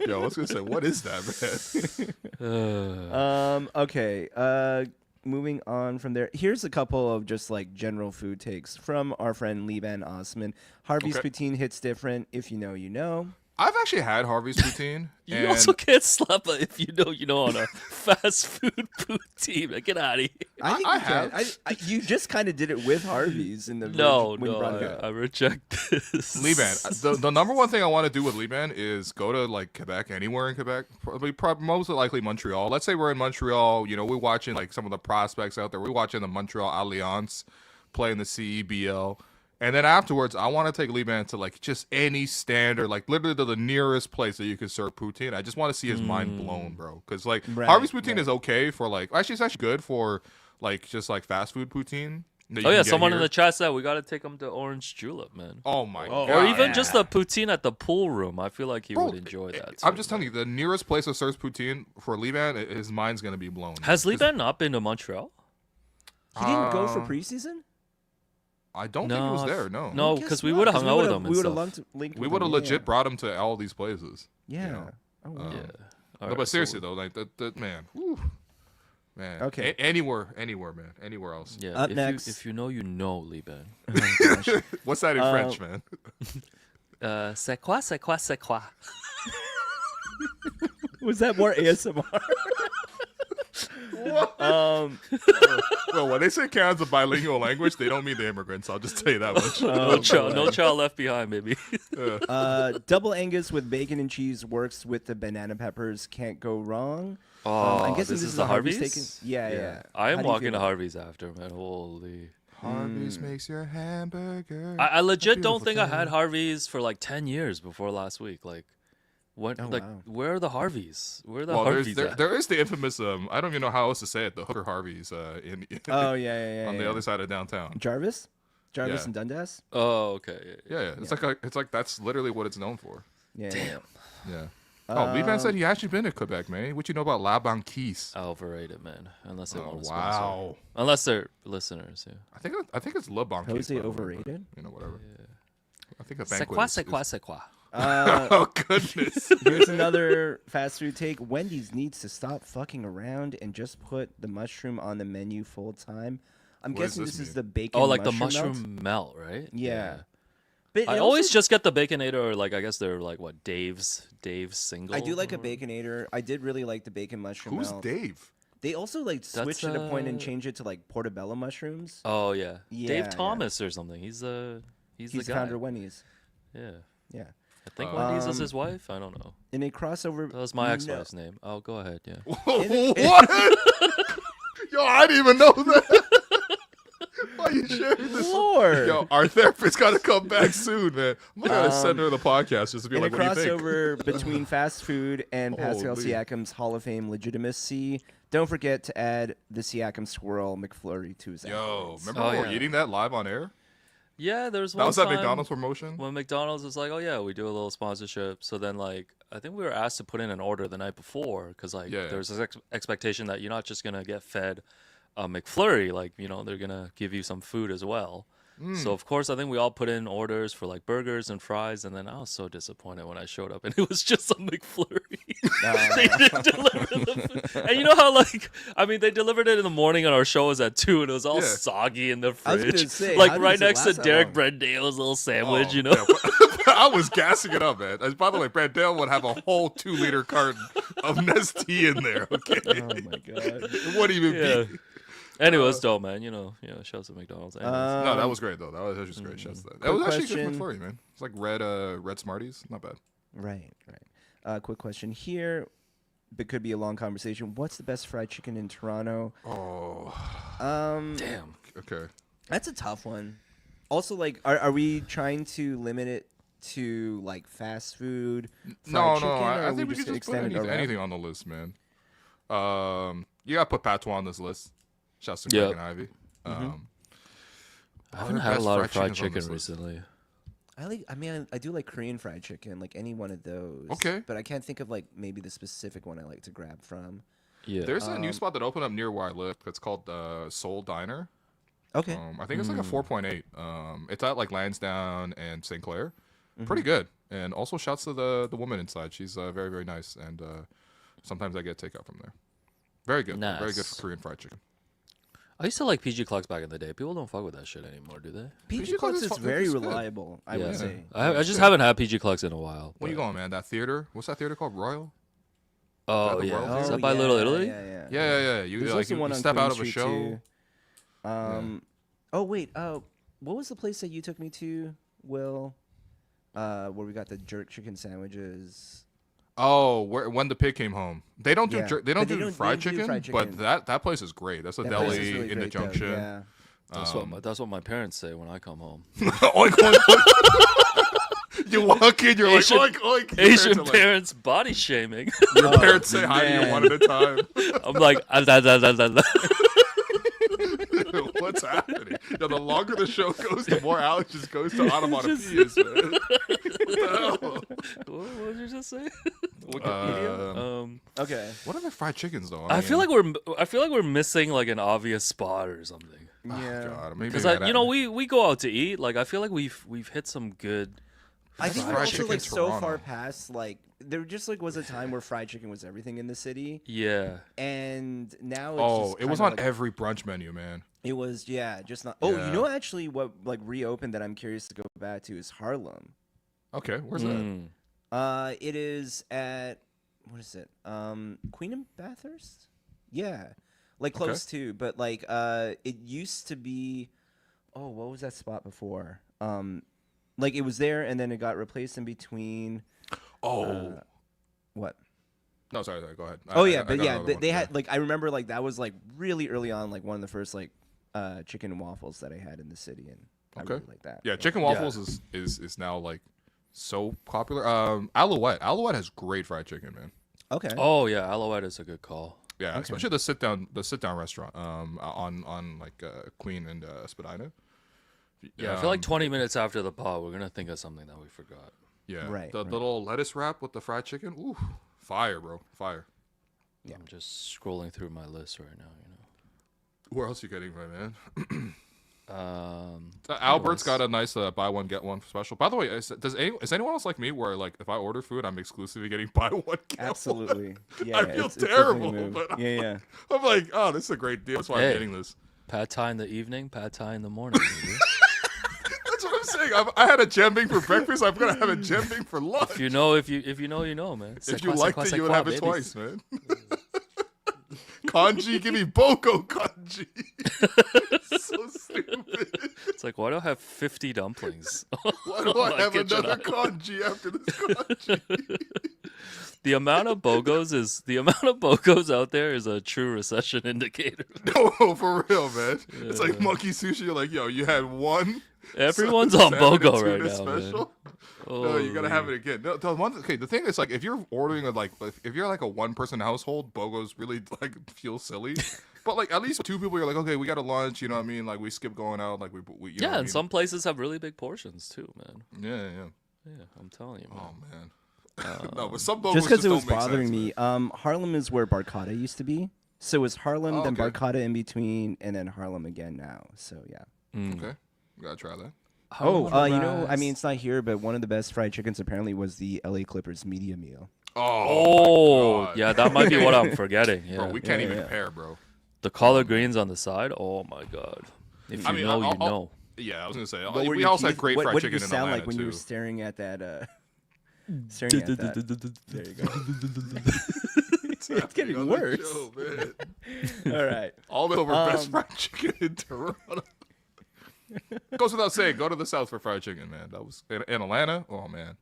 yo, I was gonna say, what is that, man? Okay. Moving on from there. Here's a couple of just like general food takes from our friend Liban Osman. Harvey's Okay. poutine hits different. If you know, you know. I've actually had Harvey's poutine. You and also can't slap a if you know on a fast food poutine. Like, get out of here. I think I you can. have. You just kind of did it with Harvey's in the No, when you brought it no, up. I reject this. Liban, the number one thing I want to do with Liban is go to like Quebec, anywhere in Quebec, probably most likely Montreal. Let's say we're in Montreal, you know, we're watching like some of the prospects out there. We're watching the Montreal Alliance play in the CEBL. And then afterwards, I want to take Liban to like just any standard, like literally to the nearest place that you can serve poutine. I just want to see his mind blown, bro. Because like Right, Harvey's poutine right. is okay for like, actually it's actually good for like just like fast food poutine. that you Oh yeah, can get someone in here. the chat said we got to take him to Orange Julep, man. Oh my god. Or even just the poutine at the pool room. I feel like he Bro, would enjoy that. I'm too, just telling you, the nearest place that serves poutine for Liban, his mind's gonna be blown. Has Liban not been to Montreal? He didn't go for preseason. I don't think he was there. No, No, because we would have hung out with him. We would have and stuff. linked. we with would have him, legit brought him to all these places. Yeah. know. Oh, wow. Yeah. No, Alright, but so seriously though, like that man. Whew. Man. Okay. Anywhere, man. Anywhere else. Yeah. Up if next. you know, you know, Li Ben. What's that in French, man? C'est quoi, c'est quoi, c'est quoi? Was that more ASMR? Well, when they say Canada's a bilingual language, they don't mean the immigrants. I'll just tell you that much. No child left behind, baby. Double Angus with bacon and cheese works with the banana peppers. Can't go wrong. I'm guessing this is the a Harvey's Harvey's? steak. Yeah. I am How do you walking feel to about it? Harvey's after, man. Holy. Harvey's makes your hamburger. I legit don't beautiful think I had thing. Harvey's for like 10 years before last week. Like, what? Oh, like, wow. where are the Harveys? Where are the Well, Harveys there at? is the infamous. I don't even know how else to say it. The Hooker Harvey's in Oh yeah. on the other side of downtown. Jarvis Yeah. and Dundas. Oh, okay. Yeah. It's like that's literally what it's known for. Yeah. Damn. Yeah. Oh, Lee Van said he actually been to Quebec, man. What you know about La Banquise? Overrated, man. Unless they Oh, want to sponsor. wow. Unless they're listeners. Yeah. I think it's La Banquise. Jose by the way, overrated? but, you know, whatever. I think a C'est banquet quoi, is- c'est quoi, c'est quoi? Oh goodness. Here's another fast food take. Wendy's needs to stop fucking around and just put the mushroom on the menu full time. I'm What does guessing this this is mean? the bacon. Oh, like the melt. mushroom melt, right? Yeah. But I it always also- just get the Baconator, or like I guess they're like what Dave's single. I do like a Baconator. I did really like the bacon mushroom. Who's melt. Dave? They also like switched at a point and changed it to like portobello mushrooms. Oh yeah, Yeah, Dave yeah. Thomas or something. He's the He's guy. founder of Wendy's. Yeah, Yeah. I think Wendy's is his wife. I don't know. In a crossover. That was my ex-wife's name. Oh, go ahead. Yeah. What? Yo, I didn't even know that. Why are you sharing this? Lord. Yo, our therapist got to come back soon, man. I'm gonna send her the podcast just to be In like, a what do you think? crossover between fast food and Pascal Holy. Siakam's Hall of Fame legitimacy, don't forget to add the Siakam Swirl McFlurry to his Yo, accolades. remember Oh, when we were yeah. eating that live on air? Yeah, there's That one was that time McDonald's promotion? when McDonald's was like, "Oh yeah, we do a little sponsorship." So then, like, I think we were asked to put in an order the night before because, like, Yeah. there's this expectation that you're not just gonna get fed a McFlurry, like, you know, they're gonna give you some food as well. So of course, I think we all put in orders for like burgers and fries, and then I was so disappointed when I showed up and it was just a McFlurry. They didn't deliver the food. And you know how, like, I mean, they delivered it in the morning and our show was at 2 and it was all Yeah. soggy in the I was gonna fridge, say, like how right does it next to last that Derek long? Brandale's little sandwich, Oh, you know. yeah. I was gassing it up, man. By the way, Brandale would have a whole 2-liter carton of Nestea in there. Okay. Oh my god. It wouldn't even Yeah. be. Anyway, it's dope, man. You know, shouts to McDonald's. Anyways. No, that was great though. That was just great. Shouts to that. That was actually a question. good McFlurry, man. It's like red Smarties. Not bad. Right. Quick question here. It could be a long conversation. What's the best fried chicken in Toronto? Oh, Damn. okay. That's a tough one. Also, like, are we trying to limit it to like fast food? No, fried chicken, or I are think we just should just put extend it around? anything on the list, man. You gotta put Patois on this list. Shouts to Yeah. Greg and Ivy. I haven't had a lot of fried chicken recently. I do like Korean fried chicken, like any one of those. Okay. But I can't think of like maybe the specific one I like to grab from. Yeah. There's a new spot that opened up near where I live. It's called Seoul Diner. Okay. I think it's like a 4.8. It's at like Lansdowne and St. Clair. Pretty good. And also shouts to the woman inside. She's very, very nice. And sometimes I get takeout from there. Very good. Very good Nice. for Korean fried chicken. I used to like PG Clucks back in the day. People don't fuck with that shit anymore, do they? PG PG Clucks Clucks is is fu- very it's good. reliable, I would say. I just haven't had PG Clucks in a while. Where you but- going, man? That theater? What's that theater called? Royal? Oh the yeah, World is Fair? that by Little Italy? Yeah. Yeah. You There's like also you, one you on step Queen out of a Street, show. too. Oh wait. What was the place that you took me to, Will? Where we got the jerk chicken sandwiches. Oh, when the pig came home. They don't do Yeah. they don't But they do don't- fried they do chicken, fried chicken. but that place is great. That's a That place deli is really in the great, though, junction. yeah. That's what my parents say when I come home. Oink, oink, oink. You walk in, you're Asian- like, oink, oink. Your Asian parents are like- parents body shaming. Your parents say hi to you man. one at a time. I'm like, What's happening? Yo, the longer the show goes, the more Alex just goes to onomatopoeias, man. What the hell? What did you just say? Okay. What are the fried chickens though? I feel like we're missing like an obvious spot or something. Yeah. God, maybe Because you know we go out to eat. Like I feel like we've hit some good I think we're Fried also chicken like so Toronto. far past like there just like was a time where fried chicken was everything in the city, Yeah. and now it's Oh, just it was kinda on like, every brunch menu, man. It was just not. Oh, you Yeah. know actually what like reopened that I'm curious to go back to is Harlem. Okay, where's that? It is at what is it? Queen and Bathurst? Yeah. Like close to, but like it used to be what was that spot before? Like it was there and then it got replaced in between what? No, sorry, go ahead. Oh I yeah, got but yeah, another one. they had like I remember like that was like really early on, like one of the first like chicken and waffles that I had in the city, and I really like that. Yeah, but- chicken waffles is now like so popular. Alouette has great fried chicken, man. Okay. Oh yeah, Alouette is a good call. Yeah, especially the sit down restaurant on like Queen and Spadina. Yeah, I feel like 20 minutes after the pod, we're gonna think of something that we forgot. Yeah, Right, the right. little lettuce wrap with the fried chicken. Ooh, fire, bro, fire. Yeah. I'm just scrolling through my list right now. Where else you getting, my man? You know. Albert's got a nice buy one get one special. By the way, is anyone else like me where like if I order food, I'm exclusively getting buy one get Absolutely. one? Yeah, I feel it's definitely a terrible, move. but Yeah. I'm like, oh, this is a great deal. That's why I'm getting this. Pad Thai in the evening, Pad Thai in the morning. baby. That's what I'm saying. I had a jembing for breakfast. I'm gonna have a jembing for lunch. if you know, you know, man. If you liked it, you would have it twice, man. Kanji, give me Boko kanji. So stupid. It's like, why do I have 50 dumplings? Why do I have another kanji after this kanji? The amount of bogos out there is a true recession indicator. No, for real, man. It's like monkey sushi. You're like, yo, you had one. Everyone's on salmon and bogo right tuna now, special? man. No, you gotta have it again. No, the thing is, like, if you're ordering if you're like a one-person household, bogos really like feel silly. But like at least with two people, you're like, okay, we got a lunch. You know what I mean? Like we skip going out. Like we you know what I Yeah, and mean? some places have really big portions too, man. Yeah. Yeah, I'm telling you, man. Oh man. No, but some bogos Just because it don't was make bothering sense, me. man. Harlem is where Barcata used to be. So it was Harlem, then okay. Barcata in between, and then Harlem again now. So yeah. Okay, we gotta try that. You know, I mean, it's not here, but one of the best fried chickens apparently was the LA Clippers media meal. Oh, my God. yeah, that might be what I'm forgetting. Yeah. Bro, we can't even compare, bro. The collard greens on the side. Oh my god! If you know, you know. Yeah, I was gonna say What were we your also had teeth- great what, fried what chicken did you in sound Atlanta like when too. you were staring at that? Staring at that. There you go. It's getting worse. Show, man. All right. All over best fried chicken in Toronto. Goes without saying, go to the South for fried chicken, man. That was in Atlanta. Oh man.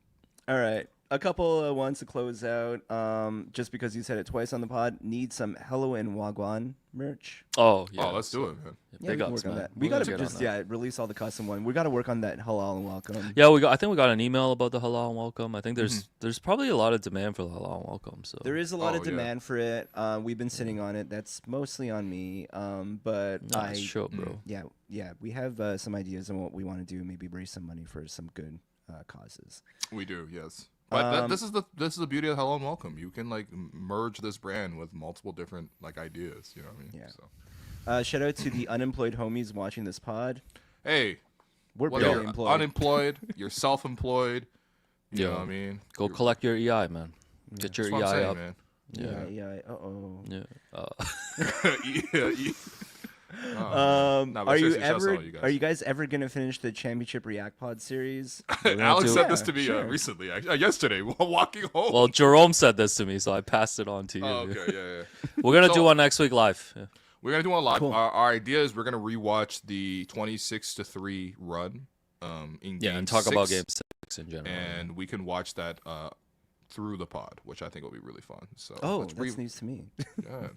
All right. A couple ones to close out. Just because you said it twice on the pod, need some Hello and Wagwan merch. Oh yeah. Oh, let's do it, man. Yeah, we can work on that. We gotta just release all the custom one. We gotta work on that halal and welcome. Yeah, I think we got an email about the halal and welcome. I think there's probably a lot of demand for the halal and welcome. So There is a lot of demand for it. We've been sitting on it. That's mostly on me. But Nice show, bro. Yeah. We have some ideas on what we want to do. Maybe raise some money for some good causes. We do, yes. But this is the beauty of Hello and Welcome. You can like merge this brand with multiple different like ideas. You know what I mean? Yeah. So. Shout out to the unemployed homies watching this pod. Hey, We're whether barely you're employed. unemployed, you're self-employed. You know what I mean? Go collect your EI, man. Get your That's what I'm EI saying, up. man. Yeah. Uh-oh. Yeah. No, but seriously, shouts out to you guys. Are you guys ever gonna finish the championship React Pod series? Alex said this to me recently, yesterday, while walking home. Well, Jerome said this to me, so I passed it on to you. Oh, okay, yeah. We're gonna do one next week live. Yeah. We're gonna do one live. Cool. Our idea is we're gonna rewatch the 26-3 run. In game and talk 6, about Game 6 in general. and we can watch that through the pod, which I think will be really fun. So That's news to me.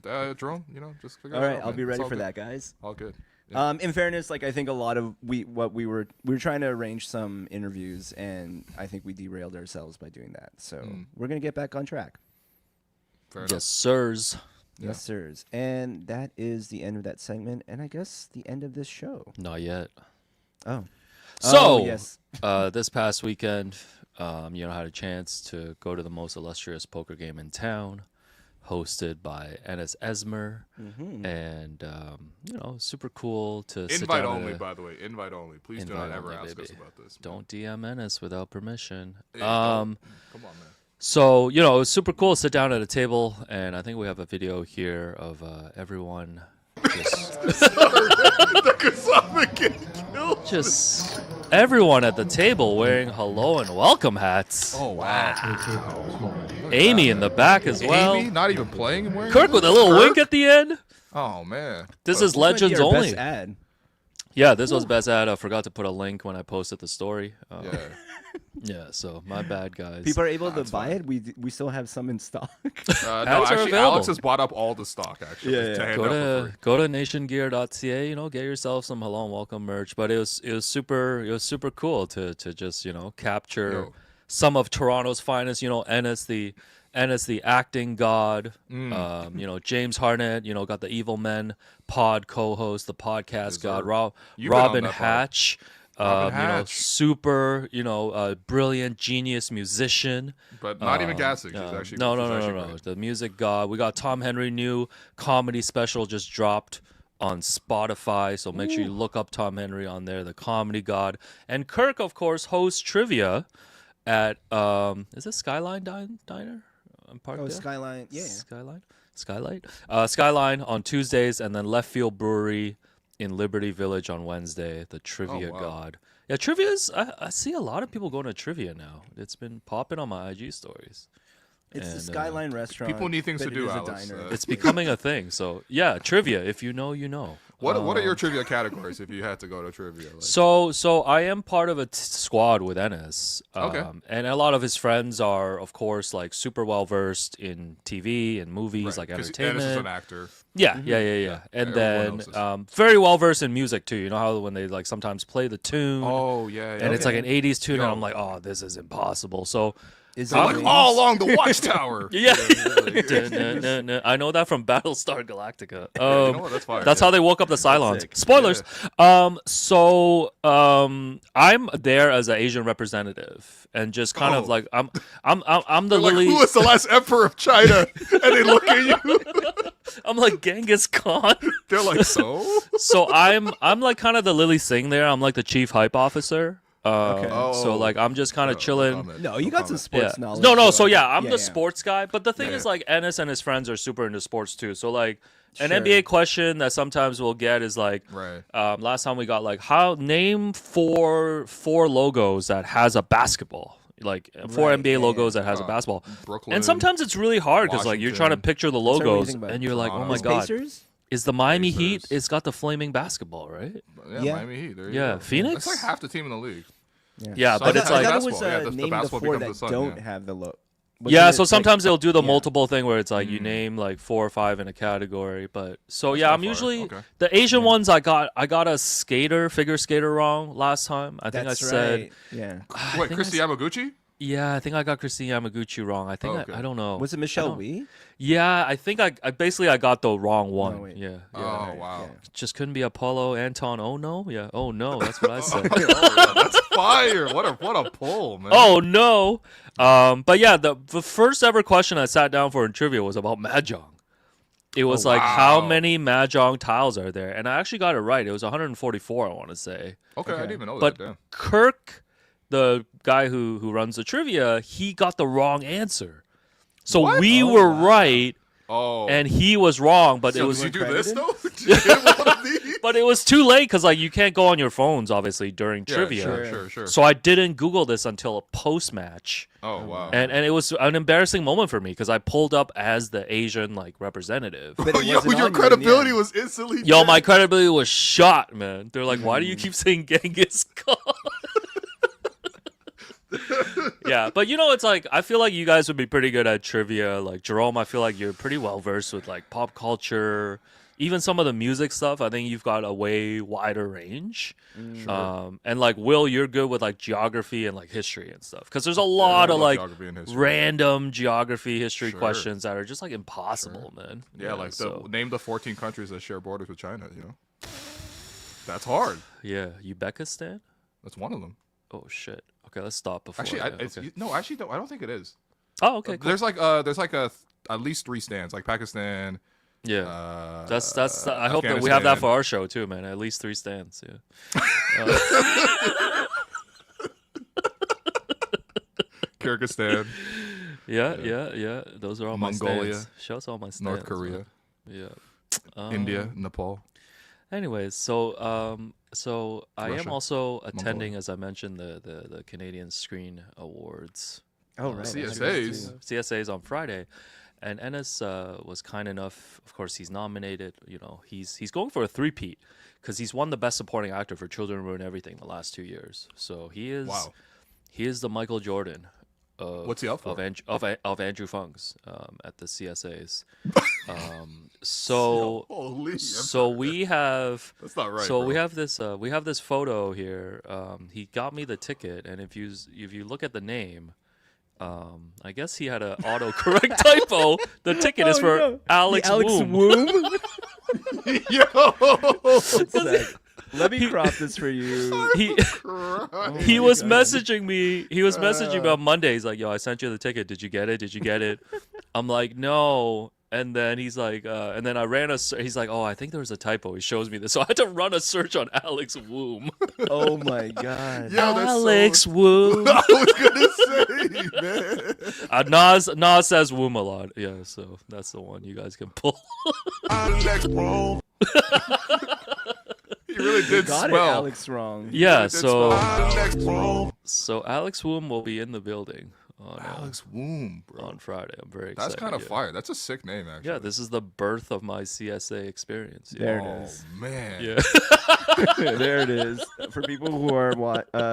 yeah, Jerome, just figure All it right, out, I'll man. be It's ready all for good. that, guys. All good. Yeah. In fairness, like I think a lot of we were trying to arrange some interviews, and I think we derailed ourselves by doing that. So we're gonna get back on track. Fair Yes, enough. sirs. Yes, sirs. And that is the end of that segment, and I guess the end of this show. Not yet. Oh. So, yes. This past weekend, had a chance to go to the most illustrious poker game in town. hosted by Enes Esmer, and super cool to sit Invite down only, to, by the way. Invite only. Please do not invite ever only, ask baby. us about this. Don't DM Enes without permission. Come on, man. So it was super cool to sit down at a table, and I think we have a video here of everyone just everyone at the table wearing hello and welcome hats. Oh wow! Amy in the back as well. Amy not even playing and wearing. Kirk with a little wink at the end. Oh man! This is Legends might be our only. best ad. Yeah, this was best ad. I forgot to put a link when I posted the story. Yeah. Yeah, so my bad, guys. People are able to buy it. We still have some in stock. No, Hats are actually, available. Alex has bought up all the stock. Actually, Yeah, yeah. to hand out for free. Go to nationgear.ca. Get yourself some hello and welcome merch. But it was super cool to just capture some of Toronto's finest. Ennis the acting god. James Harnett. Got the Evil Men pod co-host, the podcast god. Robin Hatch. Super, brilliant, genius musician. But not even gassing. She's actually no. great. The music god. We got Tom Henry new comedy special just dropped on Spotify, so make sure you look up Tom Henry on there, the comedy god. And Kirk, of course, hosts trivia at is it Skyline Diner? Oh, Skyline, yeah. Skyline on Tuesdays, and then Left Field Brewery in Liberty Village on Wednesday, the trivia god. Yeah, trivia is, I see a lot of people going to trivia now. It's been popping on my IG stories. It's the Skyline restaurant. People need things to but do, it is a Alex. diner. It's becoming a thing. So, yeah, trivia. If you know, you know. What are your trivia categories if you had to go to trivia? So I am part of a squad with Enes. Okay. And a lot of his friends are, of course, like super well versed in TV and movies, like 'Cause entertainment. Enes is an actor. Yeah. And everyone then knows this. very well versed in music too. You know how when they like sometimes play the tune. Oh yeah. And it's like an 80s tune, and I'm like, oh, this is impossible. So. Like all along the Watchtower. Yeah. I know that from Battlestar Galactica. You know what? That's fine. That's how they woke up the Cylons. Spoilers. I'm there as an Asian representative, and just kind of like I'm the Lily. Who was the last emperor of China? And they look at you. I'm like Genghis Khan. They're like, so. So I'm like kind of the Lily Singh there. I'm like the chief hype officer. So like I'm just kind of chilling. No, you got some sports knowledge. No. So yeah, I'm the sports guy. But the thing is, like, Enes and his friends are super into sports too. So like, an NBA question that sometimes we'll get is like, last time we got like, name four logos that has a basketball. Like four NBA logos that has a basketball. Brooklyn, and sometimes it's really hard because like you're trying to picture the logos and you're like, oh my god. Is the Miami Heat? It's got the flaming basketball, right? Yeah. Miami Heat. There you go. Phoenix. That's like half the team in the league. Yeah, So but it's like I thought it was the named basketball before becomes that the sun, don't yeah. have the logo. Yeah, so sometimes they'll do the multiple thing where it's like you name like 4 or 5 in a category, but so yeah, I'm usually the Asian ones. I got a figure skater wrong last time. I think I said Wait, Christy Yamaguchi? Yeah, I think I got Christine Yamaguchi wrong. I think I don't know. Was it Michelle Wee? Yeah, I think I basically got the wrong one. wait. Yeah. Oh wow. Just couldn't be Apollo Anton. Oh no. Yeah. Oh no. That's what I said. That's fire. What a pull, man. Oh no. But yeah, the first ever question I sat down for in trivia was about Mahjong. It was how many Mahjong tiles are there? And I actually got it right. It was 144, I want to say. Okay, I didn't even know but that. Damn. Kirk, the guy who runs the trivia, he got the wrong answer. So we were right, and he was wrong. But it was. Did you do this though? But it was too late because like you can't go on your phones obviously during trivia. Sure. So I didn't Google this until a post match. Oh wow. And it was an embarrassing moment for me because I pulled up as the Asian like representative. But your credibility was instantly. Yo, my credibility was shot, man. They're like, why do you keep saying Genghis Khan? Yeah, but it's like I feel like you guys would be pretty good at trivia. Like Jerome, I feel like you're pretty well versed with like pop culture, even some of the music stuff. I think you've got a way wider range. And like Will, you're good with like geography and like history and stuff because there's a lot of like random geography history questions that are just like impossible, man. Yeah, like name the 14 countries that share borders with China. That's hard. Yeah, Uzbekistan. That's one of them. Oh shit. Okay, let's stop before. Actually, I don't think it is. Oh, okay. Cool. There's like at least 3 stands, like Pakistan. Yeah, that's. I hope that we have that for our show too, man. At least 3 stands. Yeah. Kyrgyzstan. Yeah. Those are all Mongolia. my stands. Shows all my stands. North Korea. Man. Yeah. India, Nepal. Anyways, so I am Russia, also attending, as I mentioned, the Canadian Screen Awards. Oh, right. CSAs on Friday. And Ennis was kind enough. Of course, he's nominated. You know, he's going for a 3-peat because he's won the Best Supporting Actor for Children Ruin Everything the last 2 years. So he is. Wow. He is the Michael Jordan. What's he up for? Of Andrew Fung's at the CSAs. So we have. That's not right. So bro. we have this photo here. He got me the ticket, and if you look at the name. I guess he had an autocorrect typo. The ticket is for Alex Woom. Yo, let me crop this for you. He was messaging me. He was messaging me on Monday. He's like, "Yo, I sent you the ticket. Did you get it? Did you get it?" I'm like, "No." And then he's like, and then I ran a search. He's like, "Oh, I think there was a typo." He shows me this. So I had to run a search on Alex Woom. Oh my God. Yo, Alex Woom. I was gonna say, man. Nas says Woom a lot. Yeah, so that's the one you guys can pull. Alex wrong. He really did got spell it, Alex wrong. Yeah, so Alex Woom will be in the building. Alex Woom, bro. On Friday. I'm very excited. That's kind of fire. That's a sick name, actually. Yeah, this is the birth of my CSA experience. There it is. Oh, man. Yeah. There it is. For people who are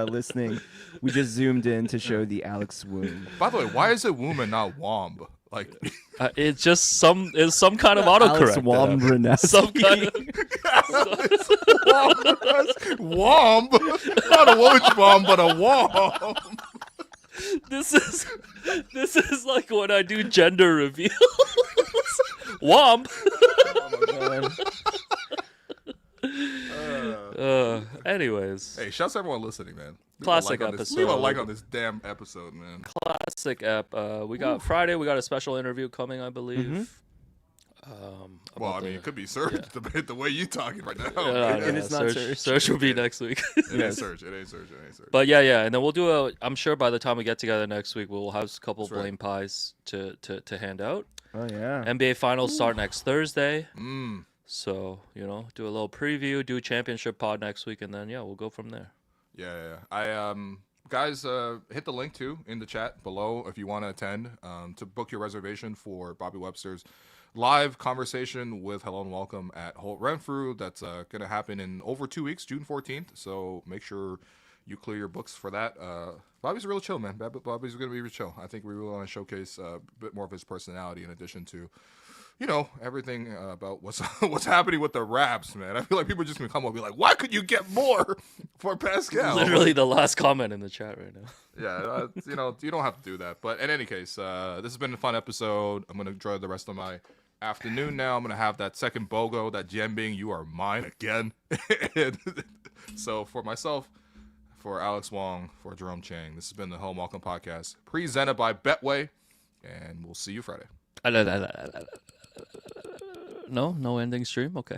listening, we just zoomed in to show the Alex Woom. By the way, why is it Woom and not Womb? Like, it's just some kind of autocorrect. Alex Some kind of Womb. Not a Woj bomb, but a Womb. This is like when I do gender reveals. Womp. Oh my God. Anyways. Hey, shouts to everyone listening, man. Classic episode. Leave a like on this damn episode, man. Classic ep. We got Friday. We got a special interview coming, I believe. Mm-hmm. Well, I mean, it could be Serge the way you talking right now. And it's not Serge. Serge will be next week. It ain't Serge. But yeah, and then we'll do I'm sure by the time we get together next week, we'll have a couple blame pies to hand out. Oh yeah. NBA Finals start next Thursday. So do a little preview, do a championship pod next week, and then we'll go from there. Yeah. I guys, hit the link too in the chat below if you want to attend to book your reservation for Bobby Webster's live conversation with Hello and Welcome at Holt Renfrew. That's going to happen in over 2 weeks, June 14th. So make sure you clear your books for that. Bobby's a real chill, man. Bobby's going to be real chill. I think we really want to showcase a bit more of his personality in addition to, everything about what's happening with the raps, man. I feel like people are just going to come up and be like, why could you get more for Pascal? Literally the last comment in the chat right now. Yeah, you don't have to do that. But in any case, this has been a fun episode. I'm going to enjoy the rest of my afternoon now. I'm going to have that second BOGO, that Jembing, you are mine again. So for myself, for Alex Wong, for Jerome Chang, this has been the Home Welcome Podcast, presented by Betway, and we'll see you Friday. No ending stream? Okay.